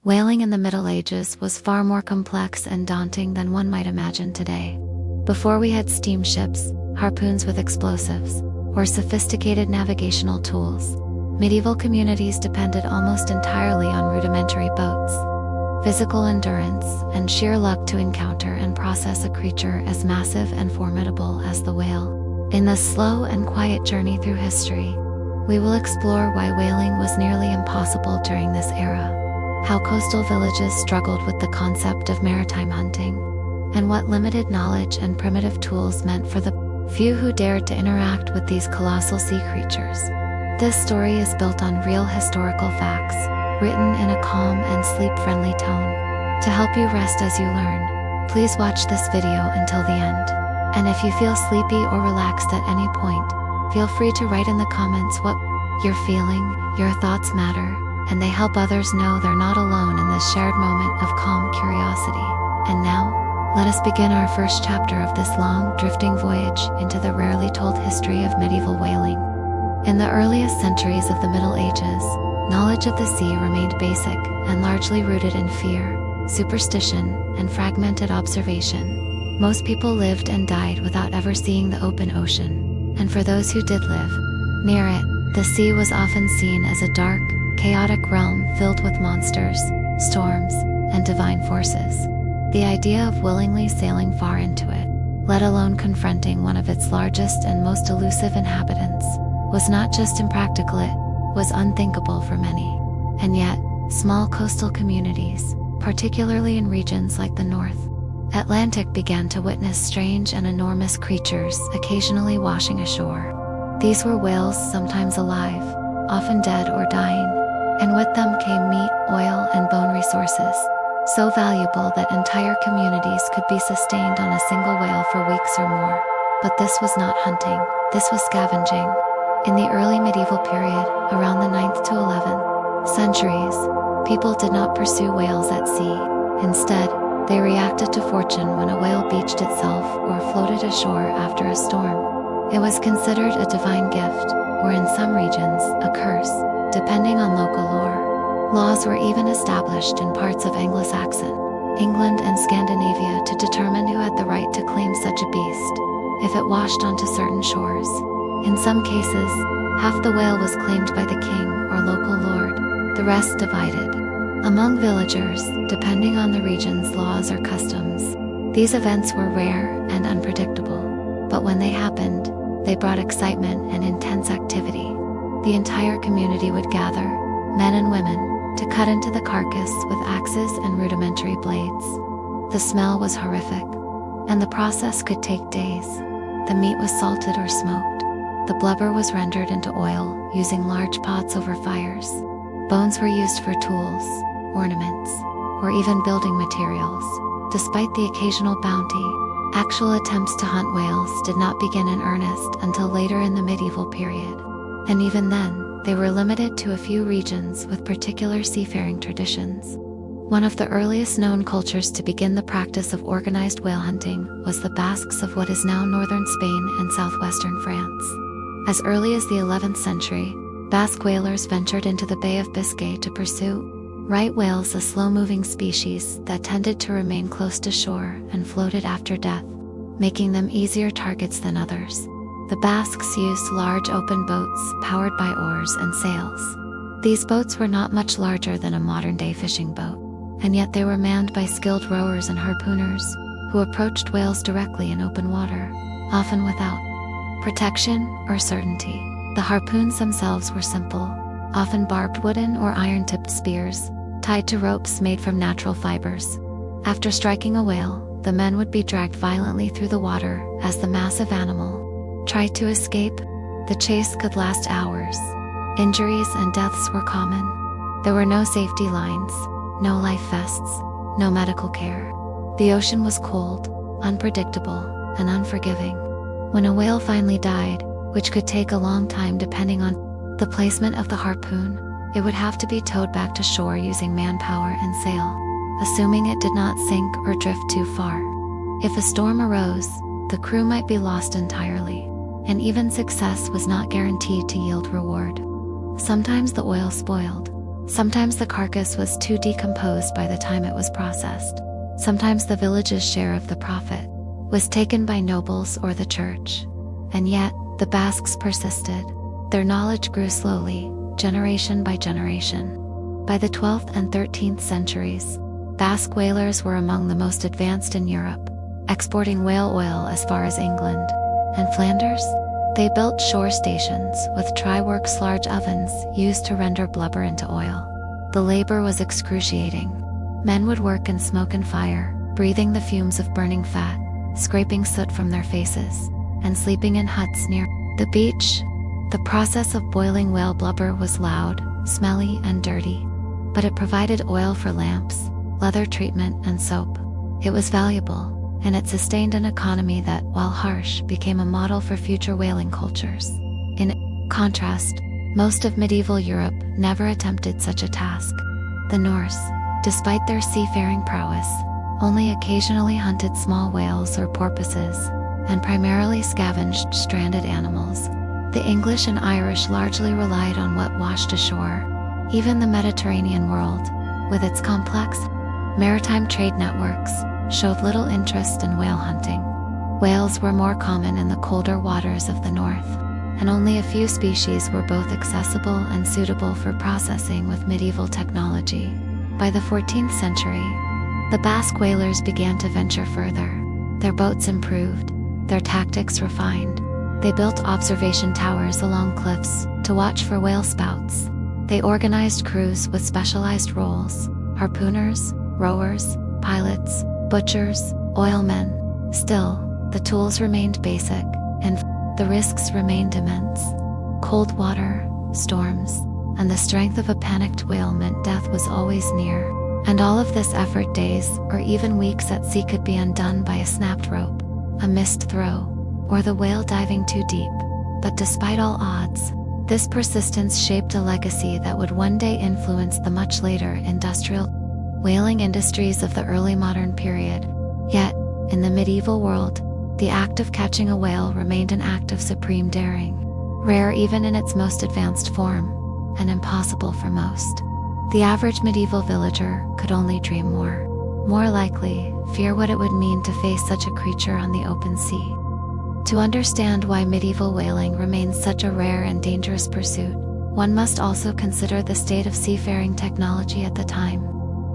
Whaling in the Middle Ages was far more complex and daunting than one might imagine today. Before we had steamships, harpoons with explosives, or sophisticated navigational tools, medieval communities depended almost entirely on rudimentary boats. Physical endurance and sheer luck to encounter and process a creature as massive and formidable as the whale. In this slow and quiet journey through history, we will explore why whaling was nearly impossible during this era, how coastal villages struggled with the concept of maritime hunting, and what limited knowledge and primitive tools meant for the few who dared to interact with these colossal sea creatures. This story is built on real historical facts, written in a calm and sleep-friendly tone. To help you rest as you learn, please watch this video until the end. And if you feel sleepy or relaxed at any point, feel free to write in the comments what you're feeling. Your thoughts matter, and they help others know they're not alone in this shared moment of calm curiosity. And now, let us begin our first chapter of this long, drifting voyage into the rarely told history of medieval whaling. In the earliest centuries of the Middle Ages, knowledge of the sea remained basic and largely rooted in fear, superstition, and fragmented observation. Most people lived and died without ever seeing the open ocean, and for those who did live near it, the sea was often seen as a dark, chaotic realm filled with monsters, storms, and divine forces. The idea of willingly sailing far into it, let alone confronting one of its largest and most elusive inhabitants, was not just impractical, it was unthinkable for many. And yet, small coastal communities, particularly in regions like the North Atlantic, began to witness strange and enormous creatures occasionally washing ashore. These were whales, sometimes alive, often dead or dying, and with them came meat, oil, and bone resources, so valuable that entire communities could be sustained on a single whale for weeks or more. But this was not hunting, this was scavenging. In the early medieval period, around the 9th to 11th centuries, people did not pursue whales at sea. Instead, they reacted to fortune when a whale beached itself or floated ashore after a storm. It was considered a divine gift, or in some regions, a curse, depending on local lore. Laws were even established in parts of Anglo-Saxon England and Scandinavia to determine who had the right to claim such a beast, if it washed onto certain shores. In some cases, half the whale was claimed by the king or local lord, the rest divided among villagers, depending on the region's laws or customs. These events were rare and unpredictable, but when they happened, they brought excitement and intense activity. The entire community would gather, men and women, to cut into the carcass with axes and rudimentary blades. The smell was horrific, and the process could take days. The meat was salted or smoked. The blubber was rendered into oil, using large pots over fires. Bones were used for tools, ornaments, or even building materials. Despite the occasional bounty, actual attempts to hunt whales did not begin in earnest until later in the medieval period. And even then, they were limited to a few regions with particular seafaring traditions. One of the earliest known cultures to begin the practice of organized whale hunting was the Basques of what is now northern Spain and southwestern France. As early as the 11th century, Basque whalers ventured into the Bay of Biscay to pursue right whales, a slow-moving species that tended to remain close to shore and floated after death, making them easier targets than others. The Basques used large open boats powered by oars and sails. These boats were not much larger than a modern-day fishing boat, and yet they were manned by skilled rowers and harpooners who approached whales directly in open water, often without protection or certainty. The harpoons themselves were simple, often barbed wooden or iron-tipped spears, tied to ropes made from natural fibers. After striking a whale, the men would be dragged violently through the water as the massive animal tried to escape. The chase could last hours. Injuries and deaths were common. There were no safety lines, no life vests, no medical care. The ocean was cold, unpredictable, and unforgiving. When a whale finally died, which could take a long time depending on the placement of the harpoon, it would have to be towed back to shore using manpower and sail, assuming it did not sink or drift too far. If a storm arose, the crew might be lost entirely, and even success was not guaranteed to yield reward. Sometimes the oil spoiled, Sometimes the carcass was too decomposed by the time it was processed. Sometimes the village's share of the profit was taken by nobles or the church. And yet, the Basques persisted. Their knowledge grew slowly, generation by generation. By the 12th and 13th centuries, Basque whalers were among the most advanced in Europe, exporting whale oil as far as England and Flanders. They built shore stations with try-works large ovens used to render blubber into oil. The labor was excruciating. Men would work in smoke and fire, breathing the fumes of burning fat, scraping soot from their faces, and sleeping in huts near the beach. The process of boiling whale blubber was loud, smelly, and dirty, but it provided oil for lamps, leather treatment, and soap. It was valuable, and it sustained an economy that, while harsh, became a model for future whaling cultures. In contrast, most of medieval Europe never attempted such a task. The Norse, despite their seafaring prowess, only occasionally hunted small whales or porpoises, and primarily scavenged stranded animals. The English and Irish largely relied on what washed ashore. Even the Mediterranean world, with its complex maritime trade networks, showed little interest in whale hunting. Whales were more common in the colder waters of the north, and only a few species were both accessible and suitable for processing with medieval technology. By the 14th century, the Basque whalers began to venture further. Their boats improved, their tactics refined. They built observation towers along cliffs to watch for whale spouts. They organized crews with specialized roles: harpooners, rowers, pilots, butchers, oilmen. Still, the tools remained basic, and the risks remained immense. Cold water, storms, and the strength of a panicked whale meant death was always near. And all of this effort, days or even weeks at sea, could be undone by a snapped rope, a missed throw, or the whale diving too deep. But despite all odds, this persistence shaped a legacy that would one day influence the much later industrial whaling industries of the early modern period. Yet, in the medieval world, the act of catching a whale remained an act of supreme daring, rare even in its most advanced form, and impossible for most. The average medieval villager could only dream more likely, fear what it would mean to face such a creature on the open sea. To understand why medieval whaling remains such a rare and dangerous pursuit, one must also consider the state of seafaring technology at the time.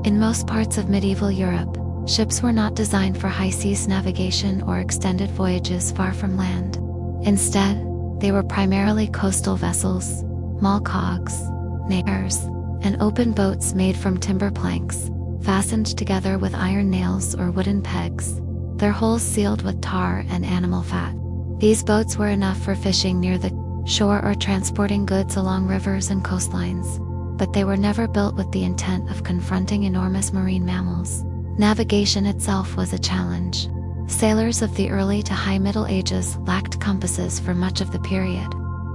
In most parts of medieval Europe, ships were not designed for high seas navigation or extended voyages far from land. Instead, they were primarily coastal vessels, small cogs, nails, and open boats made from timber planks, fastened together with iron nails or wooden pegs, their hulls sealed with tar and animal fat. These boats were enough for fishing near the shore or transporting goods along rivers and coastlines, but they were never built with the intent of confronting enormous marine mammals. Navigation itself was a challenge. Sailors of the early to high Middle Ages lacked compasses for much of the period.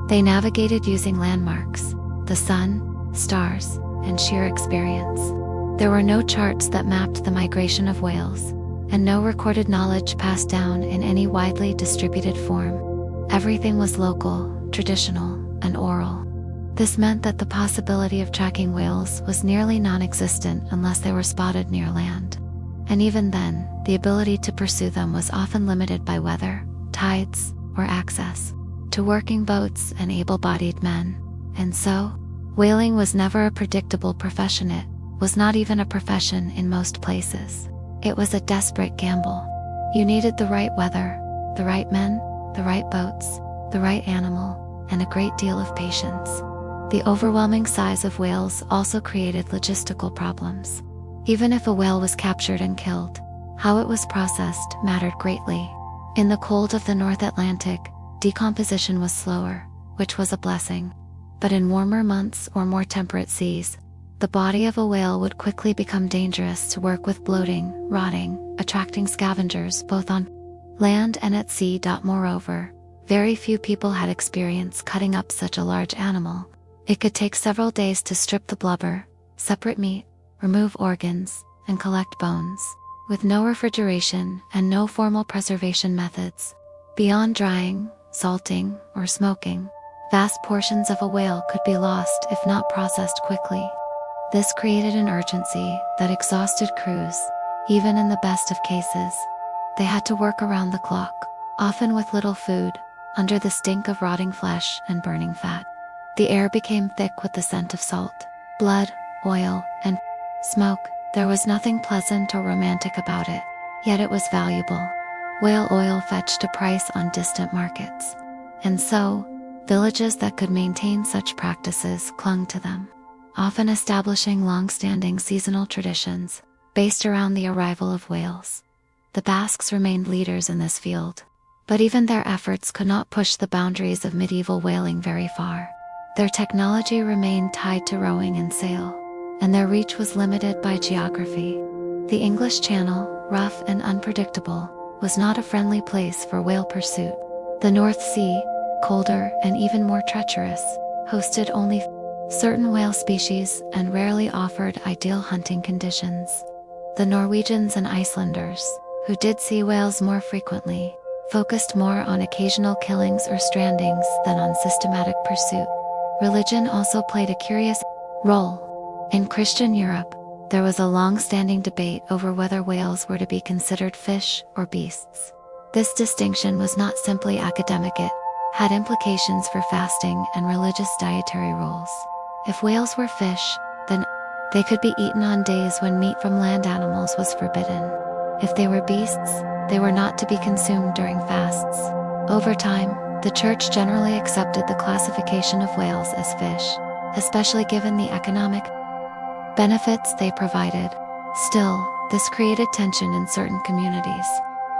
They navigated using landmarks, the sun, stars, and sheer experience. There were no charts that mapped the migration of whales, and no recorded knowledge passed down in any widely distributed form. Everything was local, traditional, and oral. This meant that the possibility of tracking whales was nearly non-existent unless they were spotted near land. And even then, the ability to pursue them was often limited by weather, tides, or access to working boats and able-bodied men. And so, whaling was never a predictable profession. It was not even a profession in most places. It was a desperate gamble. You needed the right weather, the right men, the right boats, the right animal, and a great deal of patience. The overwhelming size of whales also created logistical problems. Even if a whale was captured and killed, how it was processed mattered greatly. In the cold of the North Atlantic, decomposition was slower, which was a blessing. But in warmer months or more temperate seas, the body of a whale would quickly become dangerous to work with, bloating, rotting, attracting scavengers both on land and at sea. Moreover, very few people had experience cutting up such a large animal. It could take several days to strip the blubber, separate meat, remove organs, and collect bones. With no refrigeration and no formal preservation methods, beyond drying, salting, or smoking, vast portions of a whale could be lost if not processed quickly. This created an urgency that exhausted crews. Even in the best of cases, they had to work around the clock, often with little food, under the stink of rotting flesh and burning fat. The air became thick with the scent of salt, blood, oil, and smoke. There was nothing pleasant or romantic about it, yet it was valuable. Whale oil fetched a price on distant markets, and so, villages that could maintain such practices clung to them, often establishing long-standing seasonal traditions based around the arrival of whales. The Basques remained leaders in this field, but even their efforts could not push the boundaries of medieval whaling very far. Their technology remained tied to rowing and sail, and their reach was limited by geography. The English Channel, rough and unpredictable, was not a friendly place for whale pursuit. The North Sea, colder and even more treacherous, hosted only certain whale species and rarely offered ideal hunting conditions. The Norwegians and Icelanders, who did see whales more frequently, focused more on occasional killings or strandings than on systematic pursuit. Religion also played a curious role. In Christian Europe, there was a long-standing debate over whether whales were to be considered fish or beasts. This distinction was not simply academic, it had implications for fasting and religious dietary rules. If whales were fish, then they could be eaten on days when meat from land animals was forbidden. If they were beasts, they were not to be consumed during fasts. Over time, the Church generally accepted the classification of whales as fish, especially given the economic benefits they provided. Still, this created tension in certain communities,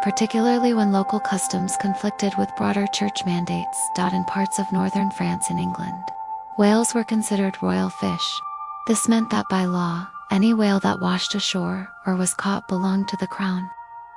particularly when local customs conflicted with broader church mandates. In parts of northern France and England, whales were considered royal fish. This meant that by law, any whale that washed ashore or was caught belonged to the crown.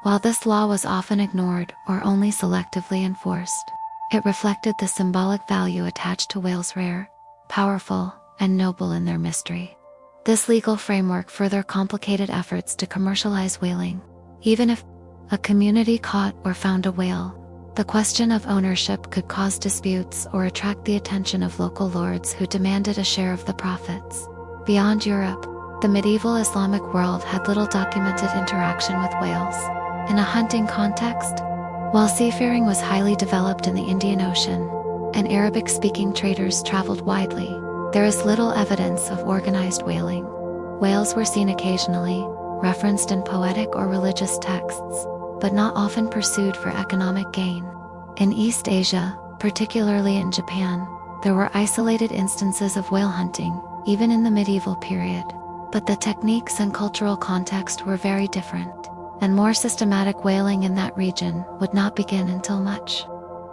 While this law was often ignored or only selectively enforced, it reflected the symbolic value attached to whales, rare, powerful, and noble in their mystery. This legal framework further complicated efforts to commercialize whaling. Even if a community caught or found a whale, the question of ownership could cause disputes or attract the attention of local lords who demanded a share of the profits. Beyond Europe, the medieval Islamic world had little documented interaction with whales. In a hunting context, while seafaring was highly developed in the Indian Ocean, and Arabic-speaking traders traveled widely, there is little evidence of organized whaling. Whales were seen occasionally, referenced in poetic or religious texts, but not often pursued for economic gain. In East Asia, particularly in Japan, there were isolated instances of whale hunting, even in the medieval period. But the techniques and cultural context were very different, and more systematic whaling in that region would not begin until much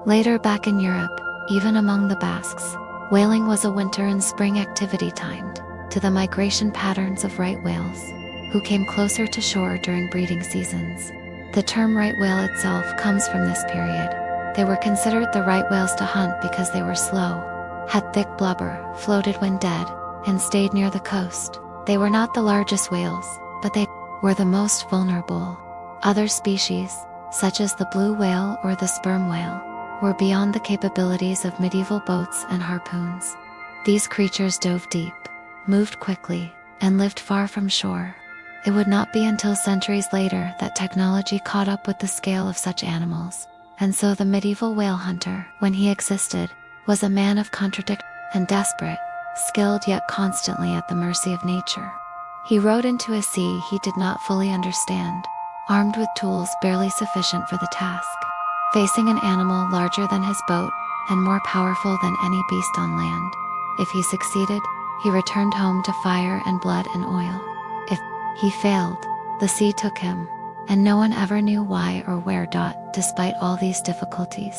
later. Back in Europe, even among the Basques, whaling was a winter and spring activity timed to the migration patterns of right whales, who came closer to shore during breeding seasons. The term right whale itself comes from this period. They were considered the right whales to hunt because they were slow, had thick blubber, floated when dead, and stayed near the coast. They were not the largest whales, but they were the most vulnerable. Other species, such as the blue whale or the sperm whale, were beyond the capabilities of medieval boats and harpoons. These creatures dove deep, moved quickly, and lived far from shore. It would not be until centuries later that technology caught up with the scale of such animals, and so the medieval whale hunter, when he existed, was a man of contradiction and desperate, skilled yet constantly at the mercy of nature. He rode into a sea he did not fully understand, armed with tools barely sufficient for the task, facing an animal larger than his boat and more powerful than any beast on land. If he succeeded, he returned home to fire and blood and oil. If he failed, the sea took him, and no one ever knew why or where. Despite all these difficulties,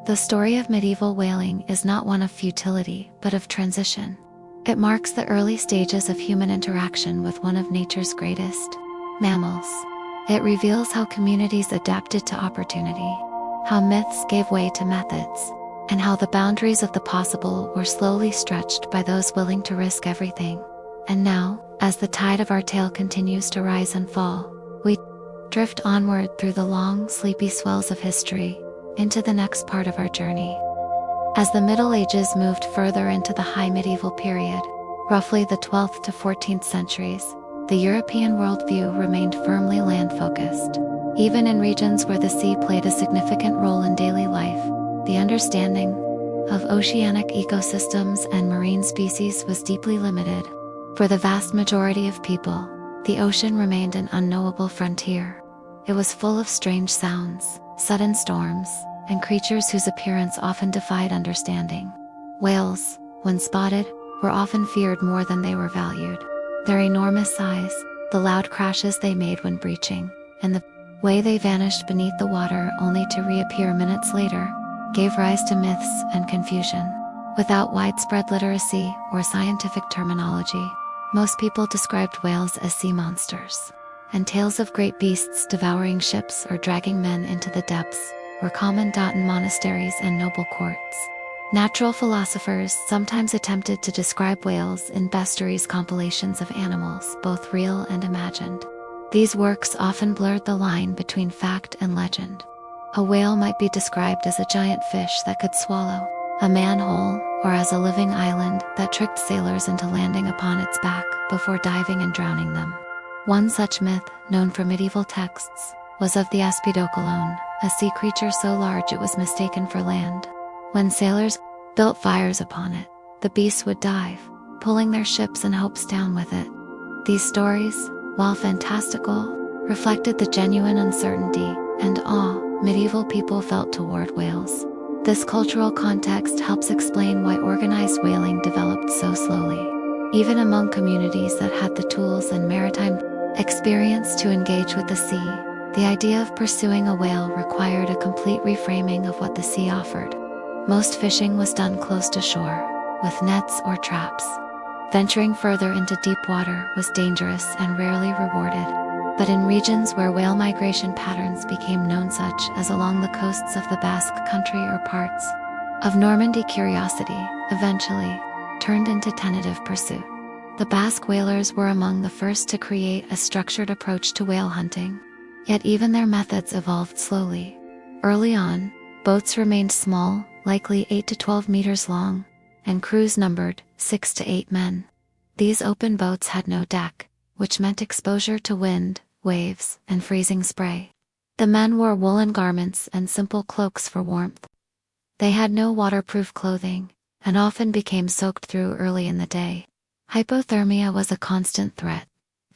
the story of medieval whaling is not one of futility, but of transition. It marks the early stages of human interaction with one of nature's greatest mammals. It reveals how communities adapted to opportunity, how myths gave way to methods, and how the boundaries of the possible were slowly stretched by those willing to risk everything. And now, as the tide of our tale continues to rise and fall, we drift onward through the long, sleepy swells of history, into the next part of our journey. As the Middle Ages moved further into the High Medieval period, roughly the 12th to 14th centuries, the European worldview remained firmly land-focused. Even in regions where the sea played a significant role in daily life, the understanding of oceanic ecosystems and marine species was deeply limited. For the vast majority of people, the ocean remained an unknowable frontier. It was full of strange sounds, sudden storms, and creatures whose appearance often defied understanding. Whales, when spotted, were often feared more than they were valued. Their enormous size, the loud crashes they made when breaching, and the way they vanished beneath the water only to reappear minutes later, gave rise to myths and confusion. Without widespread literacy or scientific terminology, most people described whales as sea monsters, and tales of great beasts devouring ships or dragging men into the depths were common in monasteries and noble courts. Natural philosophers sometimes attempted to describe whales in bestiaries, compilations of animals, both real and imagined. These works often blurred the line between fact and legend. A whale might be described as a giant fish that could swallow a manhole, or as a living island that tricked sailors into landing upon its back before diving and drowning them. One such myth, known from medieval texts, was of the aspidocolone, a sea creature so large it was mistaken for land. When sailors built fires upon it, the beast would dive, pulling their ships and hopes down with it. These stories, while fantastical, reflected the genuine uncertainty and awe medieval people felt toward whales. This cultural context helps explain why organized whaling developed so slowly. Even among communities that had the tools and maritime experience to engage with the sea, the idea of pursuing a whale required a complete reframing of what the sea offered. Most fishing was done close to shore, with nets or traps. Venturing further into deep water was dangerous and rarely rewarded. But in regions where whale migration patterns became known, such as along the coasts of the Basque Country or parts of Normandy, curiosity eventually turned into tentative pursuit. The Basque whalers were among the first to create a structured approach to whale hunting, yet even their methods evolved slowly. Early on, boats remained small, likely 8 to 12 meters long, and crews numbered 6 to 8 men. These open boats had no deck, which meant exposure to wind, waves, and freezing spray. The men wore woolen garments and simple cloaks for warmth. They had no waterproof clothing, and often became soaked through early in the day. Hypothermia was a constant threat,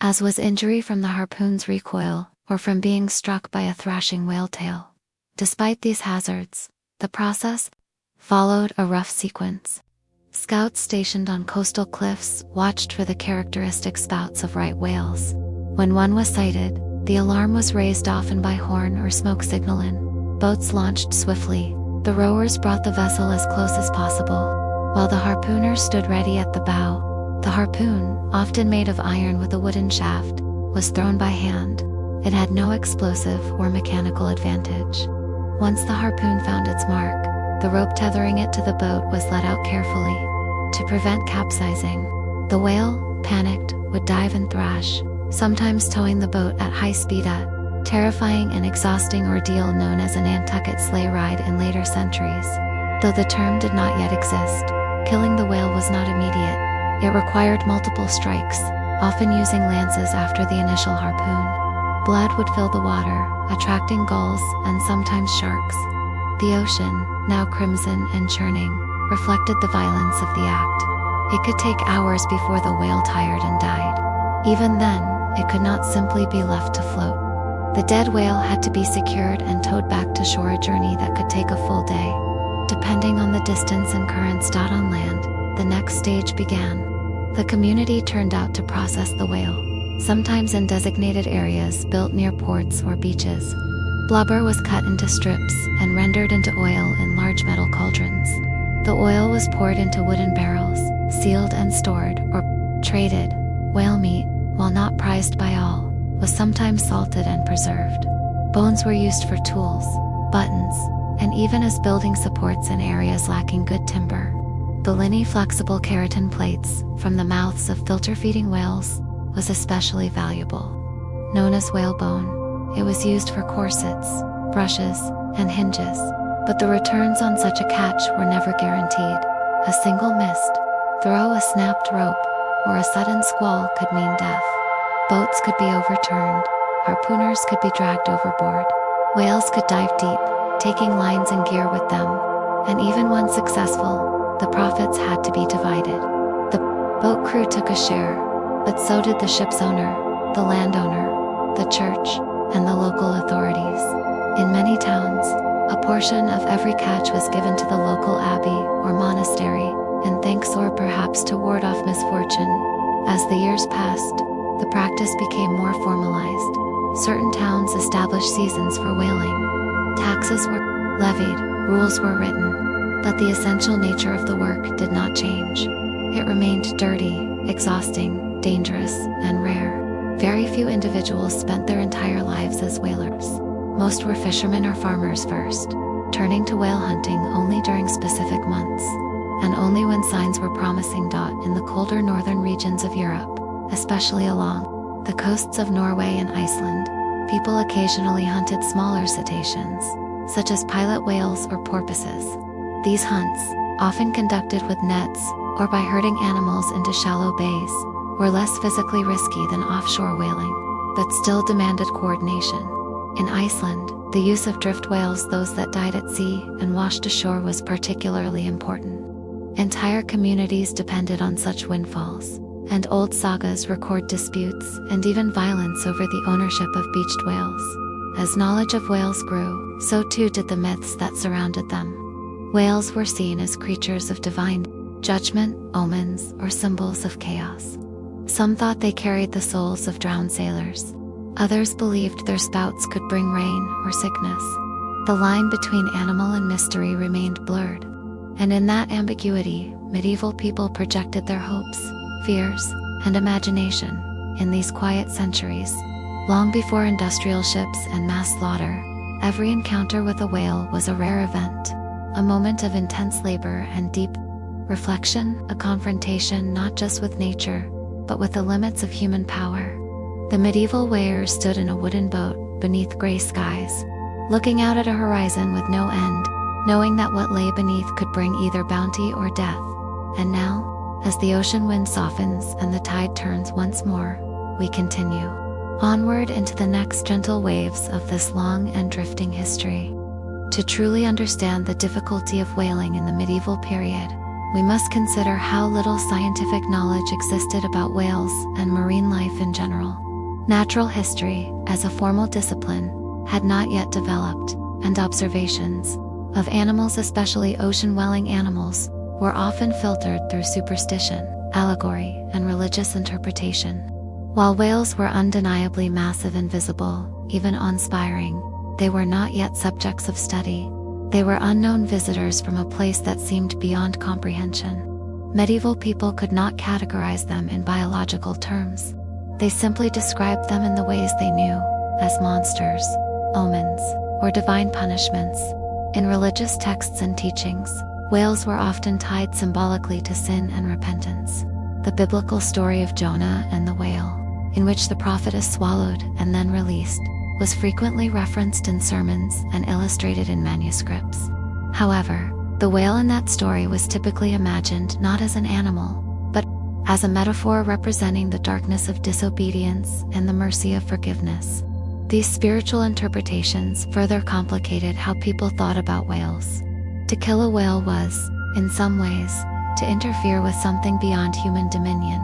as was injury from the harpoon's recoil or from being struck by a thrashing whale tail. Despite these hazards, the process followed a rough sequence. Scouts stationed on coastal cliffs watched for the characteristic spouts of right whales. When one was sighted, the alarm was raised, often by horn or smoke signaling. Boats launched swiftly. The rowers brought the vessel as close as possible, while the harpooner stood ready at the bow. The harpoon, often made of iron with a wooden shaft, was thrown by hand. It had no explosive or mechanical advantage. Once the harpoon found its mark, the rope tethering it to the boat was let out carefully to prevent capsizing. The whale, panicked, would dive and thrash, sometimes towing the boat at high speed, a terrifying and exhausting ordeal known as a Nantucket sleigh ride in later centuries. Though the term did not yet exist, killing the whale was not immediate. It required multiple strikes, often using lances after the initial harpoon. Blood would fill the water, attracting gulls and sometimes sharks. The ocean, now crimson and churning, reflected the violence of the act. It could take hours before the whale tired and died. Even then, it could not simply be left to float. The dead whale had to be secured and towed back to shore, a journey that could take a full day. Depending on the distance and currents on land, the next stage began. The community turned out to process the whale, sometimes in designated areas built near ports or beaches. Blubber was cut into strips and rendered into oil in large metal cauldrons. The oil was poured into wooden barrels, sealed and stored or traded. Whale meat, while not prized by all, was sometimes salted and preserved. Bones were used for tools, buttons, and even as building supports in areas lacking good timber. The liny flexible keratin plates from the mouths of filter-feeding whales was especially valuable. Known as whalebone, it was used for corsets, brushes, and hinges, but the returns on such a catch were never guaranteed. A single missed throw, a snapped rope, or a sudden squall could mean death. Boats could be overturned, harpooners could be dragged overboard, whales could dive deep, taking lines and gear with them, and even when successful, the profits had to be divided. The boat crew took a share, but so did the ship's owner, the landowner, the church, and the local authorities. In many towns, a portion of every catch was given to the local abbey or monastery, in thanks or perhaps to ward off misfortune. As the years passed, the practice became more formalized. Certain towns established seasons for whaling. Taxes were levied, rules were written, but the essential nature of the work did not change. It remained dirty, exhausting, dangerous, and rare. Very few individuals spent their entire lives as whalers. Most were fishermen or farmers first, turning to whale hunting only during specific months, and only when signs were promising. In the colder northern regions of Europe, especially along the coasts of Norway and Iceland, people occasionally hunted smaller cetaceans, such as pilot whales or porpoises. These hunts, often conducted with nets or by herding animals into shallow bays, were less physically risky than offshore whaling, but still demanded coordination. In Iceland, the use of drift whales, those that died at sea and washed ashore, was particularly important. Entire communities depended on such windfalls, and old sagas record disputes and even violence over the ownership of beached whales. As knowledge of whales grew, so too did the myths that surrounded them. Whales were seen as creatures of divine judgment, omens, or symbols of chaos. Some thought they carried the souls of drowned sailors. Others believed their spouts could bring rain or sickness. The line between animal and mystery remained blurred, and in that ambiguity, medieval people projected their hopes, fears, and imagination. In these quiet centuries, long before industrial ships and mass slaughter, every encounter with a whale was a rare event, a moment of intense labor and deep reflection, a confrontation not just with nature, but with the limits of human power. The medieval whalers stood in a wooden boat beneath gray skies, looking out at a horizon with no end, knowing that what lay beneath could bring either bounty or death. And now, as the ocean wind softens and the tide turns once more, we continue onward into the next gentle waves of this long and drifting history. To truly understand the difficulty of whaling in the medieval period, we must consider how little scientific knowledge existed about whales and marine life in general. Natural history, as a formal discipline, had not yet developed, and observations of animals, especially ocean-dwelling animals, were often filtered through superstition, allegory, and religious interpretation. While whales were undeniably massive and visible, even awe-inspiring, they were not yet subjects of study. They were unknown visitors from a place that seemed beyond comprehension. Medieval people could not categorize them in biological terms. They simply described them in the ways they knew, as monsters, omens, or divine punishments. In religious texts and teachings, whales were often tied symbolically to sin and repentance. The biblical story of Jonah and the whale, in which the prophet is swallowed and then released, was frequently referenced in sermons and illustrated in manuscripts. However, the whale in that story was typically imagined not as an animal, but as a metaphor representing the darkness of disobedience and the mercy of forgiveness. These spiritual interpretations further complicated how people thought about whales. To kill a whale was, in some ways, to interfere with something beyond human dominion.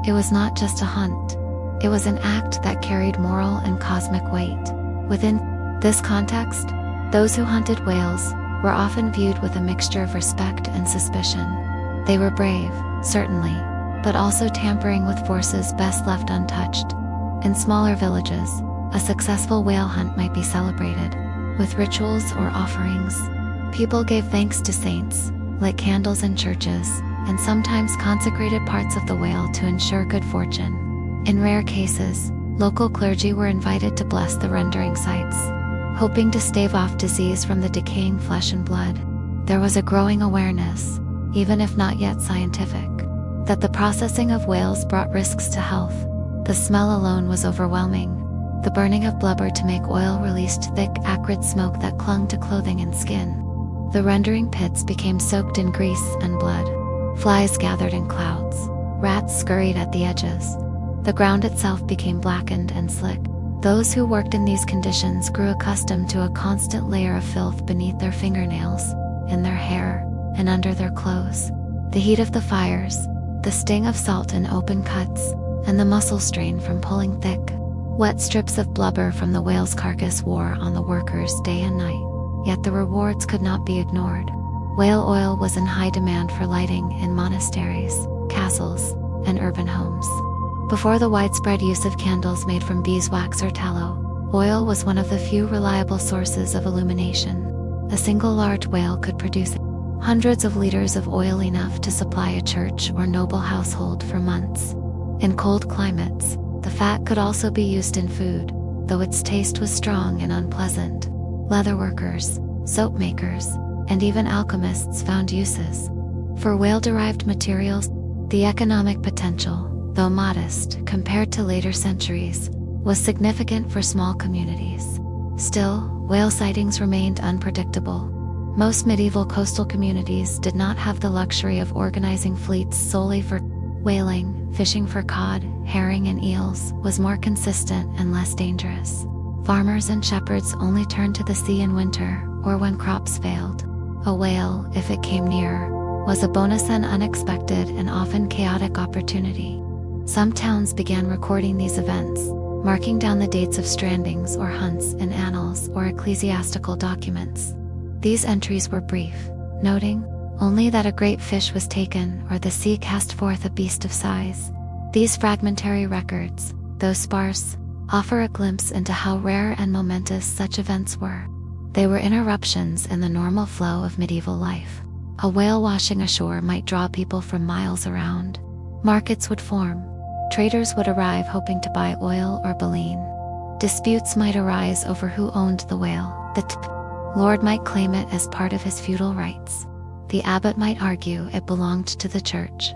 It was not just a hunt. It was an act that carried moral and cosmic weight. Within this context, those who hunted whales were often viewed with a mixture of respect and suspicion. They were brave, certainly, but also tampering with forces best left untouched. In smaller villages, a successful whale hunt might be celebrated with rituals or offerings. People gave thanks to saints, lit candles in churches, and sometimes consecrated parts of the whale to ensure good fortune. In rare cases, local clergy were invited to bless the rendering sites, hoping to stave off disease from the decaying flesh and blood. There was a growing awareness, even if not yet scientific, that the processing of whales brought risks to health. The smell alone was overwhelming. The burning of blubber to make oil released thick, acrid smoke that clung to clothing and skin. The rendering pits became soaked in grease and blood. Flies gathered in clouds. Rats scurried at the edges. The ground itself became blackened and slick. Those who worked in these conditions grew accustomed to a constant layer of filth beneath their fingernails, in their hair, and under their clothes. The heat of the fires, the sting of salt in open cuts, and the muscle strain from pulling thick, wet strips of blubber from the whale's carcass wore on the workers day and night. Yet the rewards could not be ignored. Whale oil was in high demand for lighting in monasteries, castles, and urban homes. Before the widespread use of candles made from beeswax or tallow, oil was one of the few reliable sources of illumination. A single large whale could produce hundreds of liters of oil, enough to supply a church or noble household for months. In cold climates, the fat could also be used in food, though its taste was strong and unpleasant. Leatherworkers, soap makers, and even alchemists found uses. For whale-derived materials, the economic potential, though modest compared to later centuries, was significant for small communities. Still, whale sightings remained unpredictable. Most medieval coastal communities did not have the luxury of organizing fleets solely for whaling. Fishing for cod, herring, and eels was more consistent and less dangerous. Farmers and shepherds only turned to the sea in winter or when crops failed. A whale, if it came near, was a bonus and unexpected and often chaotic opportunity. Some towns began recording these events, marking down the dates of strandings or hunts in annals or ecclesiastical documents. These entries were brief, noting only that a great fish was taken or the sea cast forth a beast of size. These fragmentary records, though sparse, offer a glimpse into how rare and momentous such events were. They were interruptions in the normal flow of medieval life. A whale washing ashore might draw people from miles around. Markets would form. Traders would arrive hoping to buy oil or baleen. Disputes might arise over who owned the whale. The lord might claim it as part of his feudal rights. The abbot might argue it belonged to the church.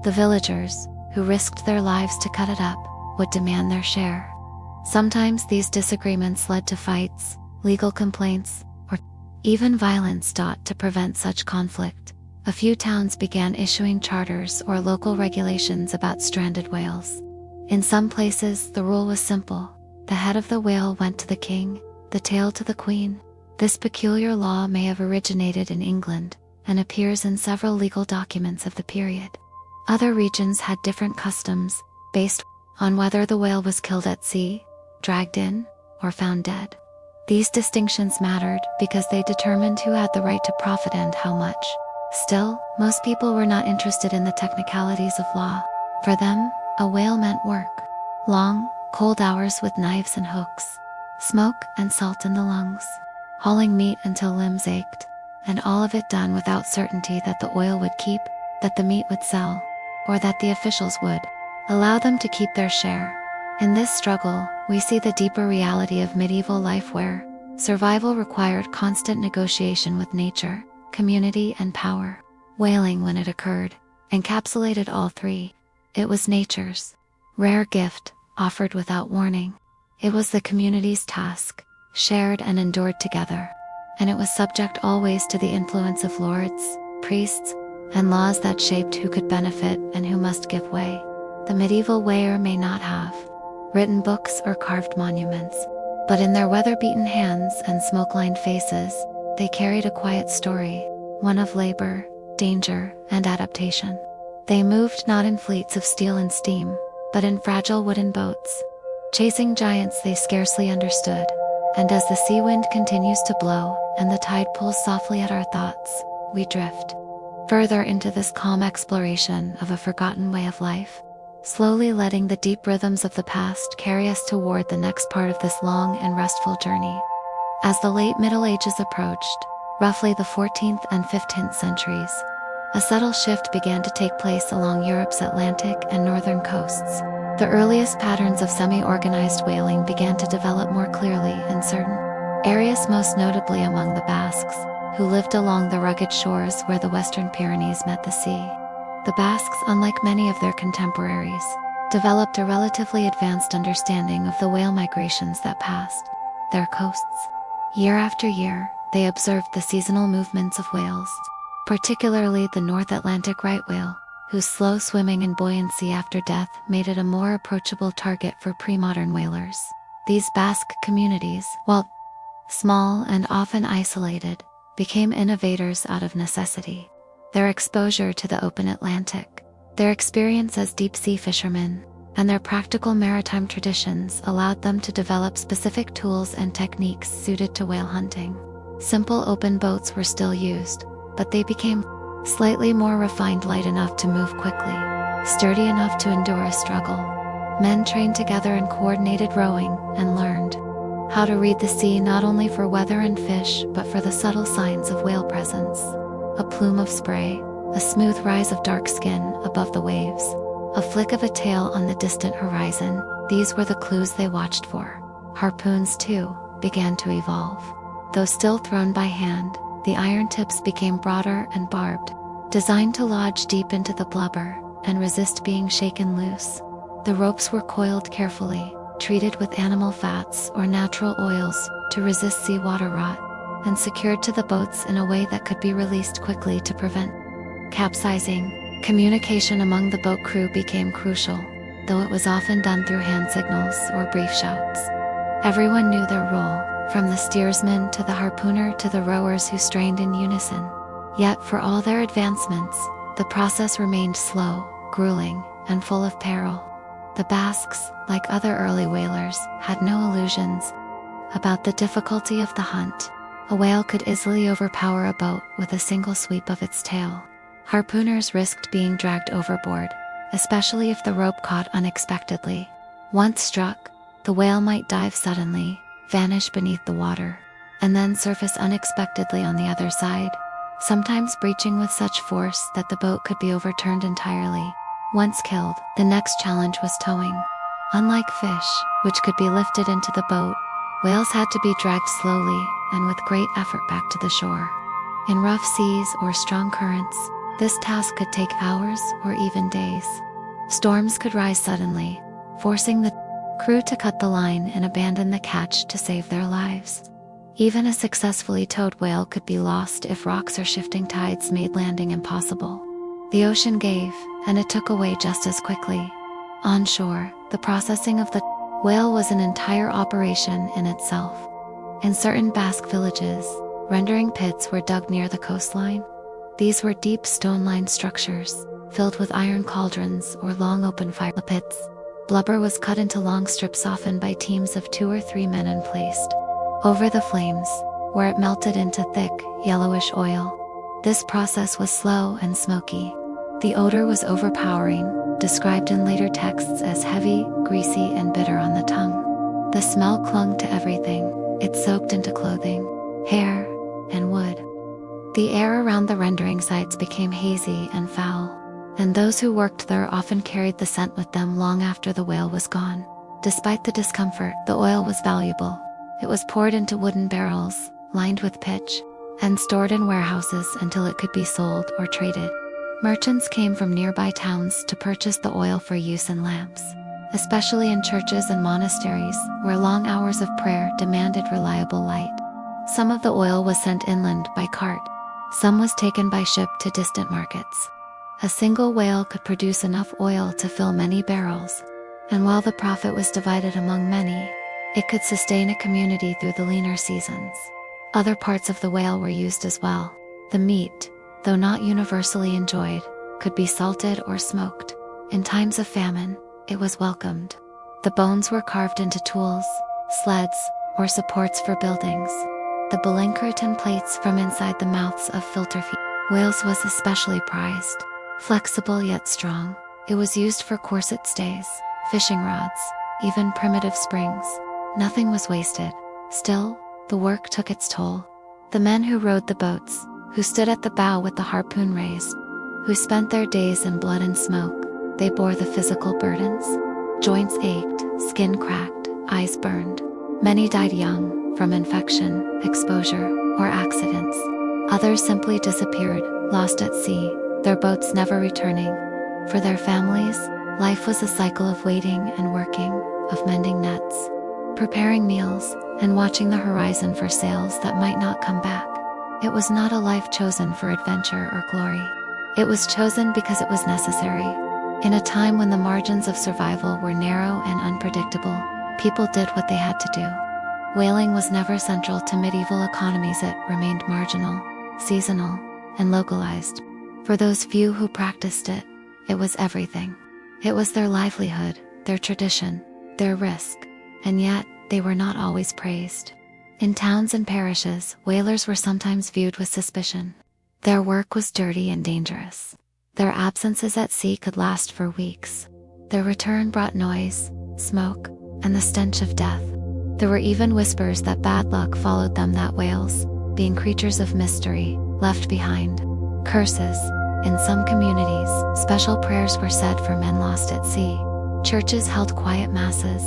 The villagers, who risked their lives to cut it up, would demand their share. Sometimes these disagreements led to fights, legal complaints, or even violence. To prevent such conflict, a few towns began issuing charters or local regulations about stranded whales. In some places, the rule was simple. The head of the whale went to the king, the tail to the queen. This peculiar law may have originated in England and appears in several legal documents of the period. Other regions had different customs, based on whether the whale was killed at sea, dragged in, or found dead. These distinctions mattered because they determined who had the right to profit and how much. Still, most people were not interested in the technicalities of law. For them, a whale meant work. Long, cold hours with knives and hooks, smoke and salt in the lungs, hauling meat until limbs ached, and all of it done without certainty that the oil would keep, that the meat would sell, or that the officials would allow them to keep their share. In this struggle, we see the deeper reality of medieval life where survival required constant negotiation with nature, community, and power. Whaling, when it occurred, encapsulated all three. It was nature's rare gift, offered without warning. It was the community's task, shared and endured together. And it was subject always to the influence of lords, priests, and laws that shaped who could benefit and who must give way. The medieval whaler may not have written books or carved monuments, but in their weather-beaten hands and smoke-lined faces, they carried a quiet story, one of labor, danger, and adaptation. They moved not in fleets of steel and steam, but in fragile wooden boats, chasing giants they scarcely understood. And as the sea wind continues to blow, and the tide pulls softly at our thoughts, we drift further into this calm exploration of a forgotten way of life, slowly letting the deep rhythms of the past carry us toward the next part of this long and restful journey. As the late Middle Ages approached, roughly the 14th and 15th centuries, a subtle shift began to take place along Europe's Atlantic and northern coasts. The earliest patterns of semi-organized whaling began to develop more clearly in certain areas, most notably among the Basques, who lived along the rugged shores where the Western Pyrenees met the sea. The Basques, unlike many of their contemporaries, developed a relatively advanced understanding of the whale migrations that passed their coasts. Year after year, they observed the seasonal movements of whales, particularly the North Atlantic right whale, whose slow swimming and buoyancy after death made it a more approachable target for pre-modern whalers. These Basque communities, while small and often isolated, became innovators out of necessity. Their exposure to the open Atlantic, their experience as deep-sea fishermen, and their practical maritime traditions allowed them to develop specific tools and techniques suited to whale hunting. Simple open boats were still used, but they became slightly more refined, light enough to move quickly, sturdy enough to endure a struggle. Men trained together in coordinated rowing and learned how to read the sea not only for weather and fish but for the subtle signs of whale presence. A plume of spray, a smooth rise of dark skin above the waves, a flick of a tail on the distant horizon, these were the clues they watched for. Harpoons, too, began to evolve. Though still thrown by hand, the iron tips became broader and barbed, designed to lodge deep into the blubber and resist being shaken loose. The ropes were coiled carefully, treated with animal fats or natural oils to resist seawater rot, and secured to the boats in a way that could be released quickly to prevent capsizing. Communication among the boat crew became crucial, though it was often done through hand signals or brief shouts. Everyone knew their role, from the steersman to the harpooner to the rowers who strained in unison. Yet for all their advancements, the process remained slow, grueling, and full of peril. The Basques, like other early whalers, had no illusions about the difficulty of the hunt. A whale could easily overpower a boat with a single sweep of its tail. Harpooners risked being dragged overboard, especially if the rope caught unexpectedly. Once struck, the whale might dive suddenly, vanish beneath the water, and then surface unexpectedly on the other side, sometimes breaching with such force that the boat could be overturned entirely. Once killed, the next challenge was towing. Unlike fish, which could be lifted into the boat, whales had to be dragged slowly and with great effort back to the shore. In rough seas or strong currents, this task could take hours or even days. Storms could rise suddenly, forcing the crew to cut the line and abandon the catch to save their lives. Even a successfully towed whale could be lost if rocks or shifting tides made landing impossible. The ocean gave, and it took away just as quickly. On shore, the processing of the whale was an entire operation in itself. In certain Basque villages, rendering pits were dug near the coastline. These were deep stone-lined structures, filled with iron cauldrons or long open fire pits. Blubber was cut into long strips, often by teams of 2 or 3 men, and placed over the flames, where it melted into thick, yellowish oil. This process was slow and smoky. The odor was overpowering, described in later texts as heavy, greasy, and bitter on the tongue. The smell clung to everything. It soaked into clothing, hair, and wood. The air around the rendering sites became hazy and foul, and those who worked there often carried the scent with them long after the whale was gone. Despite the discomfort, the oil was valuable. It was poured into wooden barrels, lined with pitch, and stored in warehouses until it could be sold or traded. Merchants came from nearby towns to purchase the oil for use in lamps, especially in churches and monasteries, where long hours of prayer demanded reliable light. Some of the oil was sent inland by cart. Some was taken by ship to distant markets. A single whale could produce enough oil to fill many barrels, and while the profit was divided among many, it could sustain a community through the leaner seasons. Other parts of the whale were used as well. The meat, though not universally enjoyed, could be salted or smoked. In times of famine, it was welcomed. The bones were carved into tools, sleds, or supports for buildings. The belinkerton plates from inside the mouths of filter whales was especially prized. Flexible yet strong, it was used for corset stays, fishing rods, even primitive springs. Nothing was wasted. Still, the work took its toll. The men who rowed the boats, who stood at the bow with the harpoon raised, who spent their days in blood and smoke, they bore the physical burdens. Joints ached, skin cracked, eyes burned. Many died young, from infection, exposure, or accidents. Others simply disappeared, lost at sea, their boats never returning. For their families, life was a cycle of waiting and working, of mending nets, preparing meals, and watching the horizon for sails that might not come back. It was not a life chosen for adventure or glory. It was chosen because it was necessary. In a time when the margins of survival were narrow and unpredictable, people did what they had to do. Whaling was never central to medieval economies. It remained marginal, seasonal, and localized. For those few who practiced it, it was everything. It was their livelihood, their tradition, their risk, and yet they were not always praised. In towns and parishes, whalers were sometimes viewed with suspicion. Their work was dirty and dangerous. Their absences at sea could last for weeks. Their return brought noise, smoke, and the stench of death. There were even whispers that bad luck followed them, that whales, being creatures of mystery, left behind curses. In some communities, special prayers were said for men lost at sea. Churches held quiet masses.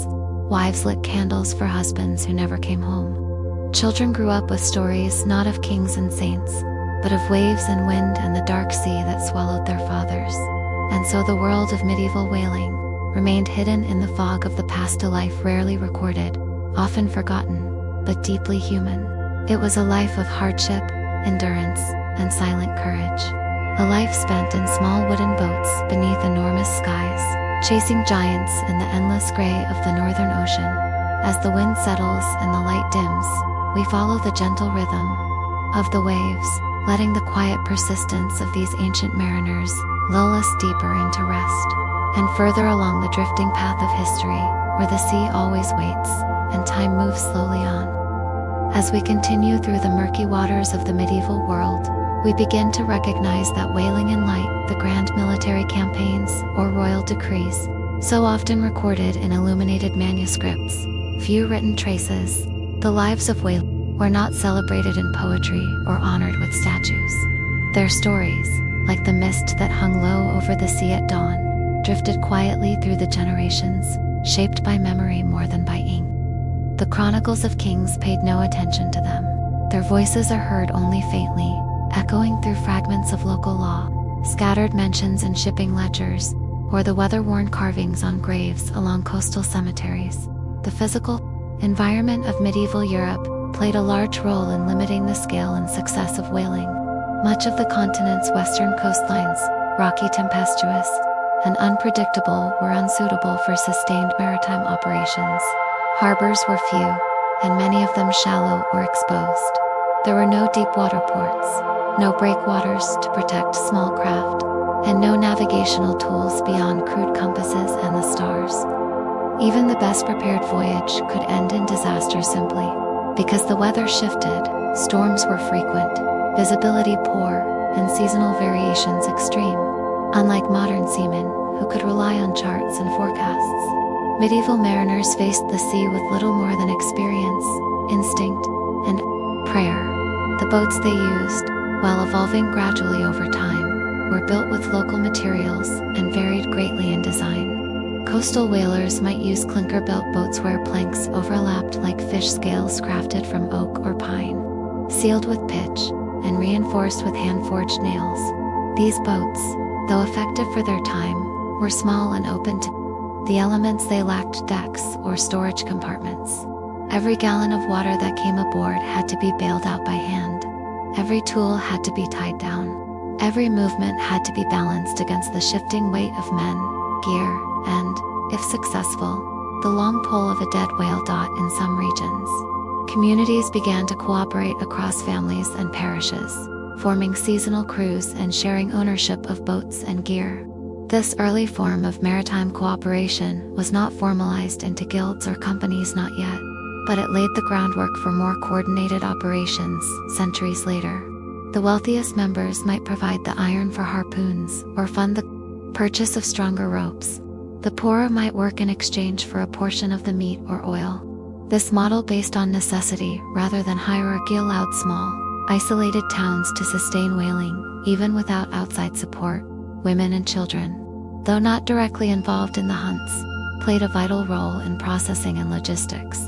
Wives lit candles for husbands who never came home. Children grew up with stories not of kings and saints, but of waves and wind and the dark sea that swallowed their fathers. And so the world of medieval whaling remained hidden in the fog of the past, a life rarely recorded, often forgotten, but deeply human. It was a life of hardship, endurance, and silent courage. A life spent in small wooden boats beneath enormous skies, chasing giants in the endless gray of the northern ocean. As the wind settles and the light dims, we follow the gentle rhythm of the waves, letting the quiet persistence of these ancient mariners lull us deeper into rest, and further along the drifting path of history, where the sea always waits, and time moves slowly on. As we continue through the murky waters of the medieval world, we begin to recognize that whaling in light, the grand military campaigns or royal decrees, so often recorded in illuminated manuscripts, few written traces. The lives of whalers were not celebrated in poetry or honored with statues. Their stories, like the mist that hung low over the sea at dawn, drifted quietly through the generations, shaped by memory more than by ink. The chronicles of kings paid no attention to them. Their voices are heard only faintly, echoing through fragments of local law, scattered mentions in shipping ledgers, or the weather-worn carvings on graves along coastal cemeteries. The physical environment of medieval Europe played a large role in limiting the scale and success of whaling. Much of the continent's western coastlines, rocky, tempestuous, and unpredictable, were unsuitable for sustained maritime operations. Harbors were few, and many of them shallow or exposed. There were no deep water ports, no breakwaters to protect small craft, and no navigational tools beyond crude compasses and the stars. Even the best prepared voyage could end in disaster simply because the weather shifted, storms were frequent, visibility poor, and seasonal variations extreme. Unlike modern seamen, who could rely on charts and forecasts, medieval mariners faced the sea with little more than experience, instinct, and prayer. The boats they used, while evolving gradually over time, were built with local materials and varied greatly in design. Coastal whalers might use clinker-built boats where planks overlapped like fish scales crafted from oak or pine, sealed with pitch, and reinforced with hand-forged nails. These boats, though effective for their time, were small and open to the elements. They lacked decks or storage compartments. Every gallon of water that came aboard had to be bailed out by hand. Every tool had to be tied down. Every movement had to be balanced against the shifting weight of men, gear, and, if successful, the long pull of a dead whale. In some regions, communities began to cooperate across families and parishes, forming seasonal crews and sharing ownership of boats and gear. This early form of maritime cooperation was not formalized into guilds or companies, not yet, but it laid the groundwork for more coordinated operations centuries later. The wealthiest members might provide the iron for harpoons or fund the purchase of stronger ropes. The poorer might work in exchange for a portion of the meat or oil. This model, based on necessity rather than hierarchy, allowed small, isolated towns to sustain whaling, even without outside support. Women and children, though not directly involved in the hunts, played a vital role in processing and logistics.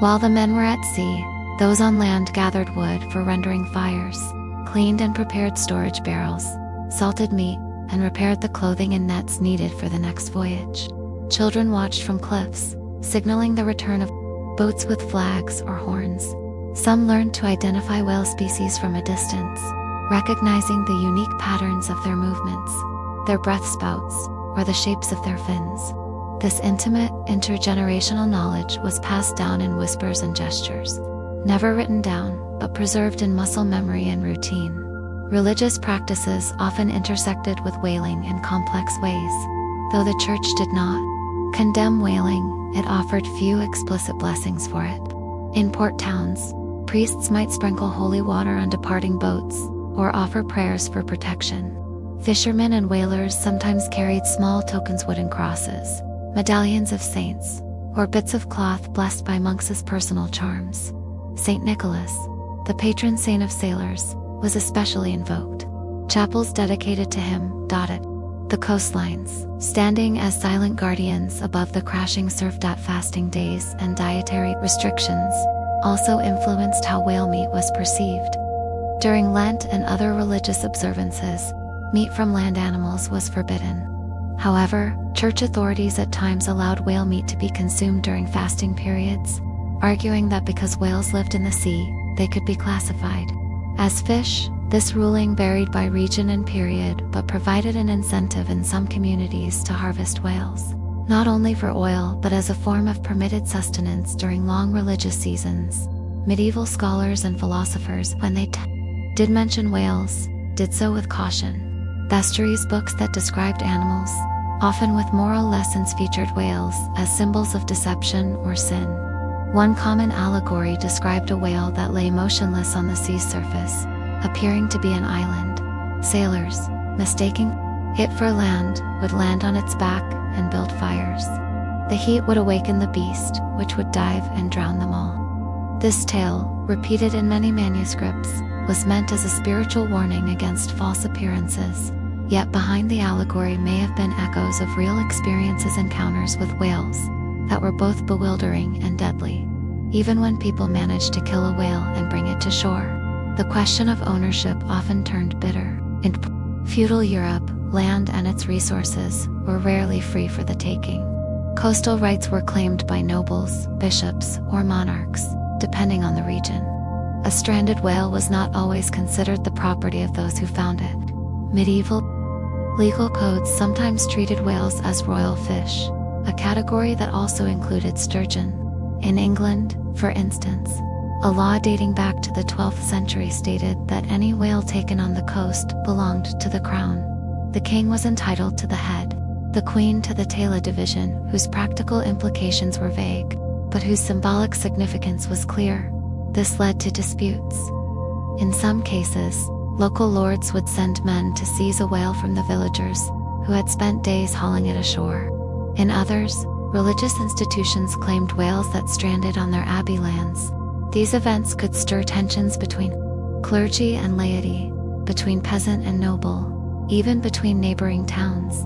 While the men were at sea, those on land gathered wood for rendering fires, cleaned and prepared storage barrels, salted meat, and repaired the clothing and nets needed for the next voyage. Children watched from cliffs, signaling the return of boats with flags or horns. Some learned to identify whale species from a distance, recognizing the unique patterns of their movements, their breath spouts, or the shapes of their fins. This intimate, intergenerational knowledge was passed down in whispers and gestures, never written down, but preserved in muscle memory and routine. Religious practices often intersected with wailing in complex ways. Though the church did not condemn wailing, it offered few explicit blessings for it. In port towns, priests might sprinkle holy water on departing boats, or offer prayers for protection. Fishermen and whalers sometimes carried small tokens, wooden crosses, medallions of saints, or bits of cloth blessed by monks as personal charms. Saint Nicholas, the patron saint of sailors, was especially invoked. Chapels dedicated to him dotted the coastlines, standing as silent guardians above the crashing surf. Fasting days and dietary restrictions also influenced how whale meat was perceived. During Lent and other religious observances, meat from land animals was forbidden. However, church authorities at times allowed whale meat to be consumed during fasting periods, arguing that because whales lived in the sea, they could be classified as fish. This ruling varied by region and period, but provided an incentive in some communities to harvest whales, not only for oil but as a form of permitted sustenance during long religious seasons. Medieval scholars and philosophers, when they did mention whales, did so with caution. Bestiaries books that described animals, often with moral lessons, featured whales as symbols of deception or sin. One common allegory described a whale that lay motionless on the sea's surface, appearing to be an island. Sailors, mistaking it for land, would land on its back and build fires. The heat would awaken the beast, which would dive and drown them all. This tale, repeated in many manuscripts, was meant as a spiritual warning against false appearances. Yet behind the allegory may have been echoes of real experiences, encounters with whales that were both bewildering and deadly. Even when people managed to kill a whale and bring it to shore, the question of ownership often turned bitter. In feudal Europe, land and its resources were rarely free for the taking. Coastal rights were claimed by nobles, bishops, or monarchs, depending on the region. A stranded whale was not always considered the property of those who found it. Medieval legal codes sometimes treated whales as royal fish, a category that also included sturgeon. In England, for instance, a law dating back to the 12th century stated that any whale taken on the coast belonged to the crown. The king was entitled to the head, the queen to the tail, a division whose practical implications were vague, but whose symbolic significance was clear. This led to disputes. In some cases, local lords would send men to seize a whale from the villagers, who had spent days hauling it ashore. In others, religious institutions claimed whales that stranded on their abbey lands. These events could stir tensions between clergy and laity, between peasant and noble, even between neighboring towns.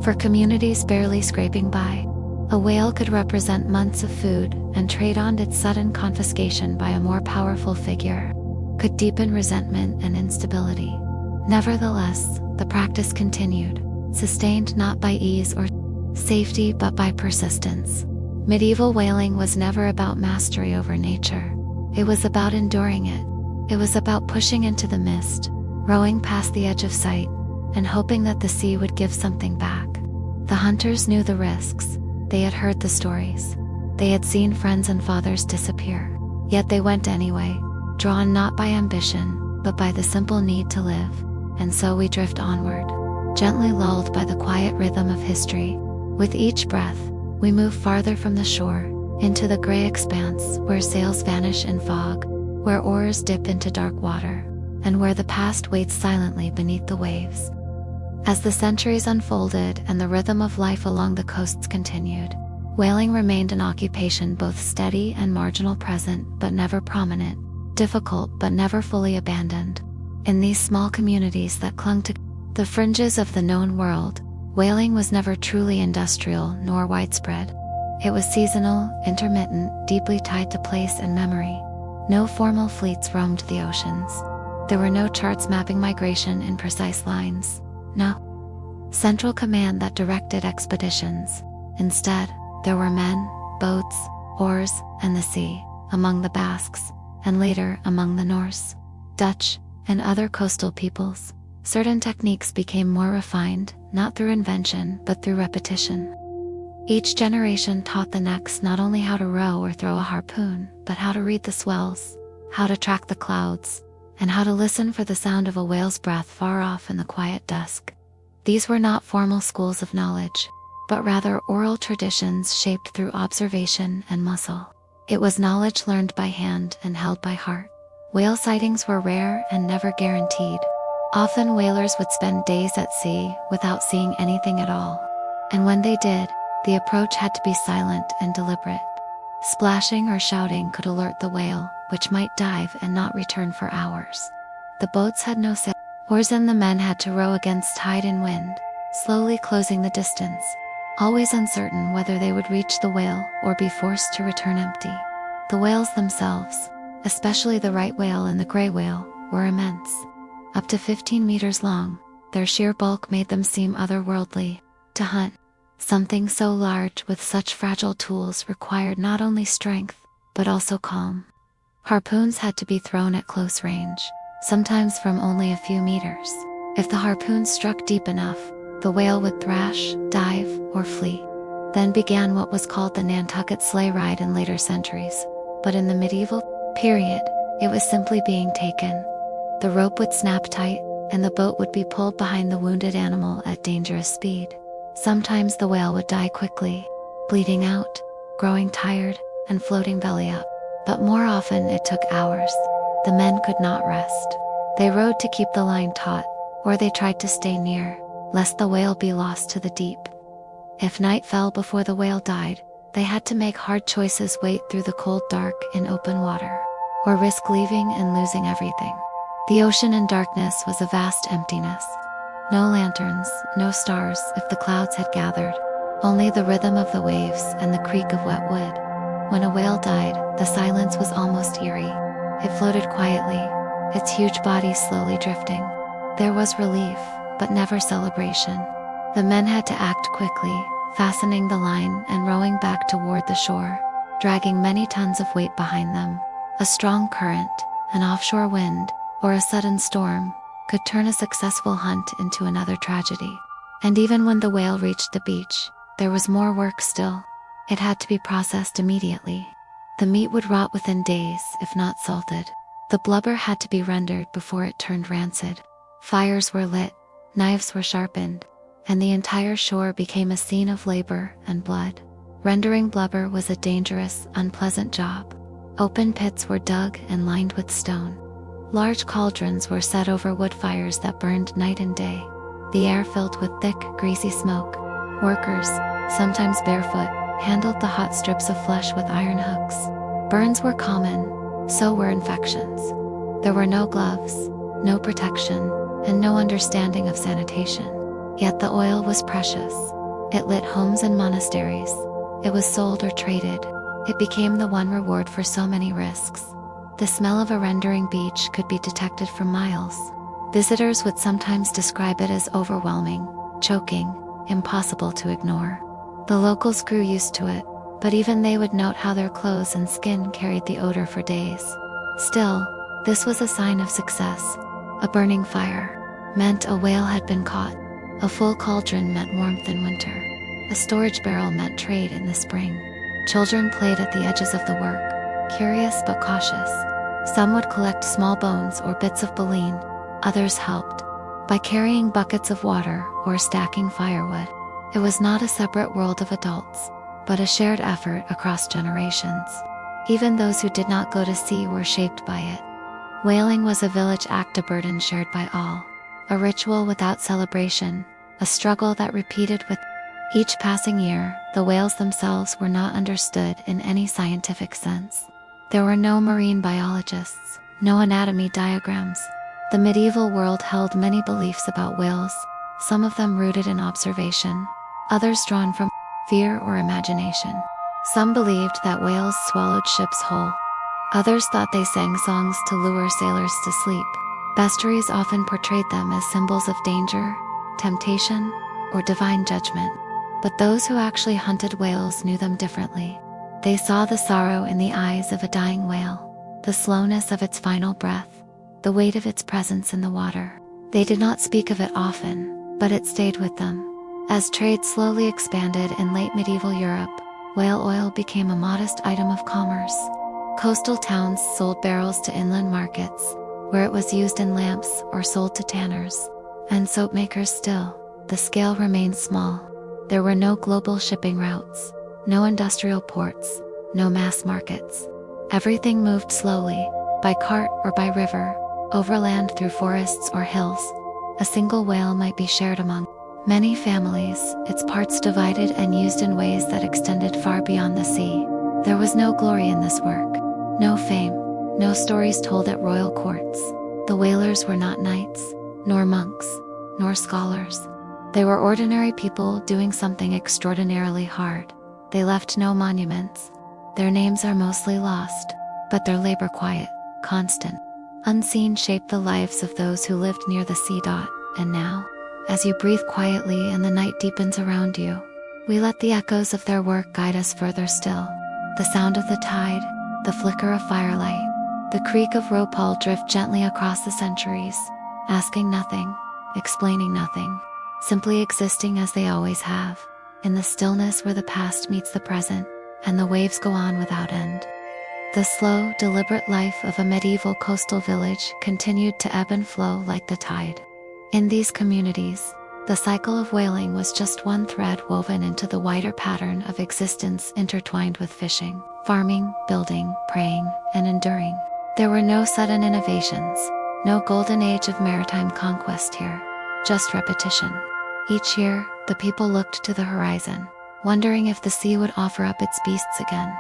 For communities barely scraping by, a whale could represent months of food, and trade on its sudden confiscation by a more powerful figure could deepen resentment and instability. Nevertheless, the practice continued, sustained not by ease or safety but by persistence. Medieval whaling was never about mastery over nature. It was about enduring it. It was about pushing into the mist, rowing past the edge of sight, and hoping that the sea would give something back. The hunters knew the risks. They had heard the stories. They had seen friends and fathers disappear. Yet they went anyway, drawn not by ambition, but by the simple need to live. And so we drift onward, gently lulled by the quiet rhythm of history. With each breath, we move farther from the shore, into the gray expanse where sails vanish in fog, where oars dip into dark water, and where the past waits silently beneath the waves. As the centuries unfolded and the rhythm of life along the coasts continued, whaling remained an occupation both steady and marginal, present but never prominent, difficult but never fully abandoned. In these small communities that clung to the fringes of the known world, whaling was never truly industrial nor widespread. It was seasonal, intermittent, deeply tied to place and memory. No formal fleets roamed the oceans. There were no charts mapping migration in precise lines. No central command that directed expeditions. Instead, there were men, boats, oars, and the sea, among the Basques, and later among the Norse, Dutch, and other coastal peoples, certain techniques became more refined, not through invention but through repetition. Each generation taught the next not only how to row or throw a harpoon, but how to read the swells, how to track the clouds, and how to listen for the sound of a whale's breath far off in the quiet dusk. These were not formal schools of knowledge, but rather oral traditions shaped through observation and muscle. It was knowledge learned by hand and held by heart. Whale sightings were rare and never guaranteed. Often whalers would spend days at sea without seeing anything at all. And when they did, the approach had to be silent and deliberate. Splashing or shouting could alert the whale, which might dive and not return for hours. The boats had no oars and the men had to row against tide and wind, slowly closing the distance, always uncertain whether they would reach the whale or be forced to return empty. The whales themselves, especially the right whale and the gray whale, were immense. Up to 15 meters long, their sheer bulk made them seem otherworldly. To hunt something so large with such fragile tools required not only strength, but also calm. Harpoons had to be thrown at close range, sometimes from only a few meters. If the harpoon struck deep enough, the whale would thrash, dive, or flee. Then began what was called the Nantucket sleigh ride in later centuries. But in the medieval period, it was simply being taken. The rope would snap tight, and the boat would be pulled behind the wounded animal at dangerous speed. Sometimes the whale would die quickly, bleeding out, growing tired, and floating belly up. But more often it took hours. The men could not rest. They rowed to keep the line taut, or they tried to stay near, lest the whale be lost to the deep. If night fell before the whale died, they had to make hard choices: wait through the cold dark in open water, or risk leaving and losing everything. The ocean in darkness was a vast emptiness. No lanterns, no stars if the clouds had gathered, only the rhythm of the waves and the creak of wet wood. When a whale died, the silence was almost eerie. It floated quietly, its huge body slowly drifting. There was relief, but never celebration. The men had to act quickly, fastening the line and rowing back toward the shore, dragging many tons of weight behind them. A strong current, an offshore wind, or a sudden storm could turn a successful hunt into another tragedy. And even when the whale reached the beach, there was more work still. It had to be processed immediately. The meat would rot within days if not salted. The blubber had to be rendered before it turned rancid. Fires were lit, knives were sharpened, and the entire shore became a scene of labor and blood. Rendering blubber was a dangerous, unpleasant job. Open pits were dug and lined with stone. Large cauldrons were set over wood fires that burned night and day, the air filled with thick, greasy smoke. Workers, sometimes barefoot, handled the hot strips of flesh with iron hooks. Burns were common, so were infections. There were no gloves, no protection, and no understanding of sanitation. Yet the oil was precious. It lit homes and monasteries. It was sold or traded. It became the one reward for so many risks. The smell of a rendering beach could be detected for miles. Visitors would sometimes describe it as overwhelming, choking, impossible to ignore. The locals grew used to it, but even they would note how their clothes and skin carried the odor for days. Still, this was a sign of success. A burning fire meant a whale had been caught. A full cauldron meant warmth in winter. A storage barrel meant trade in the spring. Children played at the edges of the work, curious but cautious. Some would collect small bones or bits of baleen, others helped by carrying buckets of water or stacking firewood. It was not a separate world of adults, but a shared effort across generations. Even those who did not go to sea were shaped by it. Whaling was a village act, a burden shared by all, a ritual without celebration, a struggle that repeated with each passing year. The whales themselves were not understood in any scientific sense. There were no marine biologists, no anatomy diagrams. The medieval world held many beliefs about whales, some of them rooted in observation, others drawn from fear or imagination. Some believed that whales swallowed ships whole. Others thought they sang songs to lure sailors to sleep. Bestiaries often portrayed them as symbols of danger, temptation, or divine judgment. But those who actually hunted whales knew them differently. They saw the sorrow in the eyes of a dying whale, the slowness of its final breath, the weight of its presence in the water. They did not speak of it often, but it stayed with them. As trade slowly expanded in late medieval Europe, whale oil became a modest item of commerce. Coastal towns sold barrels to inland markets, where it was used in lamps or sold to tanners and soap makers. Still, the scale remained small. There were no global shipping routes, no industrial ports, no mass markets. Everything moved slowly, by cart or by river, overland through forests or hills. A single whale might be shared among many families, its parts divided and used in ways that extended far beyond the sea. There was no glory in this work, no fame, no stories told at royal courts. The whalers were not knights, nor monks, nor scholars. They were ordinary people doing something extraordinarily hard. They left no monuments. Their names are mostly lost, but their labor quiet, constant, unseen shaped the lives of those who lived near the sea. And now, as you breathe quietly and the night deepens around you, we let the echoes of their work guide us further still. The sound of the tide, the flicker of firelight, the creak of rope haul drift gently across the centuries, asking nothing, explaining nothing, simply existing as they always have, in the stillness where the past meets the present, and the waves go on without end. The slow, deliberate life of a medieval coastal village continued to ebb and flow like the tide. In these communities, the cycle of whaling was just one thread woven into the wider pattern of existence, intertwined with fishing, farming, building, praying, and enduring. There were no sudden innovations, no golden age of maritime conquest here, just repetition. Each year, the people looked to the horizon, wondering if the sea would offer up its beasts again.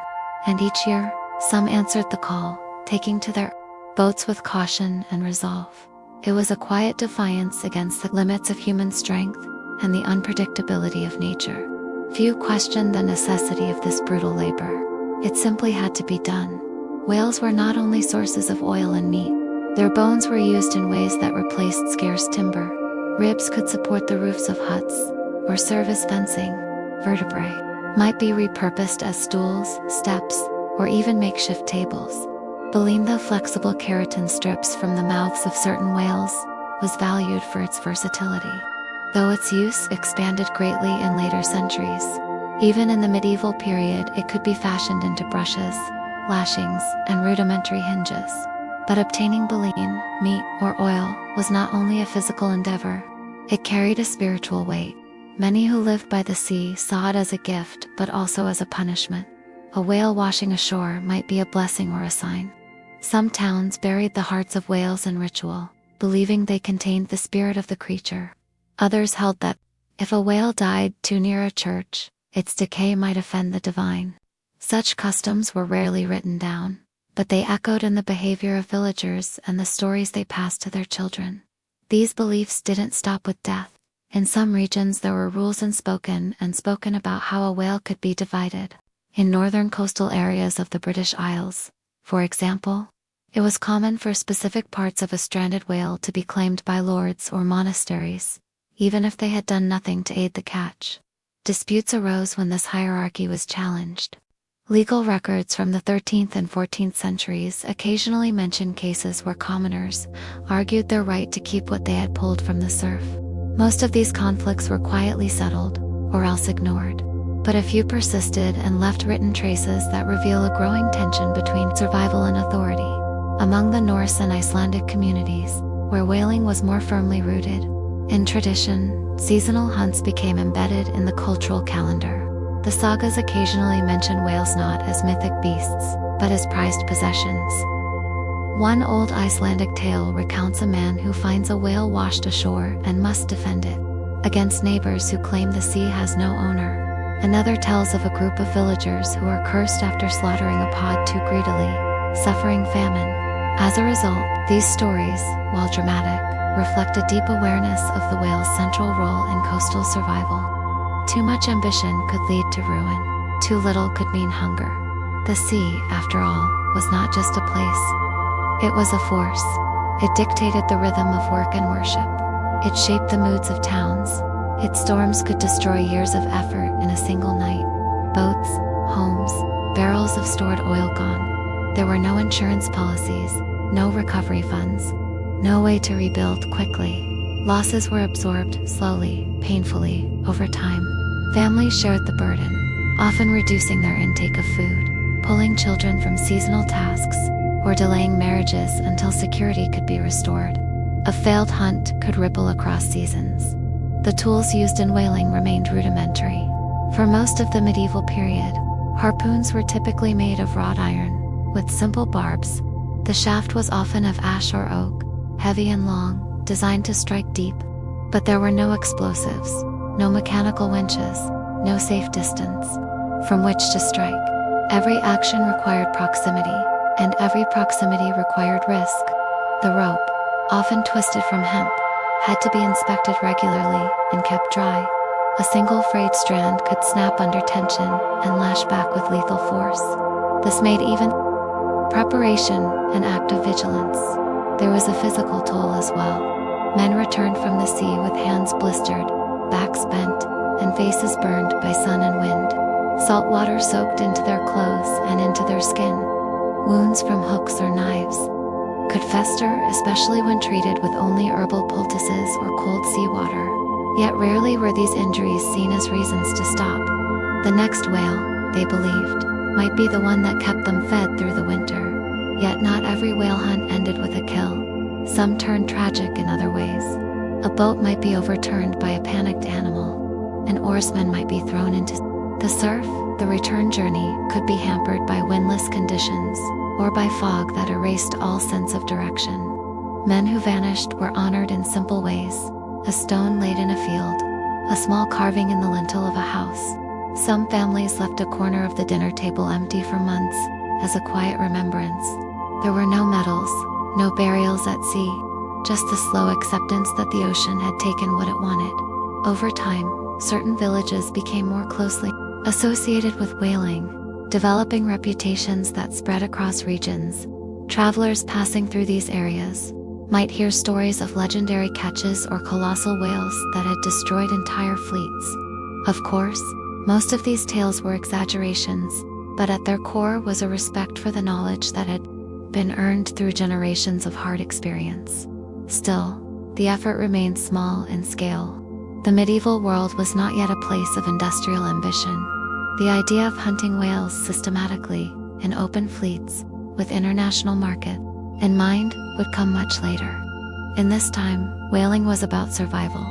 And each year, some answered the call, taking to their boats with caution and resolve. It was a quiet defiance against the limits of human strength and the unpredictability of nature. Few questioned the necessity of this brutal labor. It simply had to be done. Whales were not only sources of oil and meat. Their bones were used in ways that replaced scarce timber. Ribs could support the roofs of huts, or serve as fencing. Vertebrae might be repurposed as stools, steps, or even makeshift tables. The flexible keratin strips from the mouths of certain whales was valued for its versatility, though its use expanded greatly in later centuries. Even in the medieval period, it could be fashioned into brushes, lashings, and rudimentary hinges. But obtaining baleen, meat, or oil was not only a physical endeavor, it carried a spiritual weight. Many who lived by the sea saw it as a gift, but also as a punishment. A whale washing ashore might be a blessing or a sign. Some towns buried the hearts of whales in ritual, believing they contained the spirit of the creature. Others held that, if a whale died too near a church, its decay might offend the divine. Such customs were rarely written down, but they echoed in the behavior of villagers and the stories they passed to their children. These beliefs didn't stop with death. In some regions there were rules unspoken and spoken about how a whale could be divided. In northern coastal areas of the British Isles, for example, it was common for specific parts of a stranded whale to be claimed by lords or monasteries, even if they had done nothing to aid the catch. Disputes arose when this hierarchy was challenged. Legal records from the 13th and 14th centuries occasionally mention cases where commoners argued their right to keep what they had pulled from the surf. Most of these conflicts were quietly settled, or else ignored. But a few persisted and left written traces that reveal a growing tension between survival and authority. Among the Norse and Icelandic communities, where whaling was more firmly rooted in tradition, seasonal hunts became embedded in the cultural calendar. The sagas occasionally mention whales not as mythic beasts, but as prized possessions. One old Icelandic tale recounts a man who finds a whale washed ashore and must defend it against neighbors who claim the sea has no owner. Another tells of a group of villagers who are cursed after slaughtering a pod too greedily, suffering famine. As a result, these stories, while dramatic, reflect a deep awareness of the whale's central role in coastal survival. Too much ambition could lead to ruin. Too little could mean hunger. The sea, after all, was not just a place. It was a force. It dictated the rhythm of work and worship. It shaped the moods of towns. Its storms could destroy years of effort in a single night. Boats, homes, barrels of stored oil gone. There were no insurance policies, no recovery funds. no way to rebuild quickly. Losses were absorbed slowly, painfully, over time. Families shared the burden, often reducing their intake of food, pulling children from seasonal tasks, or delaying marriages until security could be restored. A failed hunt could ripple across seasons. The tools used in whaling remained rudimentary. For most of the medieval period, harpoons were typically made of wrought iron, with simple barbs. The shaft was often of ash or oak, heavy and long, designed to strike deep. But there were no explosives, no mechanical winches, no safe distance from which to strike. Every action required proximity, and every proximity required risk. The rope, often twisted from hemp, had to be inspected regularly and kept dry. A single frayed strand could snap under tension and lash back with lethal force. This made even preparation an act of vigilance. There was a physical toll as well. Men returned from the sea with hands blistered, backs bent, and faces burned by sun and wind. Salt water soaked into their clothes and into their skin. Wounds from hooks or knives could fester, especially when treated with only herbal poultices or cold seawater. Yet rarely were these injuries seen as reasons to stop. The next whale, they believed, might be the one that kept them fed through the winter. Yet not every whale hunt ended with a kill. Some turned tragic in other ways. A boat might be overturned by a panicked animal. An oarsman might be thrown into the surf. The return journey could be hampered by windless conditions, or by fog that erased all sense of direction. Men who vanished were honored in simple ways: a stone laid in a field, a small carving in the lintel of a house. Some families left a corner of the dinner table empty for months, as a quiet remembrance. There were no medals, no burials at sea, just the slow acceptance that the ocean had taken what it wanted. Over time, certain villages became more closely associated with whaling, developing reputations that spread across regions. Travelers passing through these areas might hear stories of legendary catches or colossal whales that had destroyed entire fleets. Of course, most of these tales were exaggerations, but at their core was a respect for the knowledge that had been earned through generations of hard experience. Still, the effort remained small in scale. The medieval world was not yet a place of industrial ambition. The idea of hunting whales systematically, in open fleets, with international market in mind, would come much later. In this time, whaling was about survival.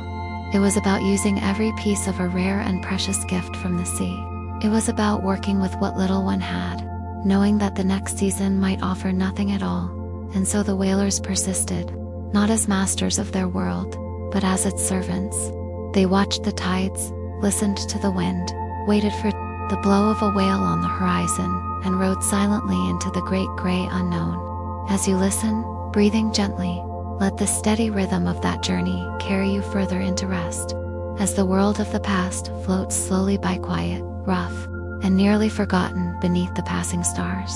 It was about using every piece of a rare and precious gift from the sea. It was about working with what little one had, knowing that the next season might offer nothing at all. And so the whalers persisted, not as masters of their world, but as its servants. They watched the tides, listened to the wind, waited for the blow of a whale on the horizon, and rode silently into the great gray unknown. As you listen, breathing gently, let the steady rhythm of that journey carry you further into rest. As the world of the past floats slowly by, quiet, rough, and nearly forgotten beneath the passing stars.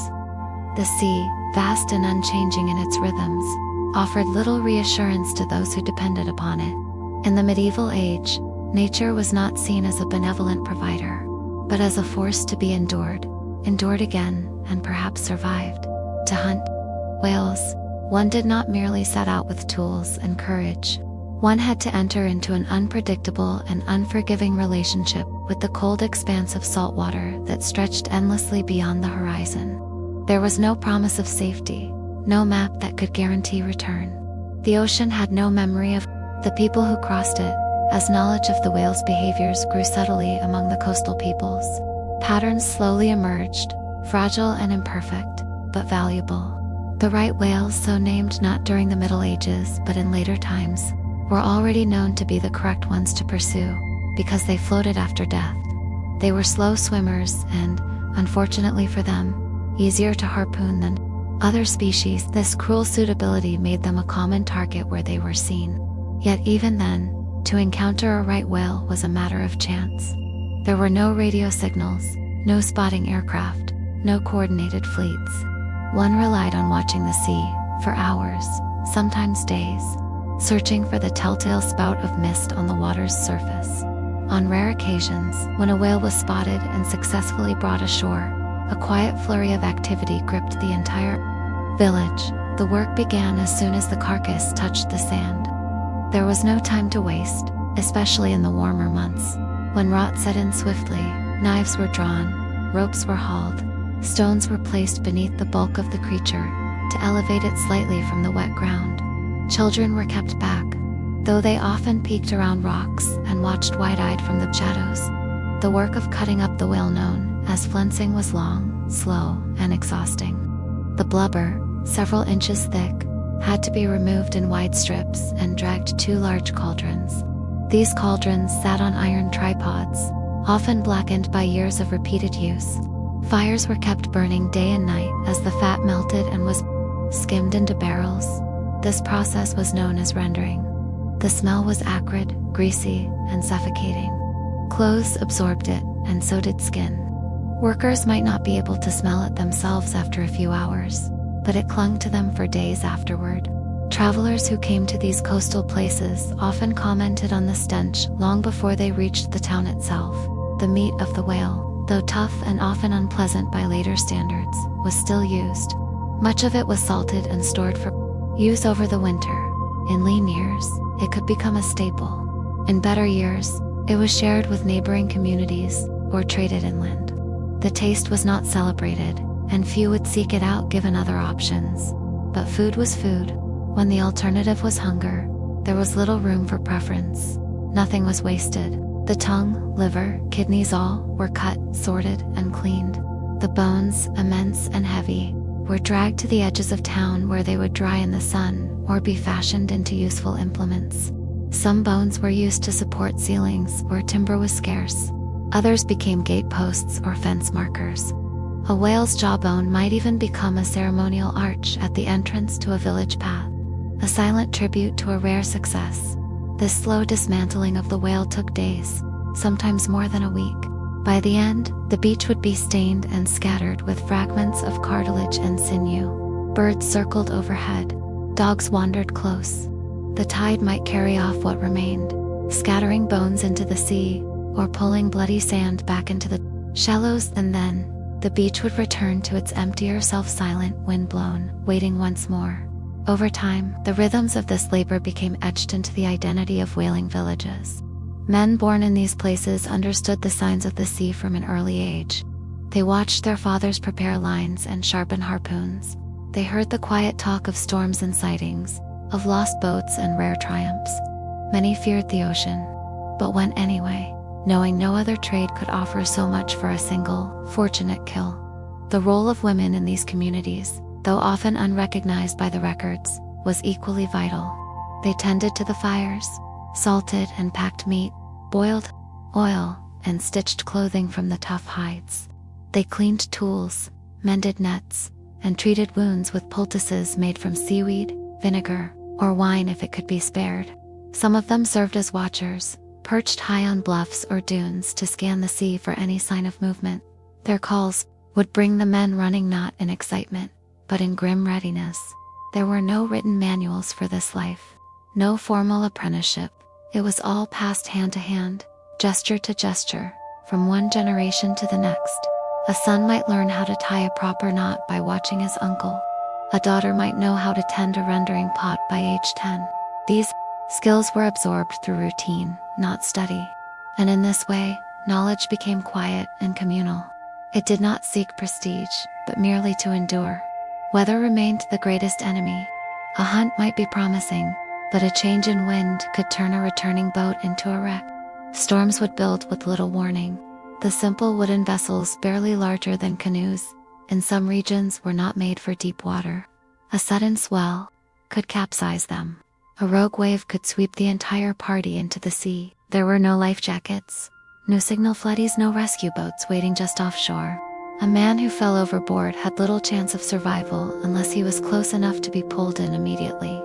The sea, vast and unchanging in its rhythms, offered little reassurance to those who depended upon it. In the medieval age, nature was not seen as a benevolent provider, but as a force to be endured again, and perhaps survived. To hunt whales, one did not merely set out with tools and courage. One had to enter into an unpredictable and unforgiving relationship with the cold expanse of salt water that stretched endlessly beyond the horizon. There was no promise of safety, no map that could guarantee return. The ocean had no memory of the people who crossed it. As knowledge of the whale's behaviors grew subtly among the coastal peoples, patterns slowly emerged, fragile and imperfect, but valuable. The right whales, so named not during the Middle Ages but in later times, were already known to be the correct ones to pursue, because they floated after death. They were slow swimmers and, unfortunately for them, easier to harpoon than other species. This cruel suitability made them a common target where they were seen. Yet even then, to encounter a right whale was a matter of chance. There were no radio signals, no spotting aircraft, no coordinated fleets. One relied on watching the sea, for hours, sometimes days, searching for the telltale spout of mist on the water's surface. On rare occasions, when a whale was spotted and successfully brought ashore, a quiet flurry of activity gripped the entire Village. The work began as soon as the carcass touched the sand. There was no time to waste, especially in the warmer months. When rot set in swiftly, knives were drawn, ropes were hauled, stones were placed beneath the bulk of the creature to elevate it slightly from the wet ground. Children were kept back, though they often peeked around rocks and watched wide-eyed from the shadows. The work of cutting up the whale known as flensing was long, slow, and exhausting. The blubber, several inches thick, had to be removed in wide strips and dragged to 2 large cauldrons. These cauldrons sat on iron tripods, often blackened by years of repeated use. Fires were kept burning day and night as the fat melted and was skimmed into barrels. This process was known as rendering. The smell was acrid, greasy, and suffocating. Clothes absorbed it, and so did skin. Workers might not be able to smell it themselves after a few hours, but it clung to them for days afterward. Travelers who came to these coastal places often commented on the stench long before they reached the town itself. The meat of the whale, though tough and often unpleasant by later standards, was still used. Much of it was salted and stored for use over the winter. In lean years, it could become a staple. In better years, it was shared with neighboring communities or traded inland. The taste was not celebrated, and few would seek it out given other options. But food was food. When the alternative was hunger, there was little room for preference. Nothing was wasted. The tongue, liver, kidneys all were cut, sorted, and cleaned. The bones, immense and heavy, were dragged to the edges of town where they would dry in the sun or be fashioned into useful implements. Some bones were used to support ceilings where timber was scarce. Others became gateposts or fence markers. A whale's jawbone might even become a ceremonial arch at the entrance to a village path, a silent tribute to a rare success. This slow dismantling of the whale took days, sometimes more than a week. By the end, the beach would be stained and scattered with fragments of cartilage and sinew. Birds circled overhead. Dogs wandered close. The tide might carry off what remained, scattering bones into the sea, or pulling bloody sand back into the shallows, and then the beach would return to its emptier, self-silent, wind-blown, waiting once more. Over time, the rhythms of this labor became etched into the identity of whaling villages. Men born in these places understood the signs of the sea from an early age. They watched their fathers prepare lines and sharpen harpoons. They heard the quiet talk of storms and sightings, of lost boats and rare triumphs. Many feared the ocean, but went anyway, knowing no other trade could offer so much for a single, fortunate kill. The role of women in these communities, though often unrecognized by the records, was equally vital. They tended to the fires, salted and packed meat, boiled oil, and stitched clothing from the tough hides. They cleaned tools, mended nets, and treated wounds with poultices made from seaweed, vinegar, or wine if it could be spared. Some of them served as watchers, perched high on bluffs or dunes to scan the sea for any sign of movement. Their calls would bring the men running not in excitement, but in grim readiness. There were no written manuals for this life, no formal apprenticeship. It was all passed hand to hand, gesture to gesture, from one generation to the next. A son might learn how to tie a proper knot by watching his uncle. A daughter might know how to tend a rendering pot by age 10. These skills were absorbed through routine, not study. And in this way, knowledge became quiet and communal. It did not seek prestige, but merely to endure. Weather remained the greatest enemy. A hunt might be promising, but a change in wind could turn a returning boat into a wreck. Storms would build with little warning. The simple wooden vessels, barely larger than canoes, in some regions were not made for deep water. A sudden swell could capsize them. A rogue wave could sweep the entire party into the sea. There were no life jackets, no signal floaties, no rescue boats waiting just offshore. A man who fell overboard had little chance of survival unless he was close enough to be pulled in immediately.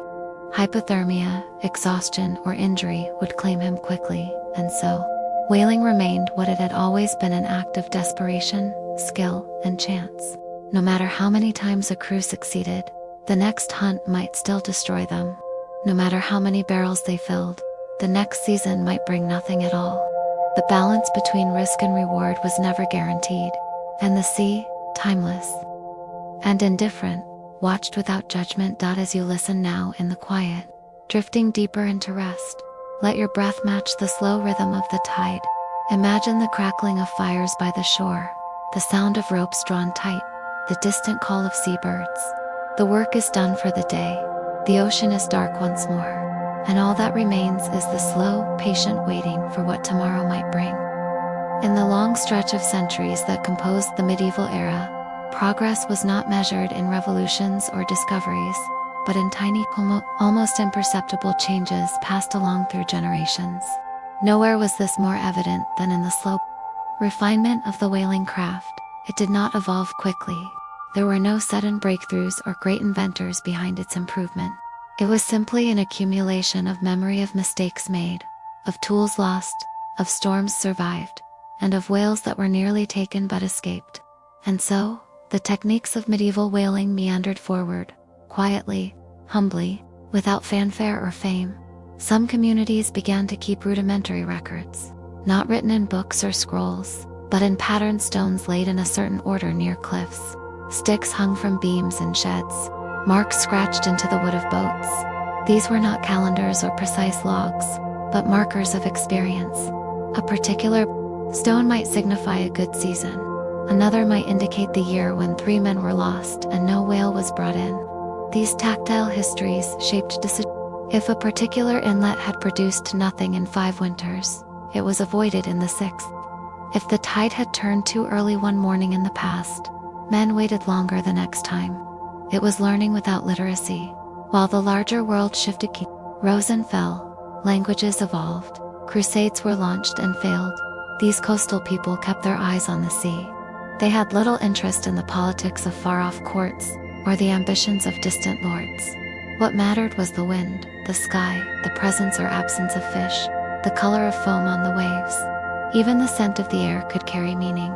Hypothermia, exhaustion, or injury would claim him quickly, and so whaling remained what it had always been, an act of desperation, skill, and chance. No matter how many times a crew succeeded, the next hunt might still destroy them. No matter how many barrels they filled, the next season might bring nothing at all. The balance between risk and reward was never guaranteed, and the sea, timeless and indifferent, watched without judgment. As you listen now in the quiet, drifting deeper into rest, let your breath match the slow rhythm of the tide. Imagine the crackling of fires by the shore, the sound of ropes drawn tight, the distant call of seabirds. The work is done for the day. The ocean is dark once more, and all that remains is the slow, patient waiting for what tomorrow might bring. In the long stretch of centuries that composed the medieval era, progress was not measured in revolutions or discoveries, but in tiny, almost imperceptible changes passed along through generations. Nowhere was this more evident than in the slow refinement of the whaling craft. It did not evolve quickly. There were no sudden breakthroughs or great inventors behind its improvement. It was simply an accumulation of memory, of mistakes made, of tools lost, of storms survived, and of whales that were nearly taken but escaped. And so, the techniques of medieval whaling meandered forward, quietly, humbly, without fanfare or fame. Some communities began to keep rudimentary records, not written in books or scrolls, but in patterned stones laid in a certain order near cliffs, sticks hung from beams in sheds, marks scratched into the wood of boats. These were not calendars or precise logs, but markers of experience. A particular stone might signify a good season. Another might indicate the year when 3 men were lost and no whale was brought in. These tactile histories shaped decisions. If a particular inlet had produced nothing in 5 winters, it was avoided in the 6th. If the tide had turned too early one morning in the past, men waited longer the next time. It was learning without literacy. While the larger world shifted, rose and fell, languages evolved, crusades were launched and failed, these coastal people kept their eyes on the sea. They had little interest in the politics of far-off courts, or the ambitions of distant lords. What mattered was the wind, the sky, the presence or absence of fish, the color of foam on the waves. Even the scent of the air could carry meaning.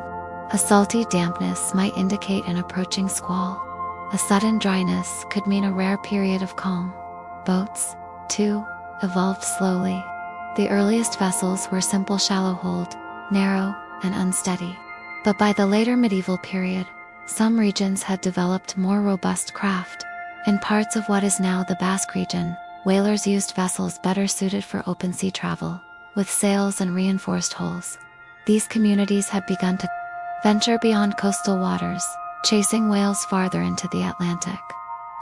A salty dampness might indicate an approaching squall. A sudden dryness could mean a rare period of calm. Boats, too, evolved slowly. The earliest vessels were simple shallow-hulled, narrow, and unsteady. But by the later medieval period, some regions had developed more robust craft. In parts of what is now the Basque region, whalers used vessels better suited for open sea travel, with sails and reinforced hulls. These communities had begun to venture beyond coastal waters, chasing whales farther into the Atlantic.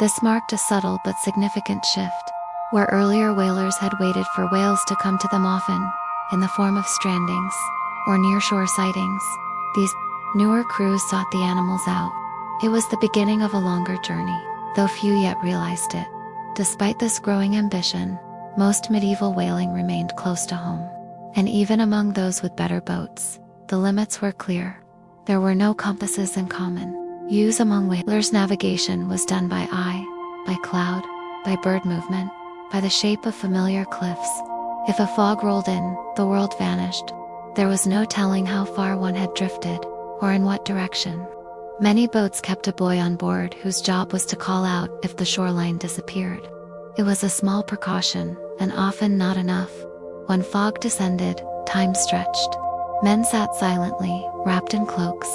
This marked a subtle but significant shift. Where earlier whalers had waited for whales to come to them, often in the form of strandings or nearshore sightings, these newer crews sought the animals out. It was the beginning of a longer journey, though few yet realized it. Despite this growing ambition, most medieval whaling remained close to home. And even among those with better boats, the limits were clear. There were no compasses in common use among whalers. Navigation was done by eye, by cloud, by bird movement, by the shape of familiar cliffs. If a fog rolled in, the world vanished. There was no telling how far one had drifted, or in what direction. Many boats kept a boy on board whose job was to call out if the shoreline disappeared. It was a small precaution, and often not enough. When fog descended, time stretched. Men sat silently, wrapped in cloaks,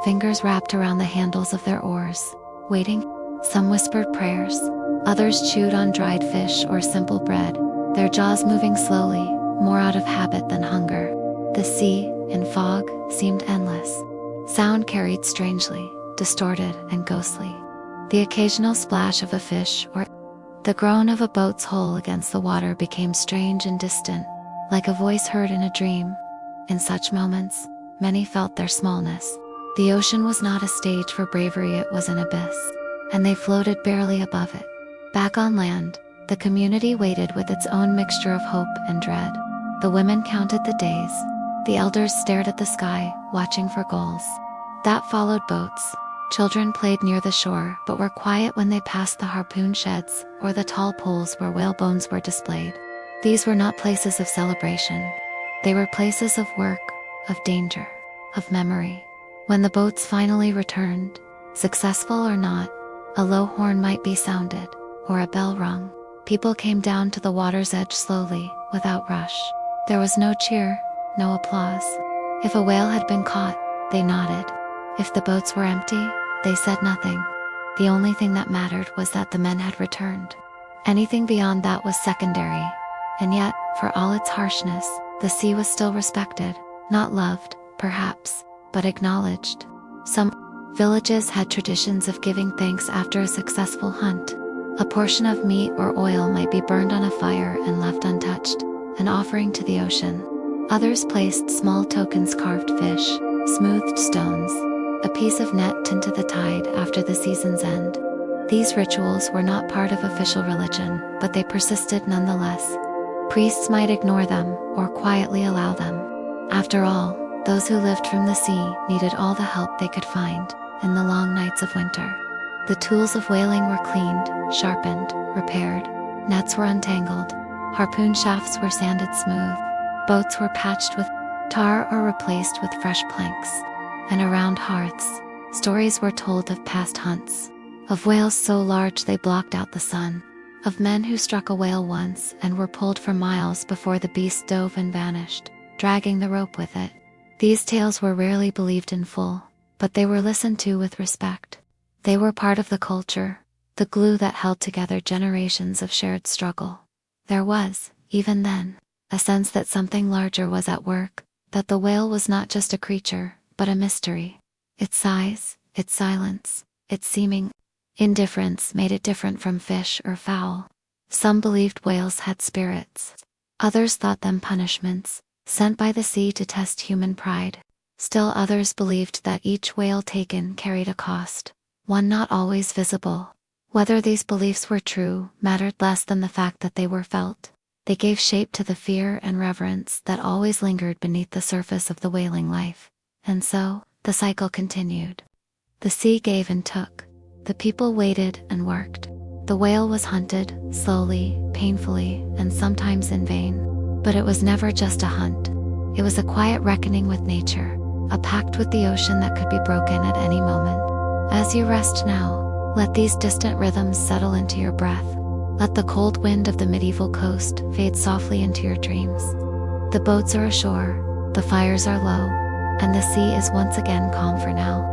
fingers wrapped around the handles of their oars, waiting. Some whispered prayers, others chewed on dried fish or simple bread, their jaws moving slowly, more out of habit than hunger. The sea, in fog, seemed endless. Sound carried strangely, distorted and ghostly. The occasional splash of a fish or the groan of a boat's hull against the water became strange and distant, like a voice heard in a dream. In such moments, many felt their smallness. The ocean was not a stage for bravery, it was an abyss, and they floated barely above it. Back on land, the community waited with its own mixture of hope and dread. The women counted the days. The elders stared at the sky, watching for gulls that followed boats. Children played near the shore but were quiet when they passed the harpoon sheds or the tall poles where whale bones were displayed. These were not places of celebration. They were places of work, of danger, of memory. When the boats finally returned, successful or not, a low horn might be sounded, or a bell rung. People came down to the water's edge slowly, without rush. There was no cheer, no applause. If a whale had been caught, they nodded. If the boats were empty, they said nothing. The only thing that mattered was that the men had returned. Anything beyond that was secondary. And yet, for all its harshness, the sea was still respected, not loved, perhaps, but acknowledged. Some villages had traditions of giving thanks after a successful hunt. A portion of meat or oil might be burned on a fire and left untouched, an offering to the ocean. Others placed small tokens: carved fish, smoothed stones, a piece of net into the tide after the season's end. These rituals were not part of official religion, but they persisted nonetheless. Priests might ignore them, or quietly allow them. After all, those who lived from the sea needed all the help they could find in the long nights of winter. The tools of whaling were cleaned, sharpened, repaired. Nets were untangled. Harpoon shafts were sanded smooth. Boats were patched with tar or replaced with fresh planks. And around hearths, stories were told of past hunts, of whales so large they blocked out the sun, of men who struck a whale once and were pulled for miles before the beast dove and vanished, dragging the rope with it. These tales were rarely believed in full, but they were listened to with respect. They were part of the culture, the glue that held together generations of shared struggle. There was, even then, a sense that something larger was at work, that the whale was not just a creature, but a mystery. Its size, its silence, its seeming indifference made it different from fish or fowl. Some believed whales had spirits. Others thought them punishments, sent by the sea to test human pride. Still others believed that each whale taken carried a cost, one not always visible. Whether these beliefs were true mattered less than the fact that they were felt. They gave shape to the fear and reverence that always lingered beneath the surface of the whaling life. And so, the cycle continued. The sea gave and took. The people waited and worked. The whale was hunted, slowly, painfully, and sometimes in vain. But it was never just a hunt. It was a quiet reckoning with nature, a pact with the ocean that could be broken at any moment. As you rest now, let these distant rhythms settle into your breath. Let the cold wind of the medieval coast fade softly into your dreams. The boats are ashore, the fires are low, and the sea is once again calm for now.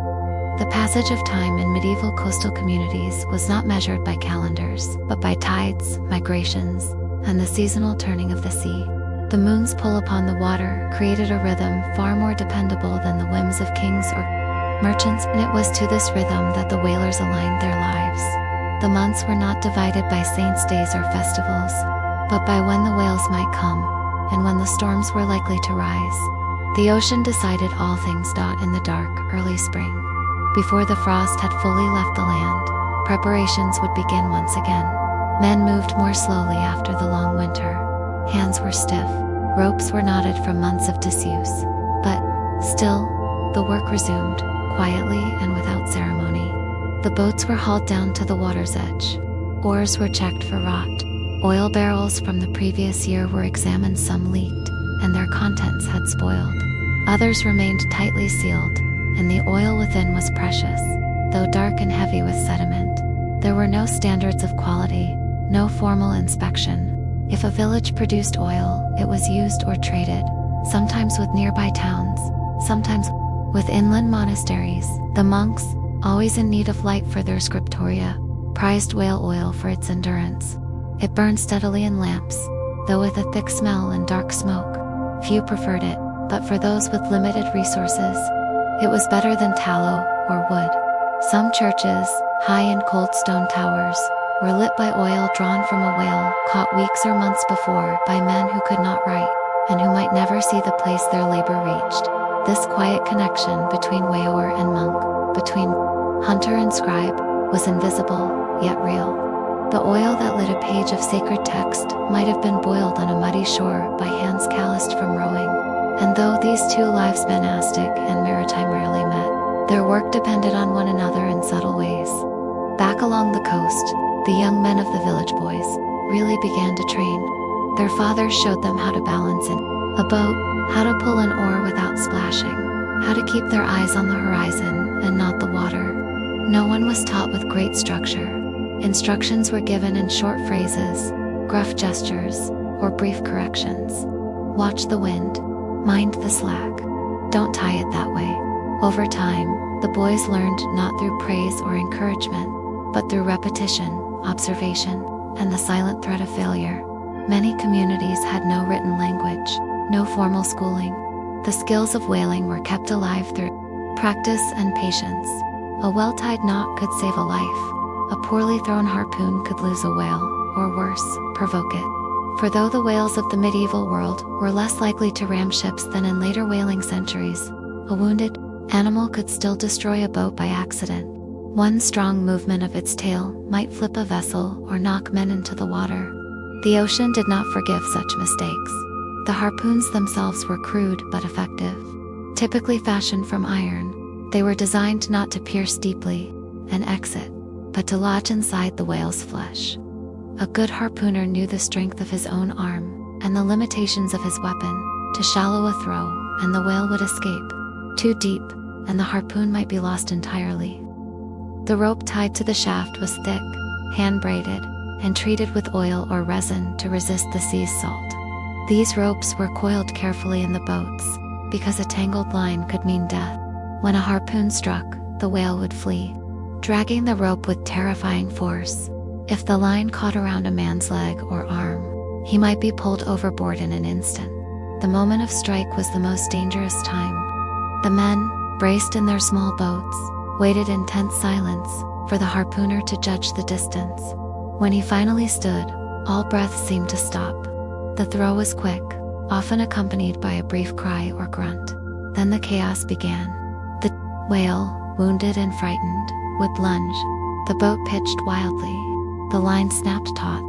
The passage of time in medieval coastal communities was not measured by calendars, but by tides, migrations, and the seasonal turning of the sea. The moon's pull upon the water created a rhythm far more dependable than the whims of kings or merchants, and it was to this rhythm that the whalers aligned their lives. The months were not divided by saints' days or festivals, but by when the whales might come, and when the storms were likely to rise. The ocean decided all things. In the dark, early spring, before the frost had fully left the land, preparations would begin once again. Men moved more slowly after the long winter. Hands were stiff, ropes were knotted from months of disuse. But, still, the work resumed, quietly and without ceremony. The boats were hauled down to the water's edge. Oars were checked for rot. Oil barrels from the previous year were examined. Some leaked, and their contents had spoiled. Others remained tightly sealed, and the oil within was precious, though dark and heavy with sediment. There were no standards of quality, no formal inspection. If a village produced oil, it was used or traded, sometimes with nearby towns, sometimes with inland monasteries. The monks, always in need of light for their scriptoria, prized whale oil for its endurance. It burned steadily in lamps, though with a thick smell and dark smoke. Few preferred it, but for those with limited resources, it was better than tallow or wood. Some churches, high in cold stone towers, were lit by oil drawn from a whale caught weeks or months before by men who could not write, and who might never see the place their labor reached. This quiet connection between whaler and monk, between hunter and scribe, was invisible, yet real. The oil that lit a page of sacred text might have been boiled on a muddy shore by hands calloused from rowing. And though these two lives, monastic and maritime, rarely met, their work depended on one another in subtle ways. Back along the coast, the young men of the village boys really began to train. Their fathers showed them how to balance in a boat, how to pull an oar without splashing, how to keep their eyes on the horizon and not the water. No one was taught with great structure. Instructions were given in short phrases, gruff gestures, or brief corrections. Watch the wind. Mind the slack. Don't tie it that way. Over time, the boys learned not through praise or encouragement, but through repetition, observation, and the silent threat of failure. Many communities had no written language, no formal schooling. The skills of whaling were kept alive through practice and patience. A well-tied knot could save a life. A poorly thrown harpoon could lose a whale, or worse, provoke it. For though the whales of the medieval world were less likely to ram ships than in later whaling centuries, a wounded animal could still destroy a boat by accident. One strong movement of its tail might flip a vessel or knock men into the water. The ocean did not forgive such mistakes. The harpoons themselves were crude but effective. Typically fashioned from iron, they were designed not to pierce deeply and exit, but to lodge inside the whale's flesh. A good harpooner knew the strength of his own arm and the limitations of his weapon. To shallow a throw, and the whale would escape. Too deep, and the harpoon might be lost entirely. The rope tied to the shaft was thick, hand-braided, and treated with oil or resin to resist the sea's salt. These ropes were coiled carefully in the boats, because a tangled line could mean death. When a harpoon struck, the whale would flee, dragging the rope with terrifying force. If the line caught around a man's leg or arm, he might be pulled overboard in an instant. The moment of strike was the most dangerous time. The men, braced in their small boats, waited in tense silence for the harpooner to judge the distance. When he finally stood, all breath seemed to stop. The throw was quick, often accompanied by a brief cry or grunt. Then the chaos began. The whale, wounded and frightened, would lunge. The boat pitched wildly. The line snapped taut.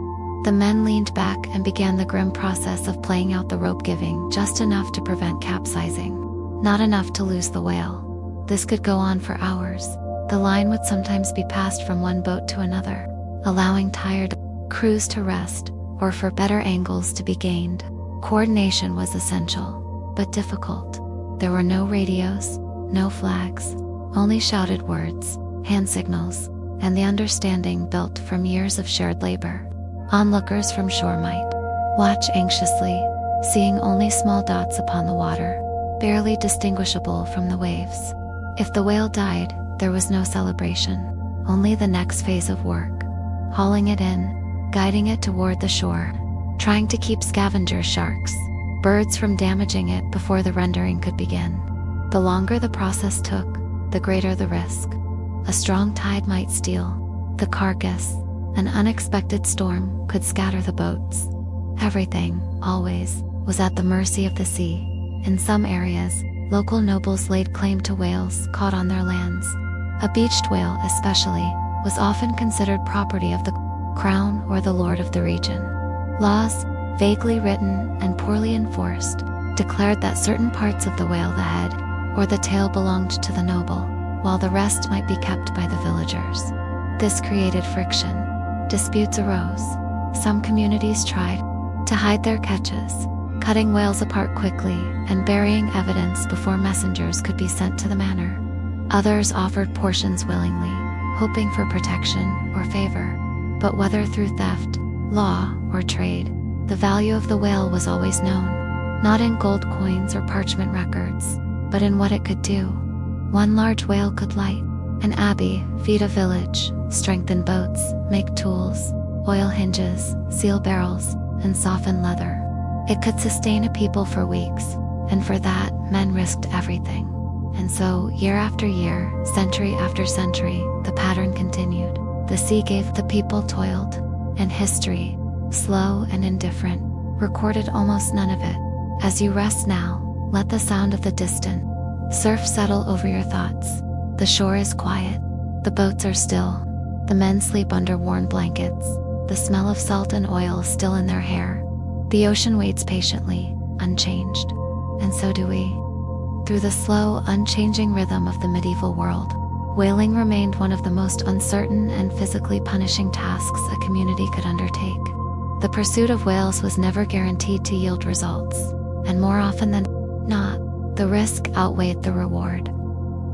The men leaned back and began the grim process of playing out the rope, giving just enough to prevent capsizing, not enough to lose the whale. This could go on for hours. The line would sometimes be passed from one boat to another, allowing tired crews to rest, or for better angles to be gained. Coordination was essential, but difficult. There were no radios, no flags, only shouted words, hand signals, and the understanding built from years of shared labor. Onlookers from shore might watch anxiously, seeing only small dots upon the water, barely distinguishable from the waves. If the whale died, there was no celebration, only the next phase of work, hauling it in, guiding it toward the shore, trying to keep scavenger sharks, birds from damaging it before the rendering could begin. The longer the process took, the greater the risk. A strong tide might steal the carcass. An unexpected storm could scatter the boats. Everything, always, was at the mercy of the sea. In some areas, local nobles laid claim to whales caught on their lands. A beached whale, especially, was often considered property of the crown or the lord of the region. Laws, vaguely written and poorly enforced, declared that certain parts of the whale, the head or the tail, belonged to the noble, while the rest might be kept by the villagers. This created friction. Disputes arose. Some communities tried to hide their catches, cutting whales apart quickly and burying evidence before messengers could be sent to the manor. Others offered portions willingly, hoping for protection or favor. But whether through theft, law, or trade, the value of the whale was always known, not in gold coins or parchment records, but in what it could do. One large whale could light an abbey, feed a village, strengthen boats, make tools, oil hinges, seal barrels, and soften leather. It could sustain a people for weeks, and for that, men risked everything. And so, year after year, century after century, the pattern continued. The sea gave, the people toiled, and history, slow and indifferent, recorded almost none of it. As you rest now, let the sound of the distant surf settle over your thoughts. The shore is quiet. The boats are still. The men sleep under worn blankets. The smell of salt and oil is still in their hair. The ocean waits patiently, unchanged. And so do we. Through the slow, unchanging rhythm of the medieval world, whaling remained one of the most uncertain and physically punishing tasks a community could undertake. The pursuit of whales was never guaranteed to yield results, and more often than not, the risk outweighed the reward.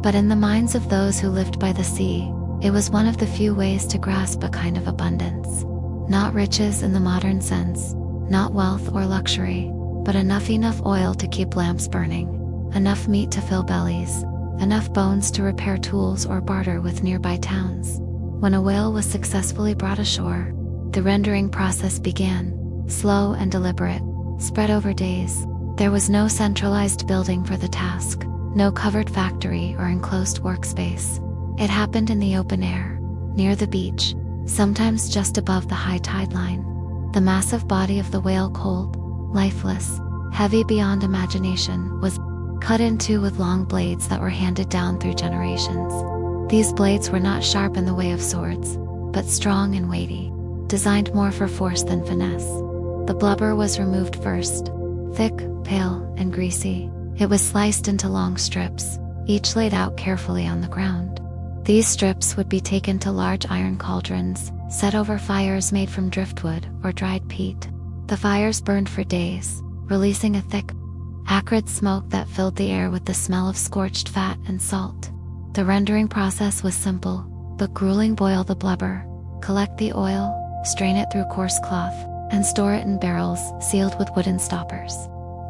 But in the minds of those who lived by the sea, it was one of the few ways to grasp a kind of abundance. Not riches in the modern sense, not wealth or luxury, but enough oil to keep lamps burning, enough meat to fill bellies, enough bones to repair tools or barter with nearby towns. When a whale was successfully brought ashore, the rendering process began, slow and deliberate, spread over days. There was no centralized building for the task, no covered factory or enclosed workspace. It happened in the open air, near the beach, sometimes just above the high tide line. The massive body of the whale, cold, lifeless, heavy beyond imagination, was cut in two with long blades that were handed down through generations. These blades were not sharp in the way of swords, but strong and weighty, designed more for force than finesse. The blubber was removed first. Thick, pale, and greasy, it was sliced into long strips, each laid out carefully on the ground. These strips would be taken to large iron cauldrons, set over fires made from driftwood or dried peat. The fires burned for days, releasing a thick, acrid smoke that filled the air with the smell of scorched fat and salt. The rendering process was simple, but grueling. Boil the blubber, collect the oil, strain it through coarse cloth, and store it in barrels sealed with wooden stoppers.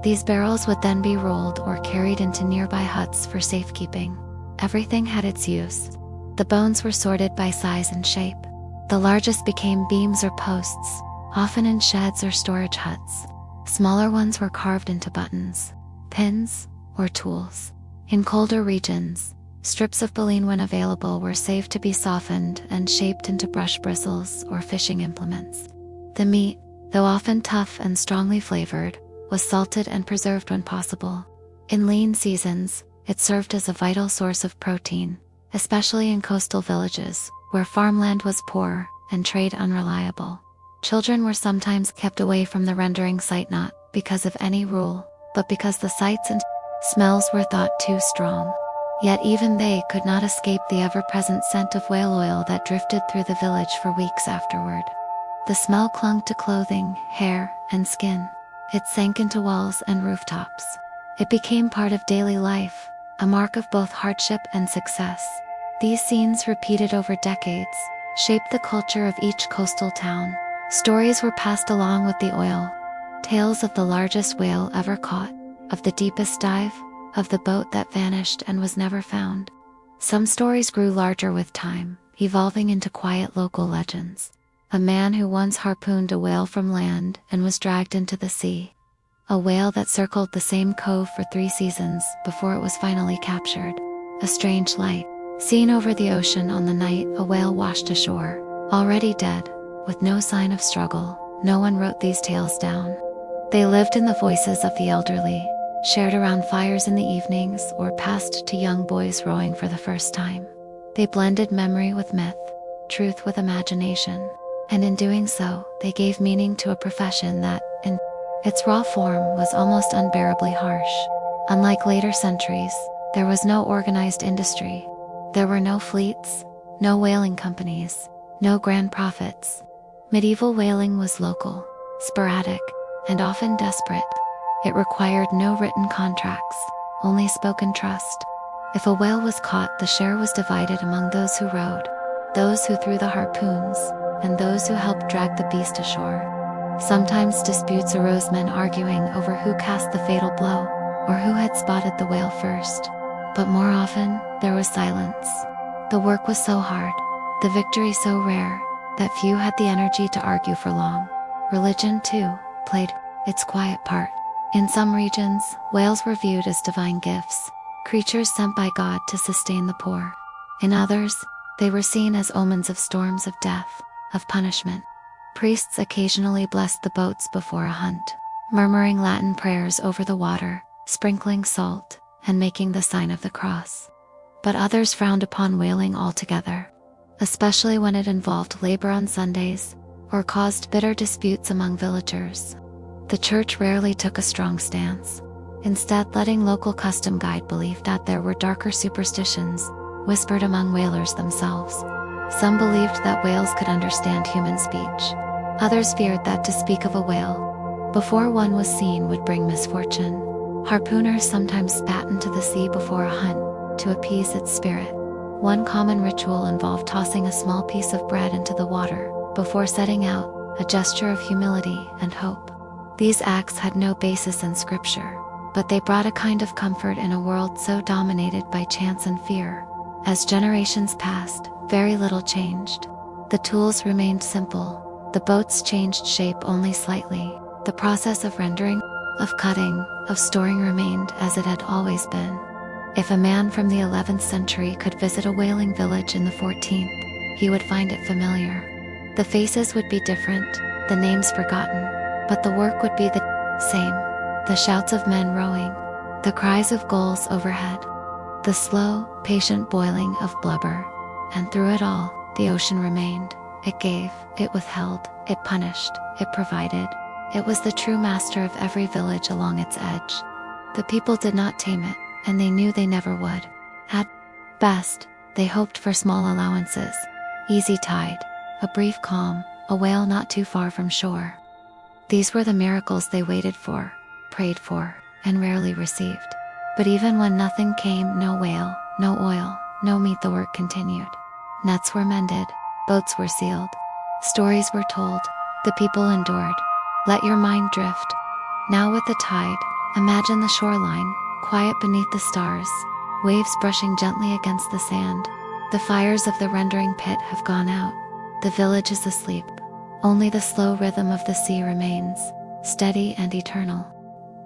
These barrels would then be rolled or carried into nearby huts for safekeeping. Everything had its use. The bones were sorted by size and shape. The largest became beams or posts, often in sheds or storage huts. Smaller ones were carved into buttons, pins, or tools. In colder regions, strips of baleen, when available, were saved to be softened and shaped into brush bristles or fishing implements. The meat, though often tough and strongly flavored, was salted and preserved when possible. In lean seasons, it served as a vital source of protein, especially in coastal villages, where farmland was poor and trade unreliable. Children were sometimes kept away from the rendering site, not because of any rule, but because the sights and smells were thought too strong. Yet even they could not escape the ever-present scent of whale oil that drifted through the village for weeks afterward. The smell clung to clothing, hair, and skin. It sank into walls and rooftops. It became part of daily life, a mark of both hardship and success. These scenes, repeated over decades, shaped the culture of each coastal town. Stories were passed along with the oil. Tales of the largest whale ever caught, of the deepest dive, of the boat that vanished and was never found. Some stories grew larger with time, evolving into quiet local legends. A man who once harpooned a whale from land and was dragged into the sea. A whale that circled the same cove for 3 seasons before it was finally captured. A strange light, seen over the ocean on the night a whale washed ashore, already dead, with no sign of struggle. No one wrote these tales down. They lived in the voices of the elderly, shared around fires in the evenings, or passed to young boys rowing for the first time. They blended memory with myth, truth with imagination, and in doing so, they gave meaning to a profession that, in its raw form, was almost unbearably harsh. Unlike later centuries, there was no organized industry. There were no fleets, no whaling companies, no grand profits. Medieval whaling was local, sporadic, and often desperate. It required no written contracts, only spoken trust. If a whale was caught, the share was divided among those who rowed, those who threw the harpoons, and those who helped drag the beast ashore. Sometimes disputes arose, men arguing over who cast the fatal blow, or who had spotted the whale first. But more often, there was silence. The work was so hard, the victory so rare, that few had the energy to argue for long. Religion, too, played its quiet part. In some regions, whales were viewed as divine gifts, creatures sent by God to sustain the poor. In others, they were seen as omens of storms of death, of punishment. Priests occasionally blessed the boats before a hunt, murmuring Latin prayers over the water, sprinkling salt, and making the sign of the cross. But others frowned upon whaling altogether, especially when it involved labor on Sundays, or caused bitter disputes among villagers. The church rarely took a strong stance, instead letting local custom guide belief that there were darker superstitions, whispered among whalers themselves. Some believed that whales could understand human speech. Others feared that to speak of a whale before one was seen would bring misfortune. Harpooners sometimes spat into the sea before a hunt, to appease its spirit. One common ritual involved tossing a small piece of bread into the water before setting out, a gesture of humility and hope. These acts had no basis in scripture, but they brought a kind of comfort in a world so dominated by chance and fear. As generations passed, very little changed. The tools remained simple. The boats changed shape only slightly. The process of rendering, of cutting, of storing remained as it had always been. If a man from the 11th century could visit a whaling village in the 14th, he would find it familiar. The faces would be different, the names forgotten, but the work would be the same. The shouts of men rowing, the cries of gulls overhead, the slow, patient boiling of blubber. And through it all, the ocean remained. It gave, it withheld, it punished, it provided. It was the true master of every village along its edge. The people did not tame it, and they knew they never would. At best, they hoped for small allowances. Easy tide, a brief calm, a whale not too far from shore. These were the miracles they waited for, prayed for, and rarely received. But even when nothing came, no whale, no oil, no meat, the work continued. Nets were mended, boats were sealed, stories were told, the people endured. Let your mind drift. Now with the tide, imagine the shoreline, quiet beneath the stars, waves brushing gently against the sand. The fires of the rendering pit have gone out. The village is asleep. Only the slow rhythm of the sea remains, steady and eternal.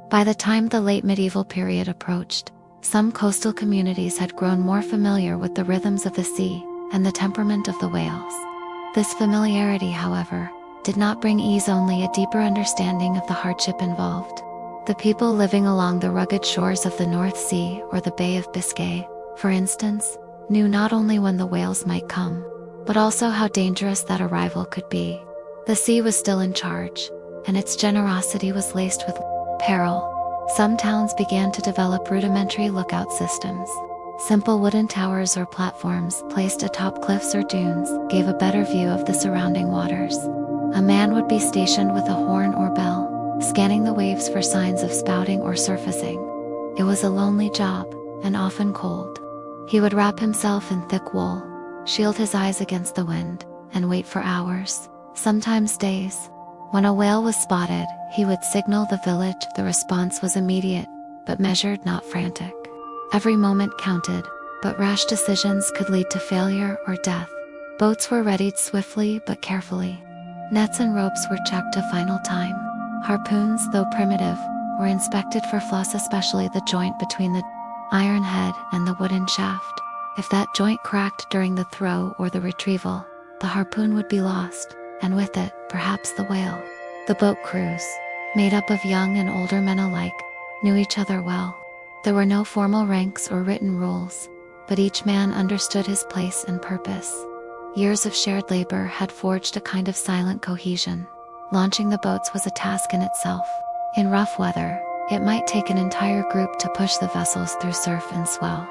By the time the late medieval period approached, some coastal communities had grown more familiar with the rhythms of the sea and the temperament of the whales. This familiarity, however, did not bring ease, only a deeper understanding of the hardship involved. The people living along the rugged shores of the North Sea or the Bay of Biscay, for instance, knew not only when the whales might come, but also how dangerous that arrival could be. The sea was still in charge, and its generosity was laced with peril. Some towns began to develop rudimentary lookout systems. Simple wooden towers or platforms placed atop cliffs or dunes gave a better view of the surrounding waters. A man would be stationed with a horn or bell, scanning the waves for signs of spouting or surfacing. It was a lonely job, and often cold. He would wrap himself in thick wool, shield his eyes against the wind, and wait for hours, sometimes days. When a whale was spotted, he would signal the village. The response was immediate, but measured, not frantic. Every moment counted, but rash decisions could lead to failure or death. Boats were readied swiftly but carefully. Nets and ropes were checked a final time. Harpoons, though primitive, were inspected for flaws, especially the joint between the iron head and the wooden shaft. If that joint cracked during the throw or the retrieval, the harpoon would be lost, and with it, perhaps the whale. The boat crews, made up of young and older men alike, knew each other well. There were no formal ranks or written rules, but each man understood his place and purpose. Years of shared labor had forged a kind of silent cohesion. Launching the boats was a task in itself. In rough weather, it might take an entire group to push the vessels through surf and swell.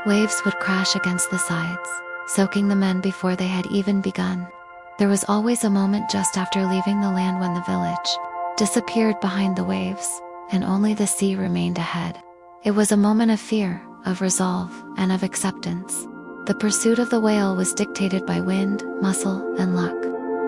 Waves would crash against the sides, soaking the men before they had even begun. There was always a moment just after leaving the land when the village disappeared behind the waves, and only the sea remained ahead. It was a moment of fear, of resolve, and of acceptance. The pursuit of the whale was dictated by wind, muscle, and luck.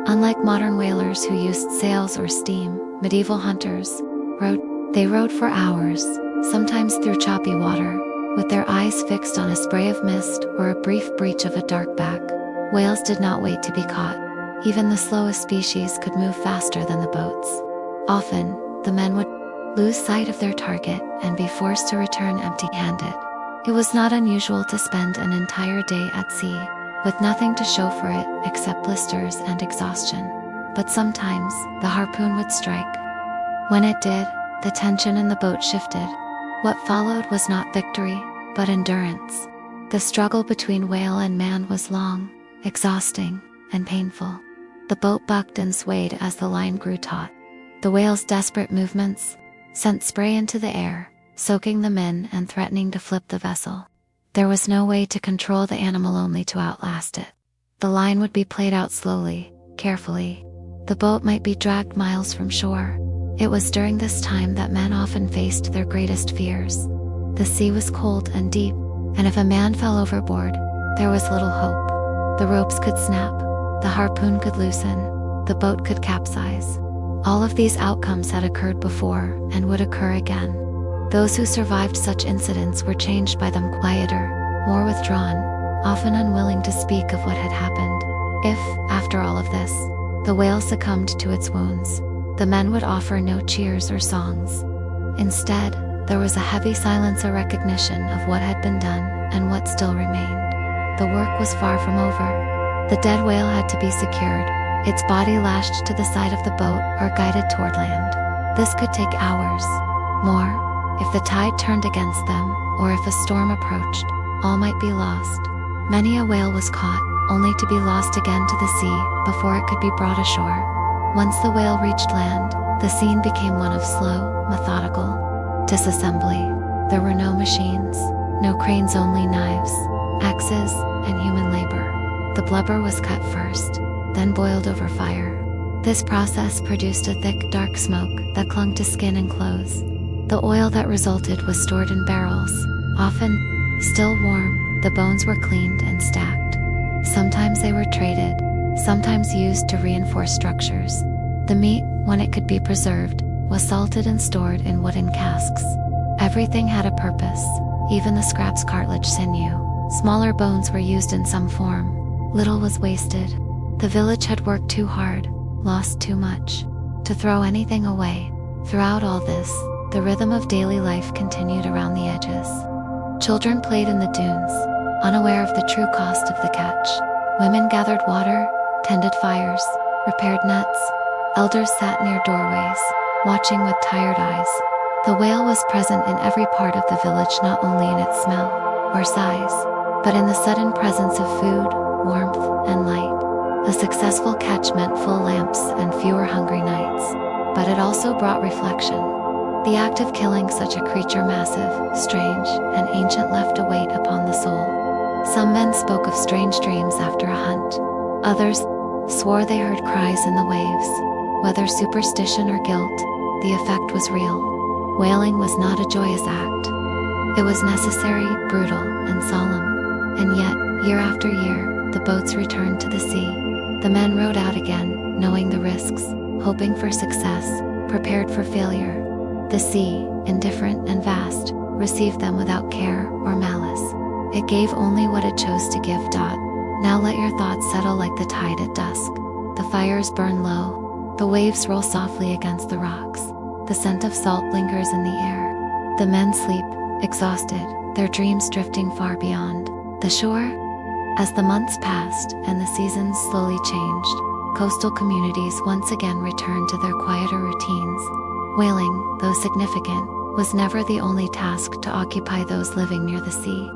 Unlike modern whalers who used sails or steam, medieval hunters rowed. They rowed for hours, sometimes through choppy water, with their eyes fixed on a spray of mist or a brief breach of a dark back. Whales did not wait to be caught. Even the slowest species could move faster than the boats. Often, the men would lose sight of their target and be forced to return empty-handed. It was not unusual to spend an entire day at sea, with nothing to show for it except blisters and exhaustion. But sometimes, the harpoon would strike. When it did, the tension in the boat shifted. What followed was not victory, but endurance. The struggle between whale and man was long, exhausting, and painful. The boat bucked and swayed as the line grew taut. The whale's desperate movements sent spray into the air, soaking the men and threatening to flip the vessel. There was no way to control the animal, only to outlast it. The line would be played out slowly, carefully. The boat might be dragged miles from shore. It was during this time that men often faced their greatest fears. The sea was cold and deep, and if a man fell overboard, there was little hope. The ropes could snap, the harpoon could loosen, the boat could capsize. All of these outcomes had occurred before and would occur again. Those who survived such incidents were changed by them, quieter, more withdrawn, often unwilling to speak of what had happened. If, after all of this, the whale succumbed to its wounds, the men would offer no cheers or songs. Instead, there was a heavy silence, a recognition of what had been done and what still remained. The work was far from over. The dead whale had to be secured, its body lashed to the side of the boat or guided toward land. This could take hours. More, if the tide turned against them, or if a storm approached, all might be lost. Many a whale was caught, only to be lost again to the sea before it could be brought ashore. Once the whale reached land, the scene became one of slow, methodical disassembly. There were no machines, no cranes, only knives, axes, and human labor. The blubber was cut first, then boiled over fire. This process produced a thick, dark smoke that clung to skin and clothes. The oil that resulted was stored in barrels, often still warm. The bones were cleaned and stacked. Sometimes they were traded, sometimes used to reinforce structures. The meat, when it could be preserved, was salted and stored in wooden casks. Everything had a purpose, even the scraps, cartilage, sinew. Smaller bones were used in some form. Little was wasted. The village had worked too hard, lost too much, to throw anything away. Throughout all this, the rhythm of daily life continued around the edges. Children played in the dunes, unaware of the true cost of the catch. Women gathered water, tended fires, repaired nets. Elders sat near doorways, watching with tired eyes. The whale was present in every part of the village, not only in its smell or size, but in the sudden presence of food, warmth, and light. A successful catch meant full lamps and fewer hungry nights, but it also brought reflection. The act of killing such a creature, massive, strange, and ancient, left a weight upon the soul. Some men spoke of strange dreams after a hunt. Others swore they heard cries in the waves. Whether superstition or guilt, the effect was real. Whaling was not a joyous act. It was necessary, brutal, and solemn. And yet, year after year, the boats returned to the sea. The men rowed out again, knowing the risks, hoping for success, prepared for failure. The sea, indifferent and vast, received them without care or malice. It gave only what it chose to give. Now let your thoughts settle like the tide at dusk. The fires burn low. The waves roll softly against the rocks. The scent of salt lingers in the air. The men sleep, exhausted, their dreams drifting far beyond the shore. As the months passed and the seasons slowly changed, coastal communities once again returned to their quieter routines. Whaling, though significant, was never the only task to occupy those living near the sea.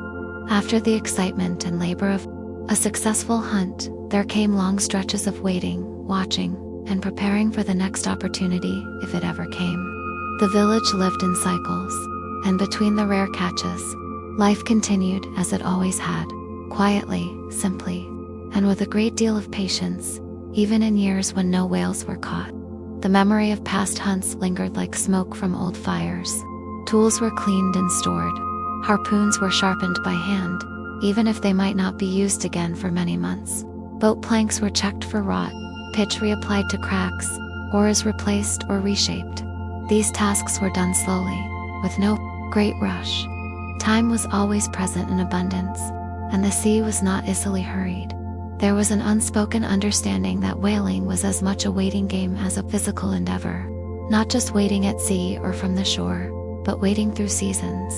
After the excitement and labor of a successful hunt, there came long stretches of waiting, watching, and preparing for the next opportunity, if it ever came. The village lived in cycles, and between the rare catches, life continued as it always had, quietly, simply, and with a great deal of patience, even in years when no whales were caught. The memory of past hunts lingered like smoke from old fires. Tools were cleaned and stored. Harpoons were sharpened by hand, even if they might not be used again for many months. Boat planks were checked for rot, pitch reapplied to cracks, oars replaced or reshaped. These tasks were done slowly, with no great rush. Time was always present in abundance, and the sea was not easily hurried. There was an unspoken understanding that whaling was as much a waiting game as a physical endeavor. Not just waiting at sea or from the shore, but waiting through seasons,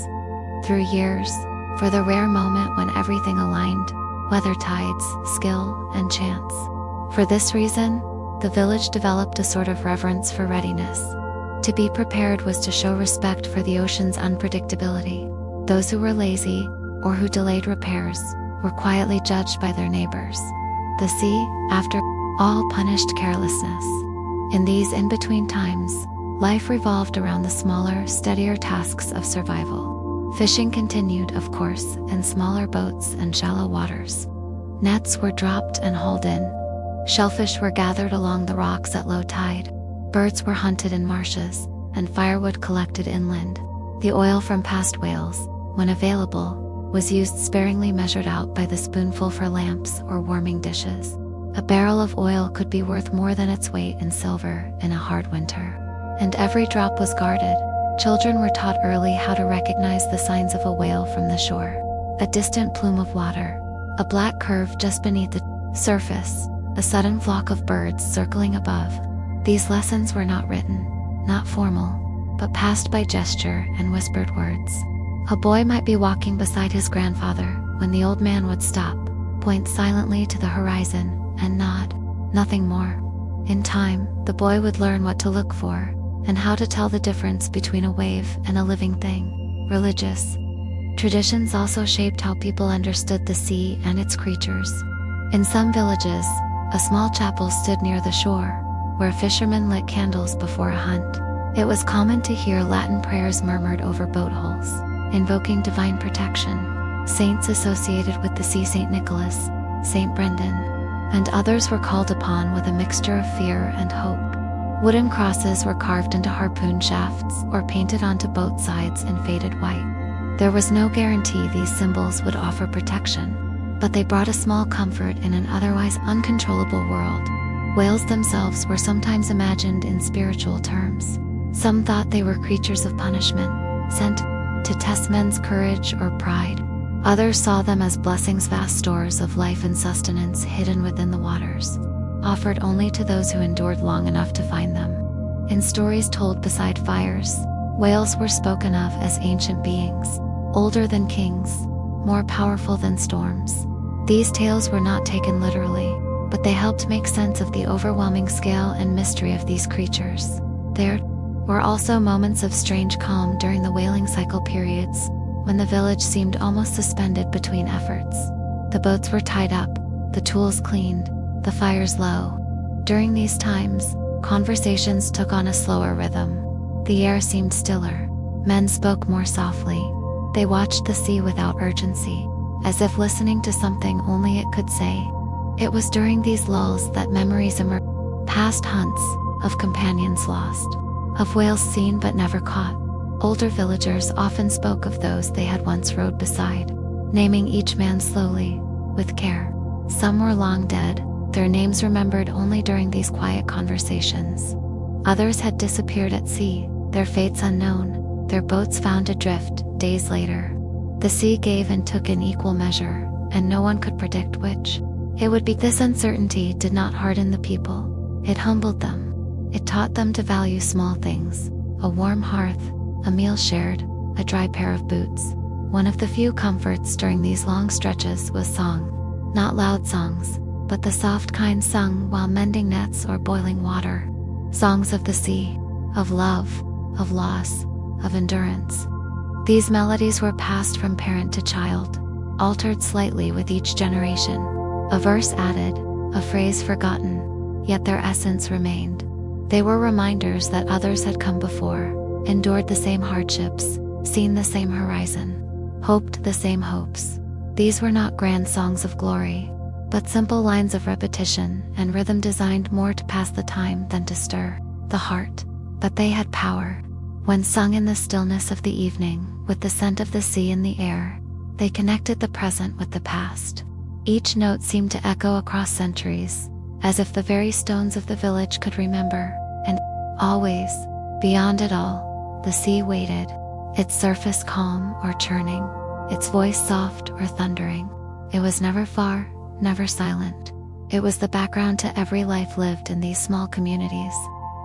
through years, for the rare moment when everything aligned, weather, tides, skill, and chance. For this reason, the village developed a sort of reverence for readiness. To be prepared was to show respect for the ocean's unpredictability. Those who were lazy, or who delayed repairs, were quietly judged by their neighbors. The sea, after all, punished carelessness. In these in-between times, life revolved around the smaller, steadier tasks of survival. Fishing continued, of course, in smaller boats and shallow waters. Nets were dropped and hauled in. Shellfish were gathered along the rocks at low tide. Birds were hunted in marshes, and firewood collected inland. The oil from past whales, when available, was used sparingly, measured out by the spoonful for lamps or warming dishes. A barrel of oil could be worth more than its weight in silver in a hard winter. And every drop was guarded. Children were taught early how to recognize the signs of a whale from the shore. A distant plume of water, a black curve just beneath the surface, a sudden flock of birds circling above. These lessons were not written, not formal, but passed by gesture and whispered words. A boy might be walking beside his grandfather when the old man would stop, point silently to the horizon, and nod, nothing more. In time, the boy would learn what to look for, and how to tell the difference between a wave and a living thing. Religious traditions also shaped how people understood the sea and its creatures. In some villages, a small chapel stood near the shore, where fishermen lit candles before a hunt. It was common to hear Latin prayers murmured over boat holes, invoking divine protection. Saints associated with the sea, St. Nicholas, St. Brendan, and others were called upon with a mixture of fear and hope. Wooden crosses were carved into harpoon shafts or painted onto boat sides in faded white. There was no guarantee these symbols would offer protection, but they brought a small comfort in an otherwise uncontrollable world. Whales themselves were sometimes imagined in spiritual terms. Some thought they were creatures of punishment, sent to test men's courage or pride. Others saw them as blessings, vast stores of life and sustenance hidden within the waters, offered only to those who endured long enough to find them. In stories told beside fires, whales were spoken of as ancient beings, older than kings, more powerful than storms. These tales were not taken literally, but they helped make sense of the overwhelming scale and mystery of these creatures. There were also moments of strange calm during the whaling cycle periods, when the village seemed almost suspended between efforts. The boats were tied up, the tools cleaned, the fires low. During these times, conversations took on a slower rhythm. The air seemed stiller. Men spoke more softly. They watched the sea without urgency, as if listening to something only it could say. It was during these lulls that memories emerged. Past hunts, of companions lost, of whales seen but never caught. Older villagers often spoke of those they had once rowed beside, naming each man slowly, with care. Some were long dead, their names remembered only during these quiet conversations. Others had disappeared at sea, their fates unknown, their boats found adrift days later. The sea gave and took in equal measure, and no one could predict which. It would be. This uncertainty did not harden the people, it humbled them. It taught them to value small things, a warm hearth, a meal shared, a dry pair of boots. One of the few comforts during these long stretches was song. Not loud songs, but the soft kind sung while mending nets or boiling water. Songs of the sea, of love, of loss, of endurance. These melodies were passed from parent to child, altered slightly with each generation. A verse added, a phrase forgotten, yet their essence remained. They were reminders that others had come before, endured the same hardships, seen the same horizon, hoped the same hopes. These were not grand songs of glory, but simple lines of repetition and rhythm designed more to pass the time than to stir the heart. But they had power. When sung in the stillness of the evening, with the scent of the sea in the air, they connected the present with the past. Each note seemed to echo across centuries, as if the very stones of the village could remember. And always, beyond it all, the sea waited, its surface calm or churning, its voice soft or thundering. It was never far, never silent. It was the background to every life lived in these small communities.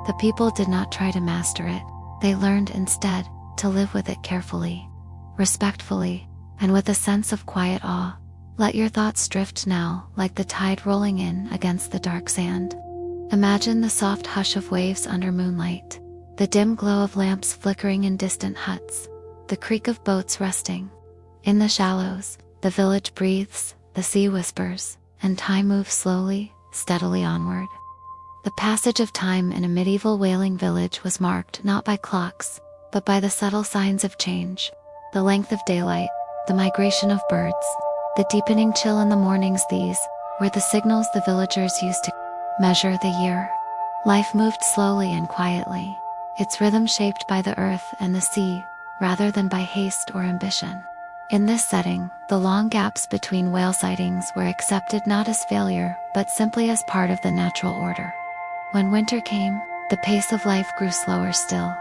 The people did not try to master it. They learned instead to live with it carefully, respectfully, and with a sense of quiet awe. Let your thoughts drift now, like the tide rolling in against the dark sand. Imagine the soft hush of waves under moonlight, the dim glow of lamps flickering in distant huts, the creak of boats resting. In the shallows, the village breathes, the sea whispers, and time moves slowly, steadily onward. The passage of time in a medieval whaling village was marked not by clocks, but by the subtle signs of change. The length of daylight, the migration of birds, the deepening chill in the mornings. These were the signals the villagers used to measure the year. Life moved slowly and quietly, its rhythm shaped by the earth and the sea, rather than by haste or ambition. In this setting, the long gaps between whale sightings were accepted not as failure, but simply as part of the natural order. When winter came, the pace of life grew slower still.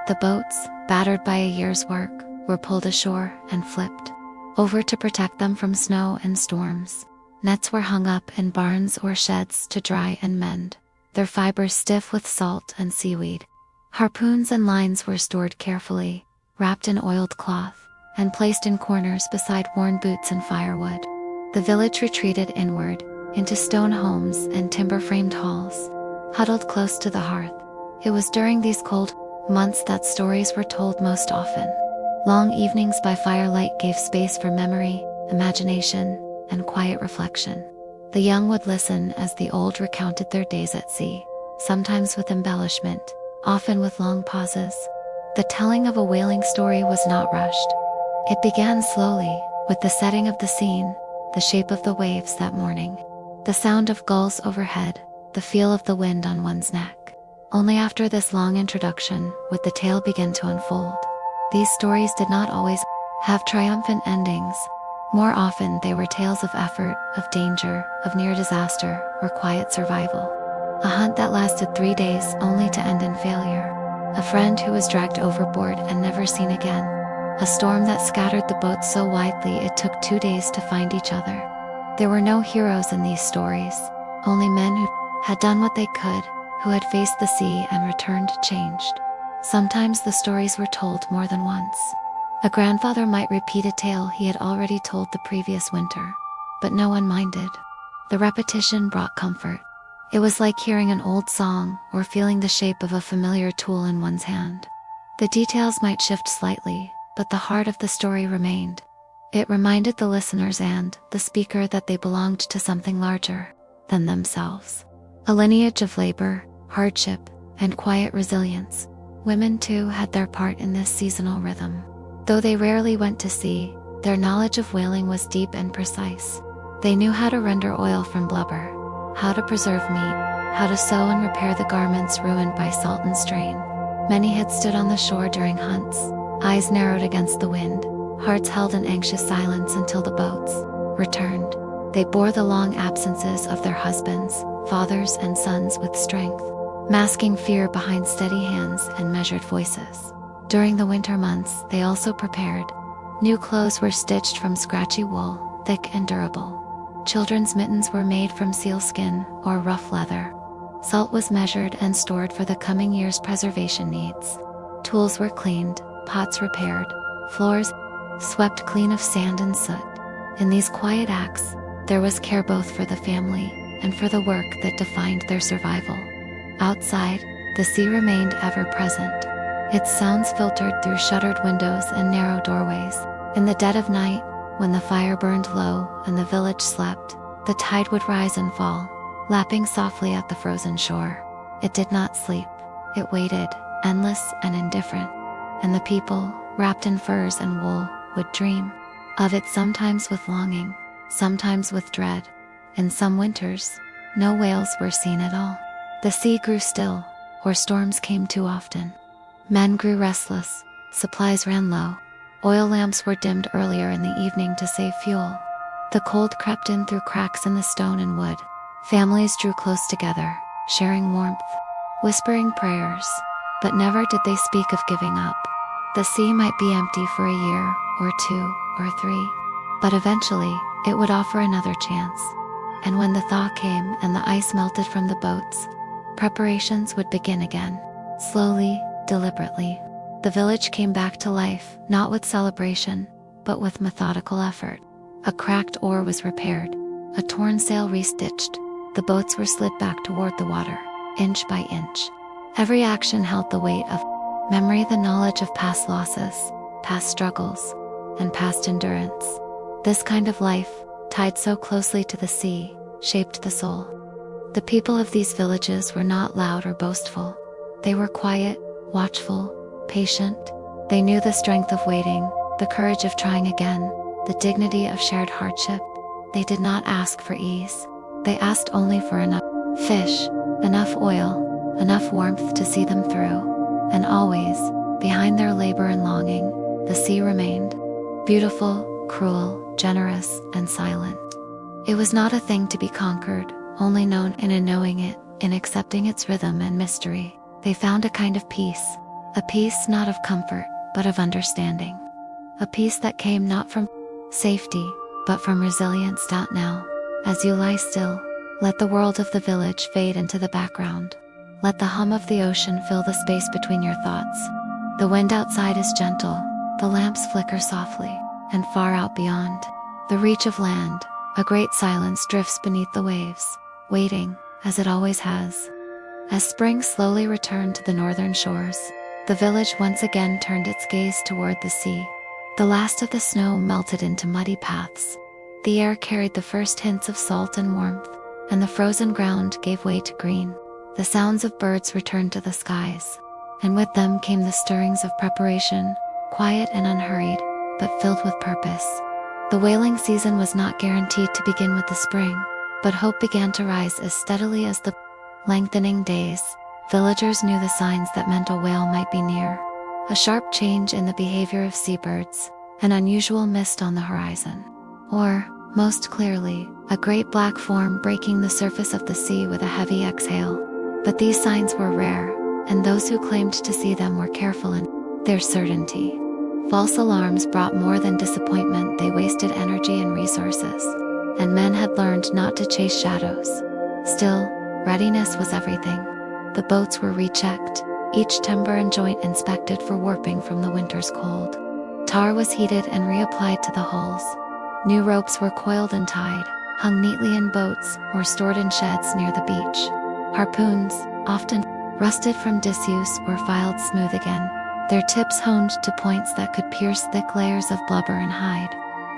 The boats, battered by a year's work, were pulled ashore and flipped. over to protect them from snow and storms. Nets were hung up in barns or sheds to dry and mend, their fibers stiff with salt and seaweed. Harpoons and lines were stored carefully, wrapped in oiled cloth, and placed in corners beside worn boots and firewood. The village retreated inward, into stone homes and timber-framed halls, huddled close to the hearth. It was during these cold months that stories were told most often. Long evenings by firelight gave space for memory, imagination, and quiet reflection. The young would listen as the old recounted their days at sea, sometimes with embellishment, often with long pauses. The telling of a whaling story was not rushed. It began slowly, with the setting of the scene, the shape of the waves that morning, the sound of gulls overhead, the feel of the wind on one's neck. Only after this long introduction would the tale begin to unfold. These stories did not always have triumphant endings. More often they were tales of effort, of danger, of near disaster, or quiet survival. A hunt that lasted 3 days only to end in failure. A friend who was dragged overboard and never seen again. A storm that scattered the boats so widely it took 2 days to find each other. There were no heroes in these stories, only men who had done what they could, who had faced the sea and returned changed. Sometimes the stories were told more than once. A grandfather might repeat a tale he had already told the previous winter, but no one minded. The repetition brought comfort. It was like hearing an old song or feeling the shape of a familiar tool in one's hand. The details might shift slightly, but the heart of the story remained. It reminded the listeners and the speaker that they belonged to something larger than themselves. A lineage of labor, hardship, and quiet resilience. Women too had their part in this seasonal rhythm. Though they rarely went to sea, their knowledge of whaling was deep and precise. They knew how to render oil from blubber, how to preserve meat, how to sew and repair the garments ruined by salt and strain. Many had stood on the shore during hunts, eyes narrowed against the wind, hearts held in anxious silence until the boats returned. They bore the long absences of their husbands, fathers, and sons with strength, masking fear behind steady hands and measured voices. During the winter months, they also prepared. New clothes were stitched from scratchy wool, thick and durable. Children's mittens were made from sealskin or rough leather. Salt was measured and stored for the coming year's preservation needs. Tools were cleaned, pots repaired, floors swept clean of sand and soot. In these quiet acts, there was care both for the family and for the work that defined their survival. Outside, the sea remained ever present. Its sounds filtered through shuttered windows and narrow doorways. In the dead of night, when the fire burned low and the village slept, the tide would rise and fall, lapping softly at the frozen shore. It did not sleep. It waited, endless and indifferent. And the people, wrapped in furs and wool, would dream of it, sometimes with longing, sometimes with dread. In some winters, no whales were seen at all. The sea grew still, or storms came too often. Men grew restless, supplies ran low. Oil lamps were dimmed earlier in the evening to save fuel. The cold crept in through cracks in the stone and wood. Families drew close together, sharing warmth, whispering prayers, but never did they speak of giving up. The sea might be empty for a year, or 2, or 3, but eventually, it would offer another chance. And when the thaw came and the ice melted from the boats, preparations would begin again. Slowly, deliberately, the village came back to life, not with celebration, but with methodical effort. A cracked oar was repaired, a torn sail restitched, the boats were slid back toward the water, inch by inch. Every action held the weight of memory, the knowledge of past losses, past struggles, and past endurance. This kind of life, tied so closely to the sea, shaped the soul. The people of these villages were not loud or boastful. They were quiet, watchful, patient. They knew the strength of waiting, the courage of trying again, the dignity of shared hardship. They did not ask for ease. They asked only for enough fish, enough oil, enough warmth to see them through. And always, behind their labor and longing, the sea remained. Beautiful, cruel, generous, and silent. It was not a thing to be conquered, only known, and in knowing it, in accepting its rhythm and mystery, they found a kind of peace. A peace not of comfort, but of understanding. A peace that came not from safety, but from resilience. Now, as you lie still, let the world of the village fade into the background. Let the hum of the ocean fill the space between your thoughts. The wind outside is gentle, the lamps flicker softly, and far out beyond the reach of land, a great silence drifts beneath the waves, waiting, as it always has. As spring slowly returned to the northern shores, the village once again turned its gaze toward the sea. The last of the snow melted into muddy paths. The air carried the first hints of salt and warmth, and the frozen ground gave way to green. The sounds of birds returned to the skies, and with them came the stirrings of preparation, quiet and unhurried, but filled with purpose. The whaling season was not guaranteed to begin with the spring, but hope began to rise as steadily as the lengthening days. Villagers knew the signs that meant a whale might be near. A sharp change in the behavior of seabirds, an unusual mist on the horizon, or, most clearly, a great black form breaking the surface of the sea with a heavy exhale. But these signs were rare, and those who claimed to see them were careful in their certainty. False alarms brought more than disappointment. They wasted energy and resources, and men had learned not to chase shadows. Still, readiness was everything. The boats were rechecked, each timber and joint inspected for warping from the winter's cold. Tar was heated and reapplied to the hulls. New ropes were coiled and tied, hung neatly in boats, or stored in sheds near the beach. Harpoons, often rusted from disuse, were filed smooth again, their tips honed to points that could pierce thick layers of blubber and hide.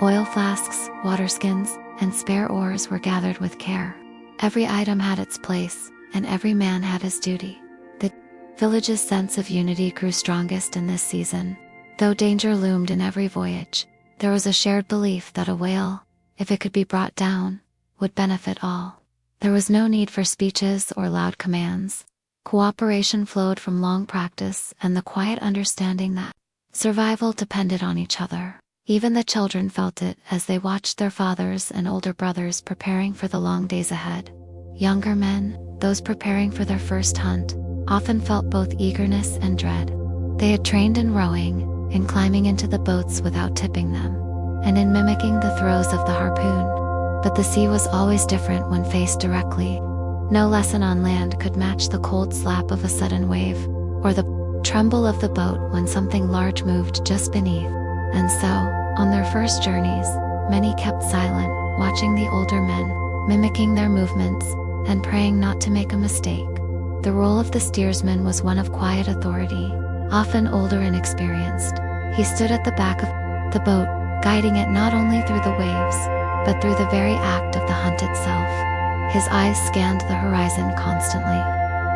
Oil flasks, water skins, and spare oars were gathered with care. Every item had its place, and every man had his duty. The village's sense of unity grew strongest in this season. Though danger loomed in every voyage, there was a shared belief that a whale, if it could be brought down, would benefit all. There was no need for speeches or loud commands. Cooperation flowed from long practice and the quiet understanding that survival depended on each other. Even the children felt it as they watched their fathers and older brothers preparing for the long days ahead. Younger men, those preparing for their first hunt, often felt both eagerness and dread. They had trained in rowing, in climbing into the boats without tipping them, and in mimicking the throws of the harpoon. But the sea was always different when faced directly. No lesson on land could match the cold slap of a sudden wave, or the tremble of the boat when something large moved just beneath. And so, on their first journeys, many kept silent, watching the older men, mimicking their movements, and praying not to make a mistake. The role of the steersman was one of quiet authority, often older and experienced. He stood at the back of the boat, guiding it not only through the waves, but through the very act of the hunt itself. His eyes scanned the horizon constantly.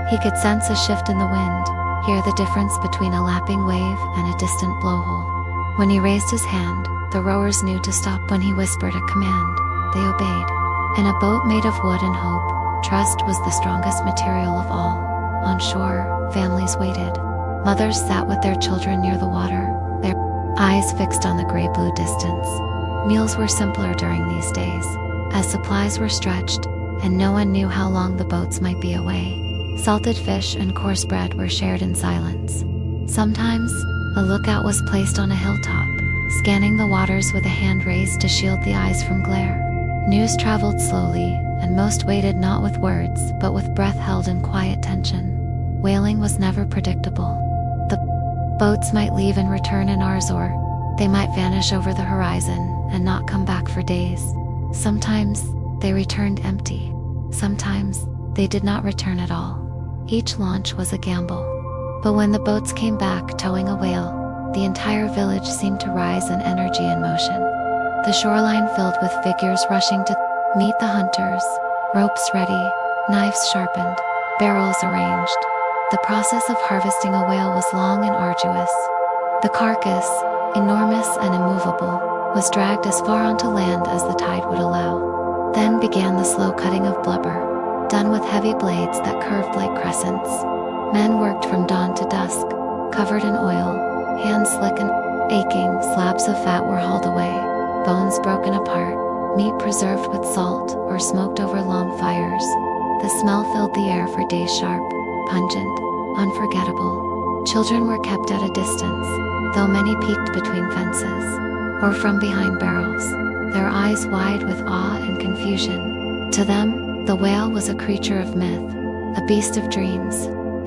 He could sense a shift in the wind, hear the difference between a lapping wave and a distant blowhole. When he raised his hand, the rowers knew to stop. When he whispered a command, they obeyed. In a boat made of wood and hope, trust was the strongest material of all. On shore, families waited. Mothers sat with their children near the water, their eyes fixed on the gray-blue distance. Meals were simpler during these days, as supplies were stretched, and no one knew how long the boats might be away. Salted fish and coarse bread were shared in silence. Sometimes, a lookout was placed on a hilltop, scanning the waters with a hand raised to shield the eyes from glare. News traveled slowly, and most waited not with words, but with breath held in quiet tension. Whaling was never predictable. The boats might leave and return in hours, or they might vanish over the horizon and not come back for days. Sometimes, they returned empty. Sometimes, they did not return at all. Each launch was a gamble. But when the boats came back towing a whale, the entire village seemed to rise in energy and motion. The shoreline filled with figures rushing to meet the hunters, ropes ready, knives sharpened, barrels arranged. The process of harvesting a whale was long and arduous. The carcass, enormous and immovable, was dragged as far onto land as the tide would allow. Then began the slow cutting of blubber, done with heavy blades that curved like crescents. Men worked from dawn to dusk, covered in oil, hands slick and aching. Slabs of fat were hauled away, bones broken apart, meat preserved with salt or smoked over long fires. The smell filled the air for days, sharp, pungent, unforgettable. Children were kept at a distance, though many peeked between fences. or from behind barrels, their eyes wide with awe and confusion. To them, the whale was a creature of myth, a beast of dreams,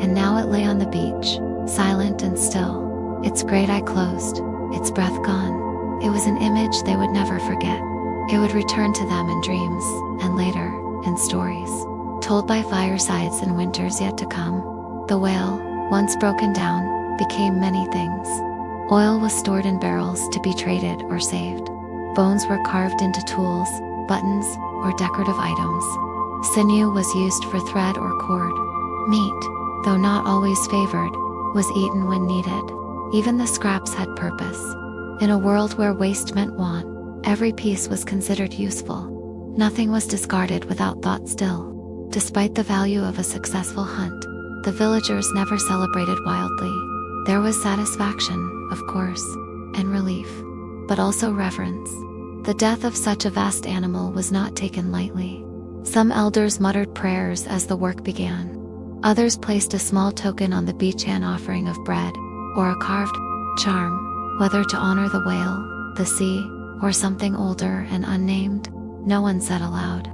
and now it lay on the beach, silent and still, its great eye closed, its breath gone. It was an image they would never forget. It would return to them in dreams, and later, in stories, told by firesides in winters yet to come. The whale, once broken down, became many things. Oil was stored in barrels to be traded or saved. Bones were carved into tools, buttons, or decorative items. Sinew was used for thread or cord. Meat, though not always favored, was eaten when needed. Even the scraps had purpose. In a world where waste meant want, every piece was considered useful. Nothing was discarded without thought still. Despite the value of a successful hunt, the villagers never celebrated wildly. There was satisfaction, of course, and relief, but also reverence. The death of such a vast animal was not taken lightly. Some elders muttered prayers as the work began. Others placed a small token on the beach, an offering of bread, or a carved charm, whether to honor the whale, the sea, or something older and unnamed. No one said aloud.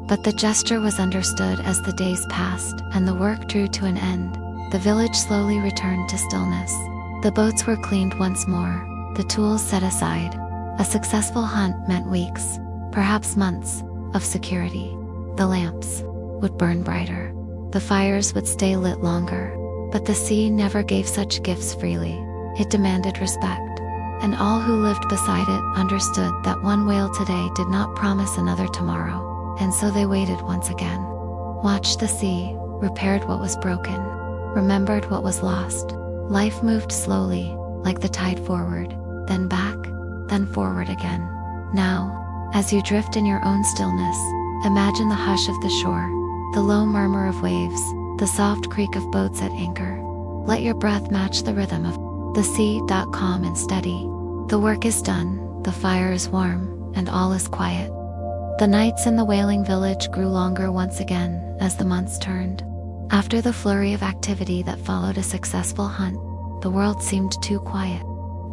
But the gesture was understood as the days passed and the work drew to an end. The village slowly returned to stillness. The boats were cleaned once more, the tools set aside. A successful hunt meant weeks, perhaps months, of security. The lamps would burn brighter. The fires would stay lit longer. But the sea never gave such gifts freely. It demanded respect. And all who lived beside it understood that one whale today did not promise another tomorrow. And so they waited once again. Watched the sea, repaired what was broken, remembered what was lost. Life moved slowly, like the tide forward, then back, then forward again. Now, as you drift in your own stillness, imagine the hush of the shore, the low murmur of waves, the soft creak of boats at anchor. Let your breath match the rhythm of the sea. Calm and steady. The work is done, the fire is warm, and all is quiet. The nights in the whaling village grew longer once again as the months turned. After the flurry of activity that followed a successful hunt, the world seemed too quiet.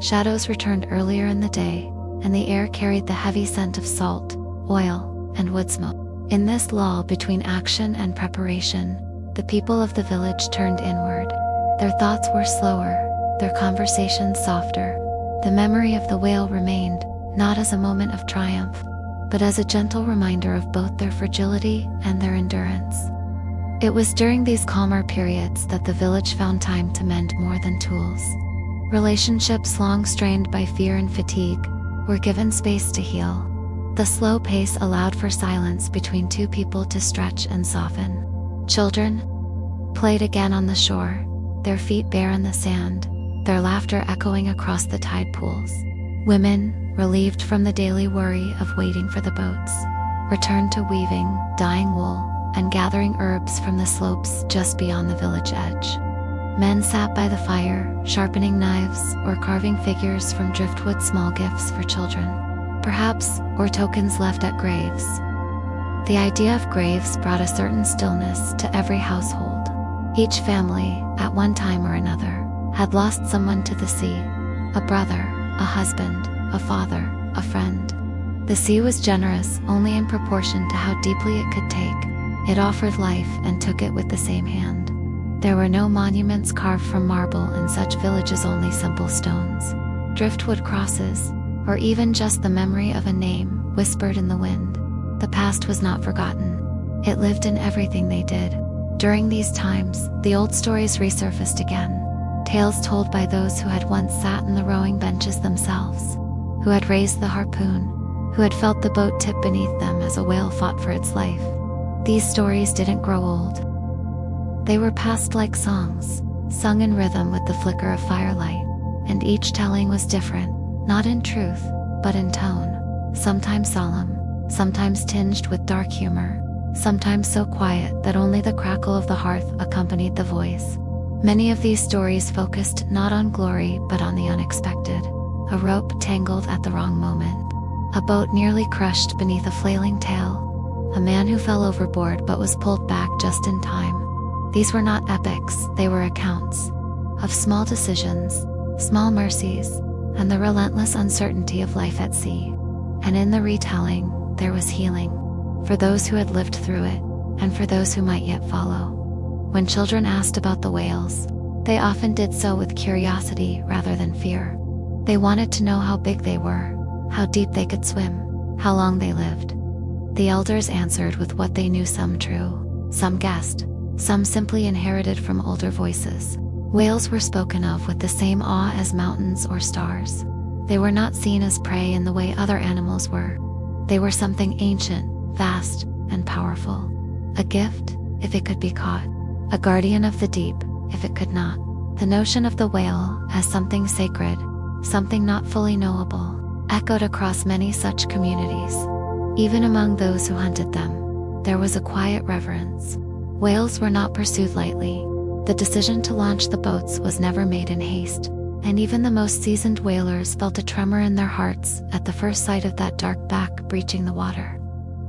Shadows returned earlier in the day, and the air carried the heavy scent of salt, oil, and wood smoke. In this lull between action and preparation, the people of the village turned inward. Their thoughts were slower, their conversations softer. The memory of the whale remained, not as a moment of triumph, but as a gentle reminder of both their fragility and their endurance. It was during these calmer periods that the village found time to mend more than tools. Relationships long strained by fear and fatigue were given space to heal. The slow pace allowed for silence between two people to stretch and soften. Children played again on the shore, their feet bare in the sand, their laughter echoing across the tide pools. Women, relieved from the daily worry of waiting for the boats, returned to weaving, dyeing wool, and gathering herbs from the slopes just beyond the village edge. Men sat by the fire, sharpening knives or carving figures from driftwood, small gifts for children, perhaps, or tokens left at graves. The idea of graves brought a certain stillness to every household. Each family, at one time or another, had lost someone to the sea: a brother, a husband, a father, a friend. The sea was generous only in proportion to how deeply it could take. It offered life and took it with the same hand. There were no monuments carved from marble in such villages, only simple stones, driftwood crosses, or even just the memory of a name whispered in the wind. The past was not forgotten. It lived in everything they did. During these times, the old stories resurfaced again. Tales told by those who had once sat in the rowing benches themselves, who had raised the harpoon, who had felt the boat tip beneath them as a whale fought for its life. These stories didn't grow old. They were passed like songs, sung in rhythm with the flicker of firelight, and each telling was different, not in truth, but in tone, sometimes solemn, sometimes tinged with dark humor, sometimes so quiet that only the crackle of the hearth accompanied the voice. Many of these stories focused not on glory but on the unexpected: a rope tangled at the wrong moment, a boat nearly crushed beneath a flailing tail, a man who fell overboard but was pulled back just in time. These were not epics, they were accounts of small decisions, small mercies, and the relentless uncertainty of life at sea. And in the retelling, there was healing, for those who had lived through it, and for those who might yet follow. When children asked about the whales, they often did so with curiosity rather than fear. They wanted to know how big they were, how deep they could swim, how long they lived. The elders answered with what they knew, some true, some guessed, some simply inherited from older voices. Whales were spoken of with the same awe as mountains or stars. They were not seen as prey in the way other animals were. They were something ancient, vast, and powerful. A gift, if it could be caught. A guardian of the deep, if it could not. The notion of the whale as something sacred, something not fully knowable, echoed across many such communities. Even among those who hunted them, there was a quiet reverence. Whales were not pursued lightly. The decision to launch the boats was never made in haste, and even the most seasoned whalers felt a tremor in their hearts at the first sight of that dark back breaching the water.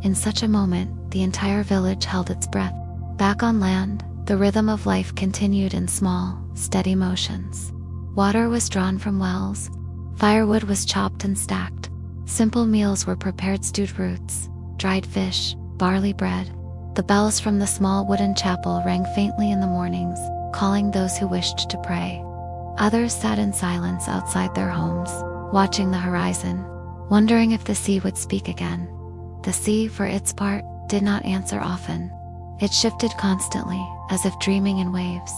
In such a moment, the entire village held its breath. Back on land, the rhythm of life continued in small, steady motions. Water was drawn from wells, firewood was chopped and stacked, simple meals were prepared, stewed roots, dried fish, barley bread. The bells from the small wooden chapel rang faintly in the mornings, calling those who wished to pray. Others sat in silence outside their homes, watching the horizon, wondering if the sea would speak again. The sea, for its part, did not answer often. It shifted constantly, as if dreaming in waves,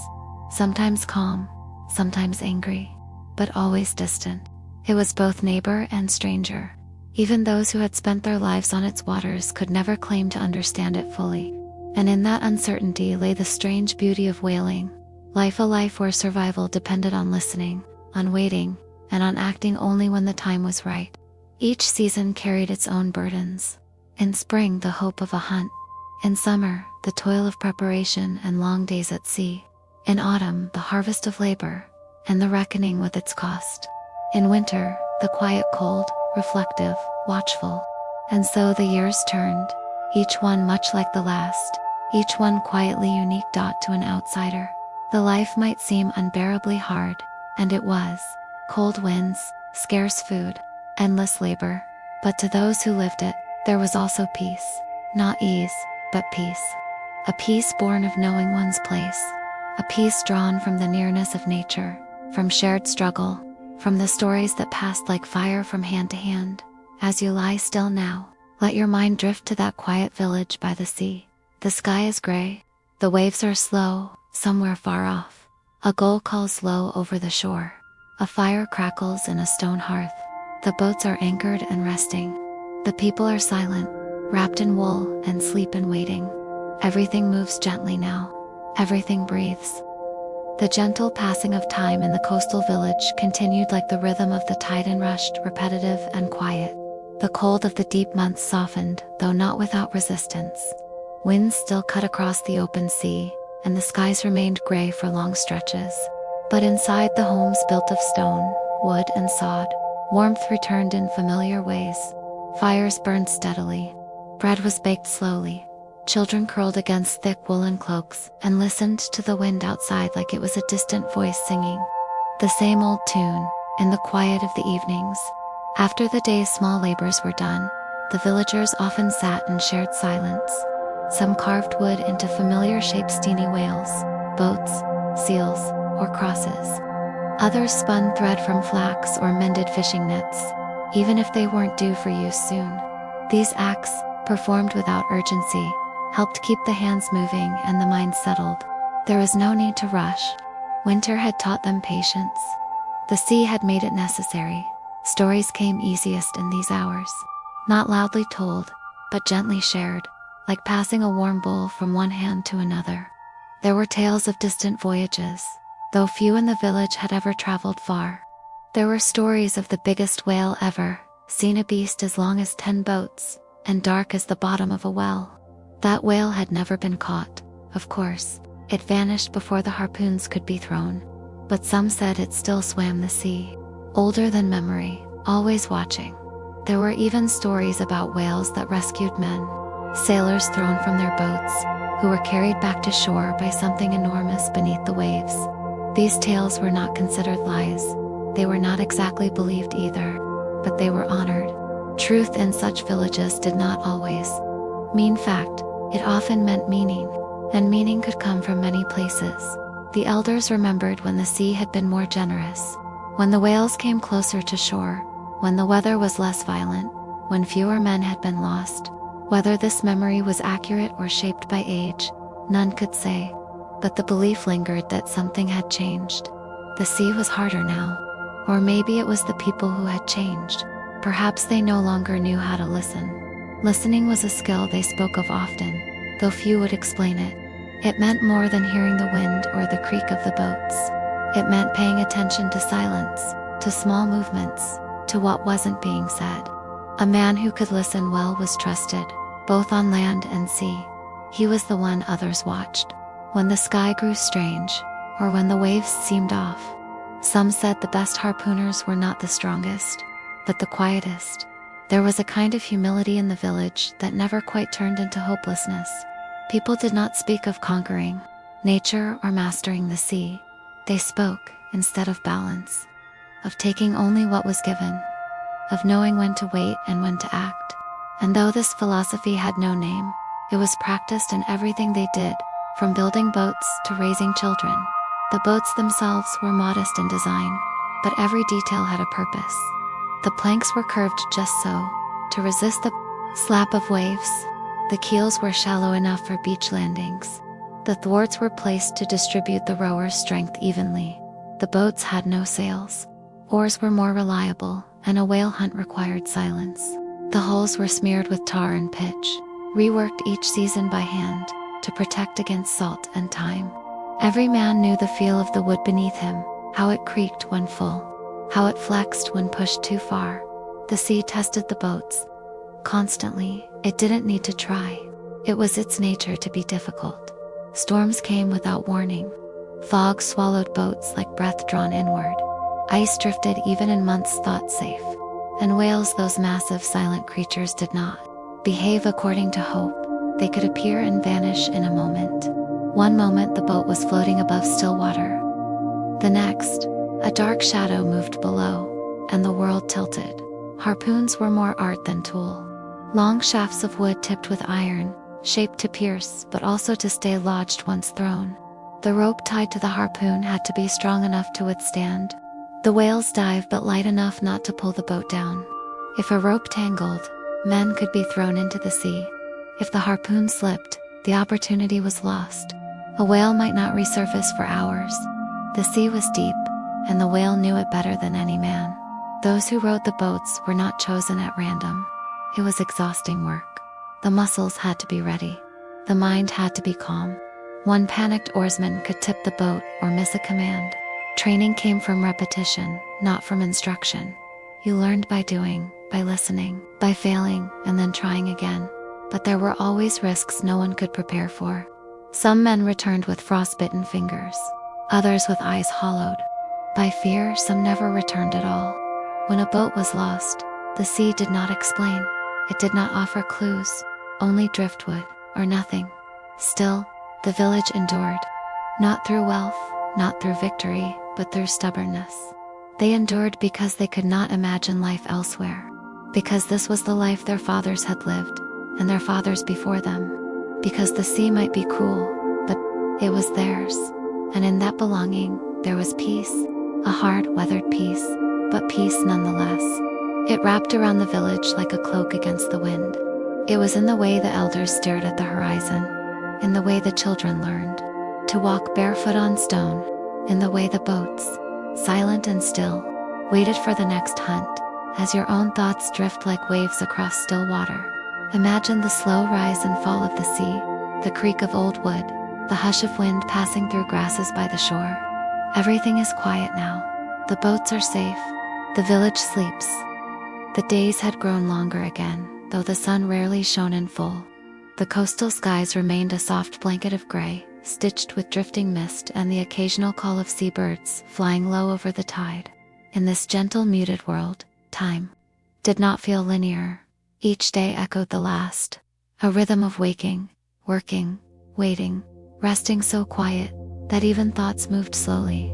sometimes calm, sometimes angry, but always distant. It was both neighbor and stranger. Even those who had spent their lives on its waters could never claim to understand it fully. And in that uncertainty lay the strange beauty of whaling. Life, a life where survival depended on listening, on waiting, and on acting only when the time was right. Each season carried its own burdens. In spring, the hope of a hunt. In summer, the toil of preparation and long days at sea. In autumn, the harvest of labor, and the reckoning with its cost. In winter, the quiet cold, reflective, watchful. And so the years turned, each one much like the last, each one quietly unique. To an outsider, the life might seem unbearably hard, and it was. Cold winds, scarce food, endless labor. But to those who lived it, there was also peace. Not ease, but peace. A peace born of knowing one's place. A peace drawn from the nearness of nature, from shared struggle, from the stories that passed like fire from hand to hand. As you lie still now, let your mind drift to that quiet village by the sea. The sky is gray, the waves are slow, somewhere far off. A gull calls low over the shore. A fire crackles in a stone hearth. The boats are anchored and resting. The people are silent, wrapped in wool and sleep and waiting. Everything moves gently now. Everything breathes. The gentle passing of time in the coastal village continued like the rhythm of the tide, and rushed, repetitive and quiet. The cold of the deep months softened, though not without resistance. Winds still cut across the open sea, and the skies remained gray for long stretches. But inside the homes built of stone, wood and sod, warmth returned in familiar ways. Fires burned steadily. Bread was baked slowly. Children curled against thick woolen cloaks and listened to the wind outside like it was a distant voice singing the same old tune in the quiet of the evenings. After the day's small labors were done, the villagers often sat in shared silence. Some carved wood into familiar shapes, teeny whales, boats, seals, or crosses. Others spun thread from flax or mended fishing nets, even if they weren't due for use soon. These acts, performed without urgency, helped keep the hands moving and the mind settled. There was no need to rush. Winter had taught them patience. The sea had made it necessary. Stories came easiest in these hours. Not loudly told, but gently shared, like passing a warm bowl from one hand to another. There were tales of distant voyages, though few in the village had ever traveled far. There were stories of the biggest whale ever, seen, a beast as long as 10 boats, and dark as the bottom of a well. That whale had never been caught, of course. It vanished before the harpoons could be thrown. But some said it still swam the sea, older than memory, always watching. There were even stories about whales that rescued men, sailors thrown from their boats, who were carried back to shore by something enormous beneath the waves. These tales were not considered lies. They were not exactly believed either, but they were honored. Truth in such villages did not always mean fact. It often meant meaning, and meaning could come from many places. The elders remembered when the sea had been more generous, when the whales came closer to shore, when the weather was less violent, when fewer men had been lost. Whether this memory was accurate or shaped by age, none could say, but the belief lingered that something had changed. The sea was harder now, or maybe it was the people who had changed. Perhaps they no longer knew how to listen. Listening was a skill they spoke of often, though few would explain it. It meant more than hearing the wind or the creak of the boats. It meant paying attention to silence, to small movements, to what wasn't being said. A man who could listen well was trusted, both on land and sea. He was the one others watched. When the sky grew strange, or when the waves seemed off. Some said the best harpooners were not the strongest, but the quietest. There was a kind of humility in the village that never quite turned into hopelessness. People did not speak of conquering nature or mastering the sea. They spoke, instead of balance, of taking only what was given, of knowing when to wait and when to act. And though this philosophy had no name, it was practiced in everything they did, from building boats to raising children. The boats themselves were modest in design, but every detail had a purpose. The planks were curved just so, to resist the slap of waves. The keels were shallow enough for beach landings. The thwarts were placed to distribute the rowers' strength evenly. The boats had no sails. Oars were more reliable, and a whale hunt required silence. The hulls were smeared with tar and pitch, reworked each season by hand, to protect against salt and time. Every man knew the feel of the wood beneath him, how it creaked when full, how it flexed when pushed too far. The sea tested the boats. Constantly, it didn't need to try. It was its nature to be difficult. Storms came without warning. Fog swallowed boats like breath drawn inward. Ice drifted even in months thought safe. And whales, those massive silent creatures, did not behave according to hope. They could appear and vanish in a moment. One moment the boat was floating above still water. The next, a dark shadow moved below, and the world tilted. Harpoons were more art than tool. Long shafts of wood tipped with iron, shaped to pierce but also to stay lodged once thrown. The rope tied to the harpoon had to be strong enough to withstand the whale's dive but light enough not to pull the boat down. If a rope tangled, men could be thrown into the sea. If the harpoon slipped, the opportunity was lost. A whale might not resurface for hours. The sea was deep, and the whale knew it better than any man. Those who rowed the boats were not chosen at random. It was exhausting work. The muscles had to be ready. The mind had to be calm. One panicked oarsman could tip the boat or miss a command. Training came from repetition, not from instruction. You learned by doing, by listening, by failing, and then trying again. But there were always risks no one could prepare for. Some men returned with frostbitten fingers, others with eyes hollowed by fear. Some never returned at all. When a boat was lost, the sea did not explain. It did not offer clues, only driftwood, or nothing. Still, the village endured. Not through wealth, not through victory, but through stubbornness. They endured because they could not imagine life elsewhere. Because this was the life their fathers had lived, and their fathers before them. Because the sea might be cruel, but it was theirs. And in that belonging, there was peace. A hard, weathered peace, but peace nonetheless. It wrapped around the village like a cloak against the wind. It was in the way the elders stared at the horizon, in the way the children learned to walk barefoot on stone, in the way the boats, silent and still, waited for the next hunt, as your own thoughts drift like waves across still water. Imagine the slow rise and fall of the sea, the creak of old wood, the hush of wind passing through grasses by the shore. Everything is quiet now. The boats are safe. The village sleeps. The days had grown longer again, though the sun rarely shone in full. The coastal skies remained a soft blanket of gray, stitched with drifting mist and the occasional call of seabirds flying low over the tide. In this gentle, muted world, time did not feel linear. Each day echoed the last, a rhythm of waking, working, waiting, resting so quiet that even thoughts moved slowly.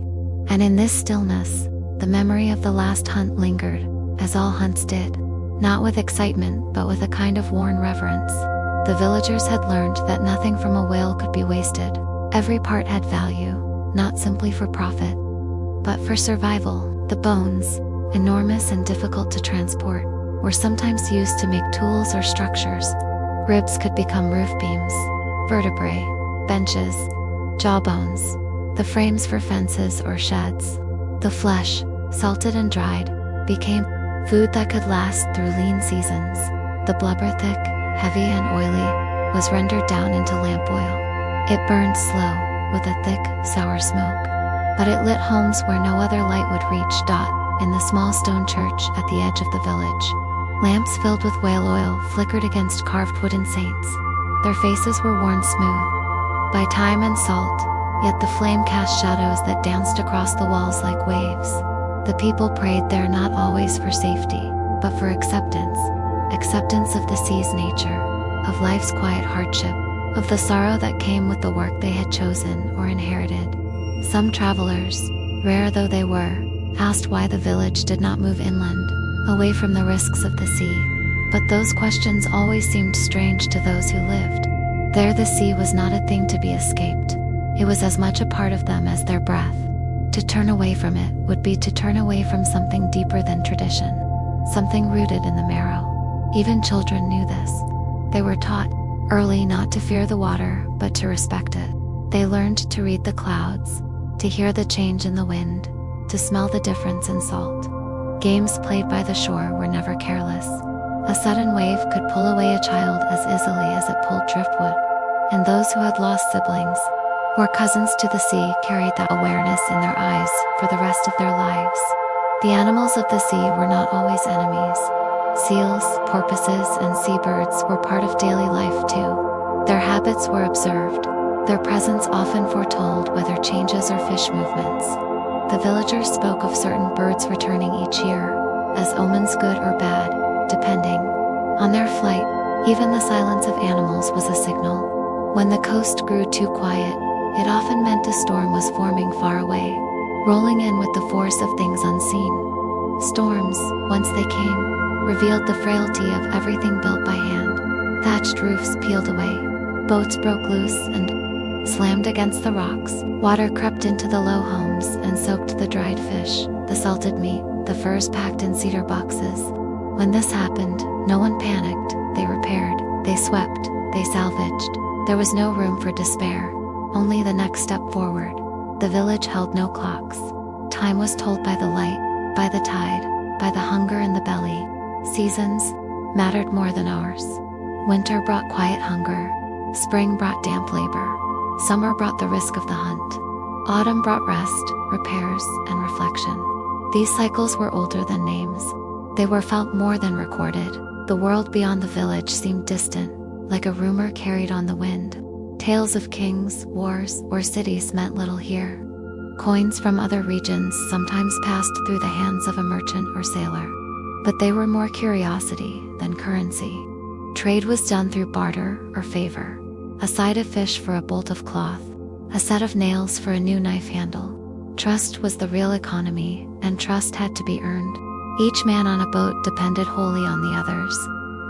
And in this stillness, the memory of the last hunt lingered, as all hunts did, not with excitement but with a kind of worn reverence. The villagers had learned that nothing from a whale could be wasted. Every part had value, not simply for profit, but for survival. The bones, enormous and difficult to transport, were sometimes used to make tools or structures. Ribs could become roof beams, vertebrae, benches, jawbones, the frames for fences or sheds. The flesh, salted and dried, became food that could last through lean seasons. The blubber, thick, heavy and oily, was rendered down into lamp oil. It burned slow, with a thick, sour smoke, but it lit homes where no other light would reach. In the small stone church at the edge of the village, lamps filled with whale oil flickered against carved wooden saints. Their faces were worn smooth by time and salt, yet the flame cast shadows that danced across the walls like waves. The people prayed there not always for safety, but for acceptance. Acceptance of the sea's nature, of life's quiet hardship, of the sorrow that came with the work they had chosen or inherited. Some travelers, rare though they were, asked why the village did not move inland, away from the risks of the sea. But those questions always seemed strange to those who lived. There the sea was not a thing to be escaped. It was as much a part of them as their breath. To turn away from it would be to turn away from something deeper than tradition, something rooted in the marrow. Even children knew this. They were taught early not to fear the water, but to respect it. They learned to read the clouds, to hear the change in the wind, to smell the difference in salt. Games played by the shore were never careless. A sudden wave could pull away a child as easily as it pulled driftwood, and those who had lost siblings or cousins to the sea carried that awareness in their eyes for the rest of their lives. The animals of the sea were not always enemies. Seals, porpoises, and seabirds were part of daily life too. Their habits were observed, their presence often foretold weather changes or fish movements. The villagers spoke of certain birds returning each year, as omens good or bad, depending on their flight. Even the silence of animals was a signal. When the coast grew too quiet, it often meant a storm was forming far away, rolling in with the force of things unseen. Storms, once they came, revealed the frailty of everything built by hand. Thatched roofs peeled away, boats broke loose and slammed against the rocks. Water crept into the low homes and soaked the dried fish, the salted meat, the furs packed in cedar boxes. When this happened, no one panicked. They repaired, they swept, they salvaged. There was no room for despair, only the next step forward. The village held no clocks. Time was told by the light, by the tide, by the hunger in the belly. Seasons mattered more than hours. Winter brought quiet hunger. Spring brought damp labor. Summer brought the risk of the hunt. Autumn brought rest, repairs, and reflection. These cycles were older than names. They were felt more than recorded. The world beyond the village seemed distant, like a rumor carried on the wind. Tales of kings, wars, or cities meant little here. Coins from other regions sometimes passed through the hands of a merchant or sailor, but they were more curiosity than currency. Trade was done through barter or favor. A side of fish for a bolt of cloth, a set of nails for a new knife handle. Trust was the real economy, and trust had to be earned. Each man on a boat depended wholly on the others.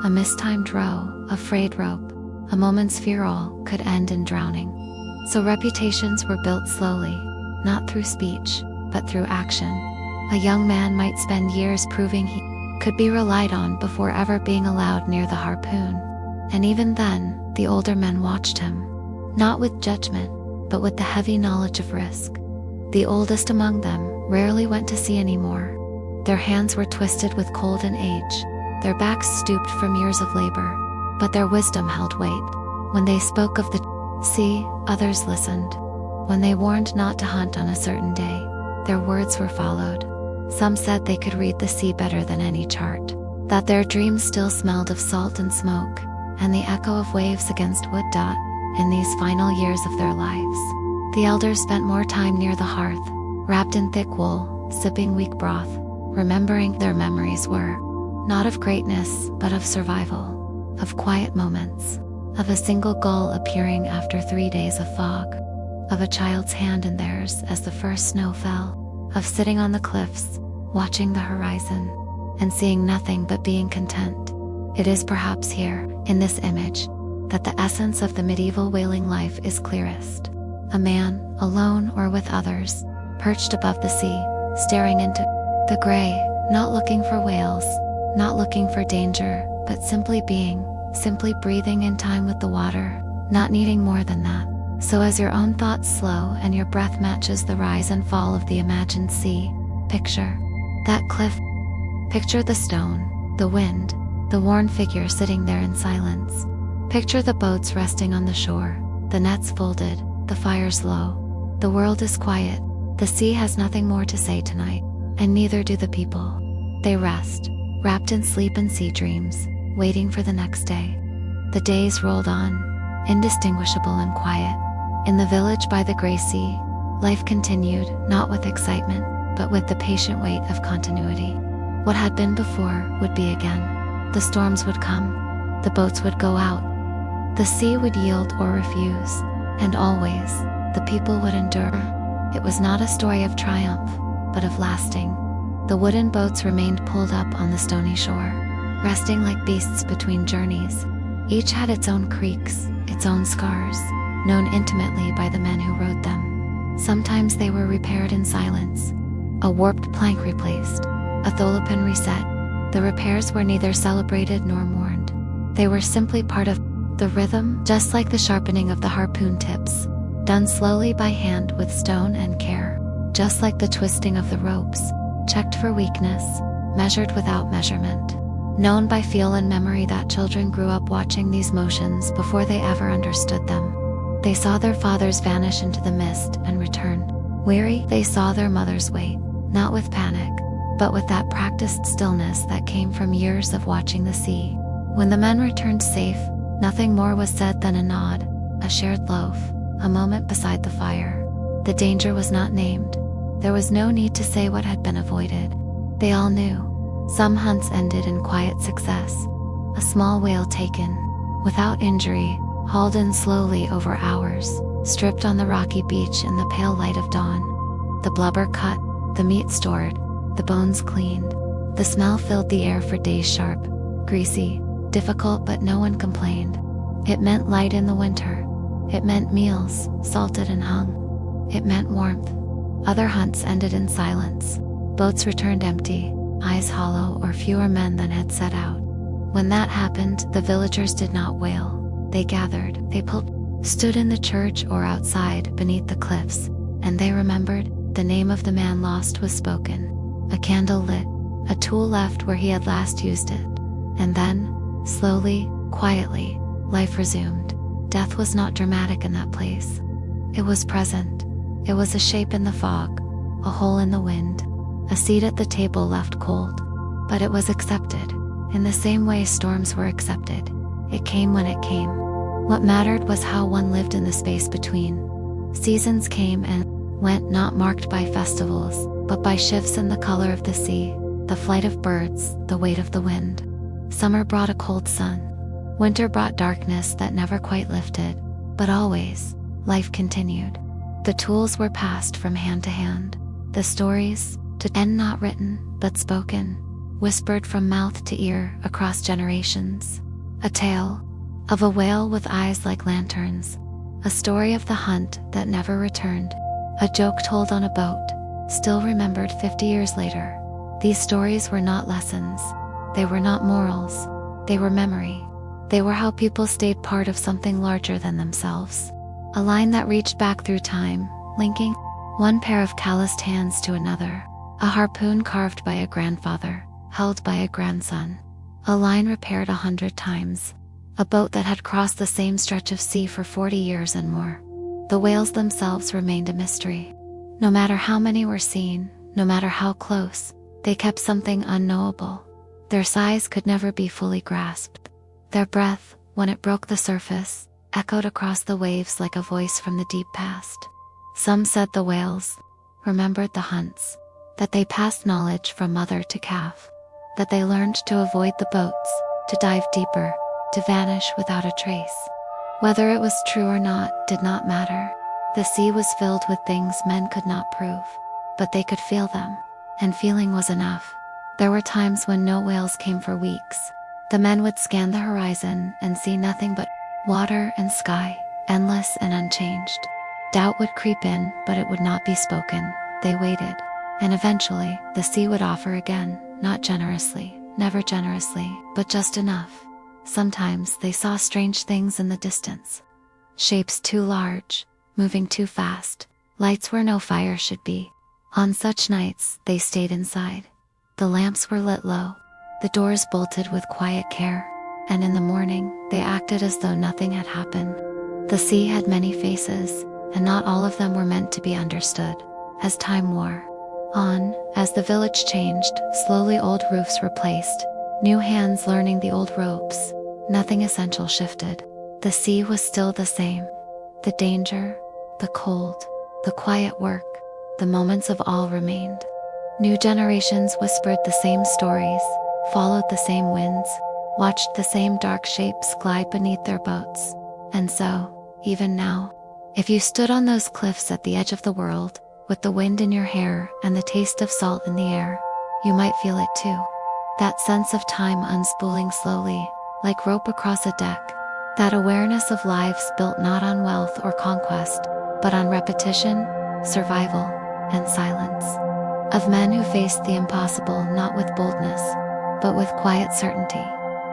A mistimed row, a frayed rope, a moment's fear-all could end in drowning. So reputations were built slowly, not through speech, but through action. A young man might spend years proving he could be relied on before ever being allowed near the harpoon. And even then, the older men watched him, not with judgment, but with the heavy knowledge of risk. The oldest among them rarely went to sea anymore. Their hands were twisted with cold and age, their backs stooped from years of labor, but their wisdom held weight. When they spoke of the sea, others listened. When they warned not to hunt on a certain day, their words were followed. Some said they could read the sea better than any chart, that their dreams still smelled of salt and smoke, and the echo of waves against wood. In these final years of their lives, the elders spent more time near the hearth, wrapped in thick wool, sipping weak broth, remembering their memories were not of greatness, but of survival, of quiet moments, of a single gull appearing after 3 days of fog, of a child's hand in theirs as the first snow fell, of sitting on the cliffs, watching the horizon, and seeing nothing but being content. It is perhaps here, in this image, that the essence of the medieval whaling life is clearest. A man, alone or with others, perched above the sea, staring into the gray, not looking for whales, not looking for danger, but simply being, simply breathing in time with the water, not needing more than that. So as your own thoughts slow and your breath matches the rise and fall of the imagined sea, picture that cliff. Picture the stone, the wind, the worn figure sitting there in silence. Picture the boats resting on the shore, the nets folded, the fires low. The world is quiet, the sea has nothing more to say tonight, and neither do the people. They rest, wrapped in sleep and sea dreams, waiting for the next day. The days rolled on, indistinguishable and quiet. In the village by the gray sea, life continued, not with excitement, but with the patient weight of continuity. What had been before would be again. The storms would come, the boats would go out, the sea would yield or refuse, and always, the people would endure. It was not a story of triumph, but of lasting. The wooden boats remained pulled up on the stony shore, resting like beasts between journeys. Each had its own creaks, its own scars, known intimately by the men who rowed them. Sometimes they were repaired in silence, a warped plank replaced, a tholepin reset. The repairs were neither celebrated nor mourned. They were simply part of the rhythm, just like the sharpening of the harpoon tips, done slowly by hand with stone and care, just like the twisting of the ropes, checked for weakness, measured without measurement. Known by feel and memory that children grew up watching these motions before they ever understood them. They saw their fathers vanish into the mist and return. Weary, they saw their mothers wait, not with panic, but with that practiced stillness that came from years of watching the sea. When the men returned safe, nothing more was said than a nod, a shared loaf, a moment beside the fire. The danger was not named. There was no need to say what had been avoided. They all knew. Some hunts ended in quiet success. A small whale taken, without injury, hauled in slowly over hours, stripped on the rocky beach in the pale light of dawn. The blubber cut, the meat stored, the bones cleaned. The smell filled the air for days, sharp, greasy, difficult, but no one complained. It meant light in the winter. It meant meals, salted and hung. It meant warmth. Other hunts ended in silence. Boats returned empty, eyes hollow, or fewer men than had set out. When that happened, the villagers did not wail. They gathered, they pulled, stood in the church or outside beneath the cliffs, and they remembered. The name of the man lost was spoken. A candle lit, a tool left where he had last used it. And then, slowly, quietly, life resumed. Death was not dramatic in that place. It was present. It was a shape in the fog, a hole in the wind, a seat at the table left cold. But it was accepted, in the same way storms were accepted. It came when it came. What mattered was how one lived in the space between. Seasons came and went, not marked by festivals, but by shifts in the color of the sea, the flight of birds, the weight of the wind. Summer brought a cold sun. Winter brought darkness that never quite lifted, but always, life continued. The tools were passed from hand to hand. The stories, to end not written, but spoken, whispered from mouth to ear across generations. A tale of a whale with eyes like lanterns. A story of the hunt that never returned. A joke told on a boat, still remembered 50 years later. These stories were not lessons. They were not morals. They were memory. They were how people stayed part of something larger than themselves. A line that reached back through time, linking one pair of calloused hands to another. A harpoon carved by a grandfather, held by a grandson. A line repaired 100 times. A boat that had crossed the same stretch of sea for 40 years and more. The whales themselves remained a mystery. No matter how many were seen, no matter how close, they kept something unknowable. Their size could never be fully grasped. Their breath, when it broke the surface, echoed across the waves like a voice from the deep past. Some said the whales remembered the hunts, that they passed knowledge from mother to calf, that they learned to avoid the boats, to dive deeper, to vanish without a trace. Whether it was true or not did not matter. The sea was filled with things men could not prove. but they could feel them, and feeling was enough. There were times when no whales came for weeks. The men would scan the horizon and see nothing but water and sky, endless and unchanged. Doubt would creep in, but it would not be spoken. They waited. And eventually, the sea would offer again, not generously, never generously, but just enough. Sometimes they saw strange things in the distance. Shapes too large, moving too fast, lights where no fire should be. On such nights, they stayed inside. The lamps were lit low, the doors bolted with quiet care, and in the morning, they acted as though nothing had happened. The sea had many faces, and not all of them were meant to be understood. As time wore on, as the village changed, slowly old roofs replaced, new hands learning the old ropes, nothing essential shifted. The sea was still the same. The danger, the cold, the quiet work, the moments of awe remained. New generations whispered the same stories, followed the same winds, watched the same dark shapes glide beneath their boats. And so, even now, if you stood on those cliffs at the edge of the world, with the wind in your hair and the taste of salt in the air, you might feel it too. That sense of time unspooling slowly, like rope across a deck. That awareness of lives built not on wealth or conquest, but on repetition, survival, and silence. Of men who faced the impossible not with boldness, but with quiet certainty.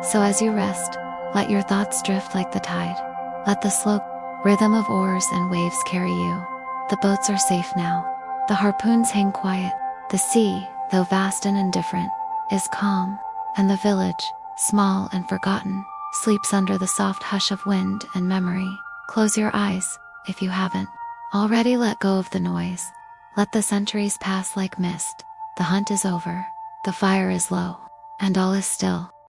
So as you rest, let your thoughts drift like the tide. Let the slow rhythm of oars and waves carry you. The boats are safe now. The harpoons hang quiet. The sea, though vast and indifferent, is calm, and the village, small and forgotten, sleeps under the soft hush of wind and memory. Close your eyes, if you haven't already let go of the noise. Let the centuries pass like mist. The hunt is over, the fire is low, and all is still.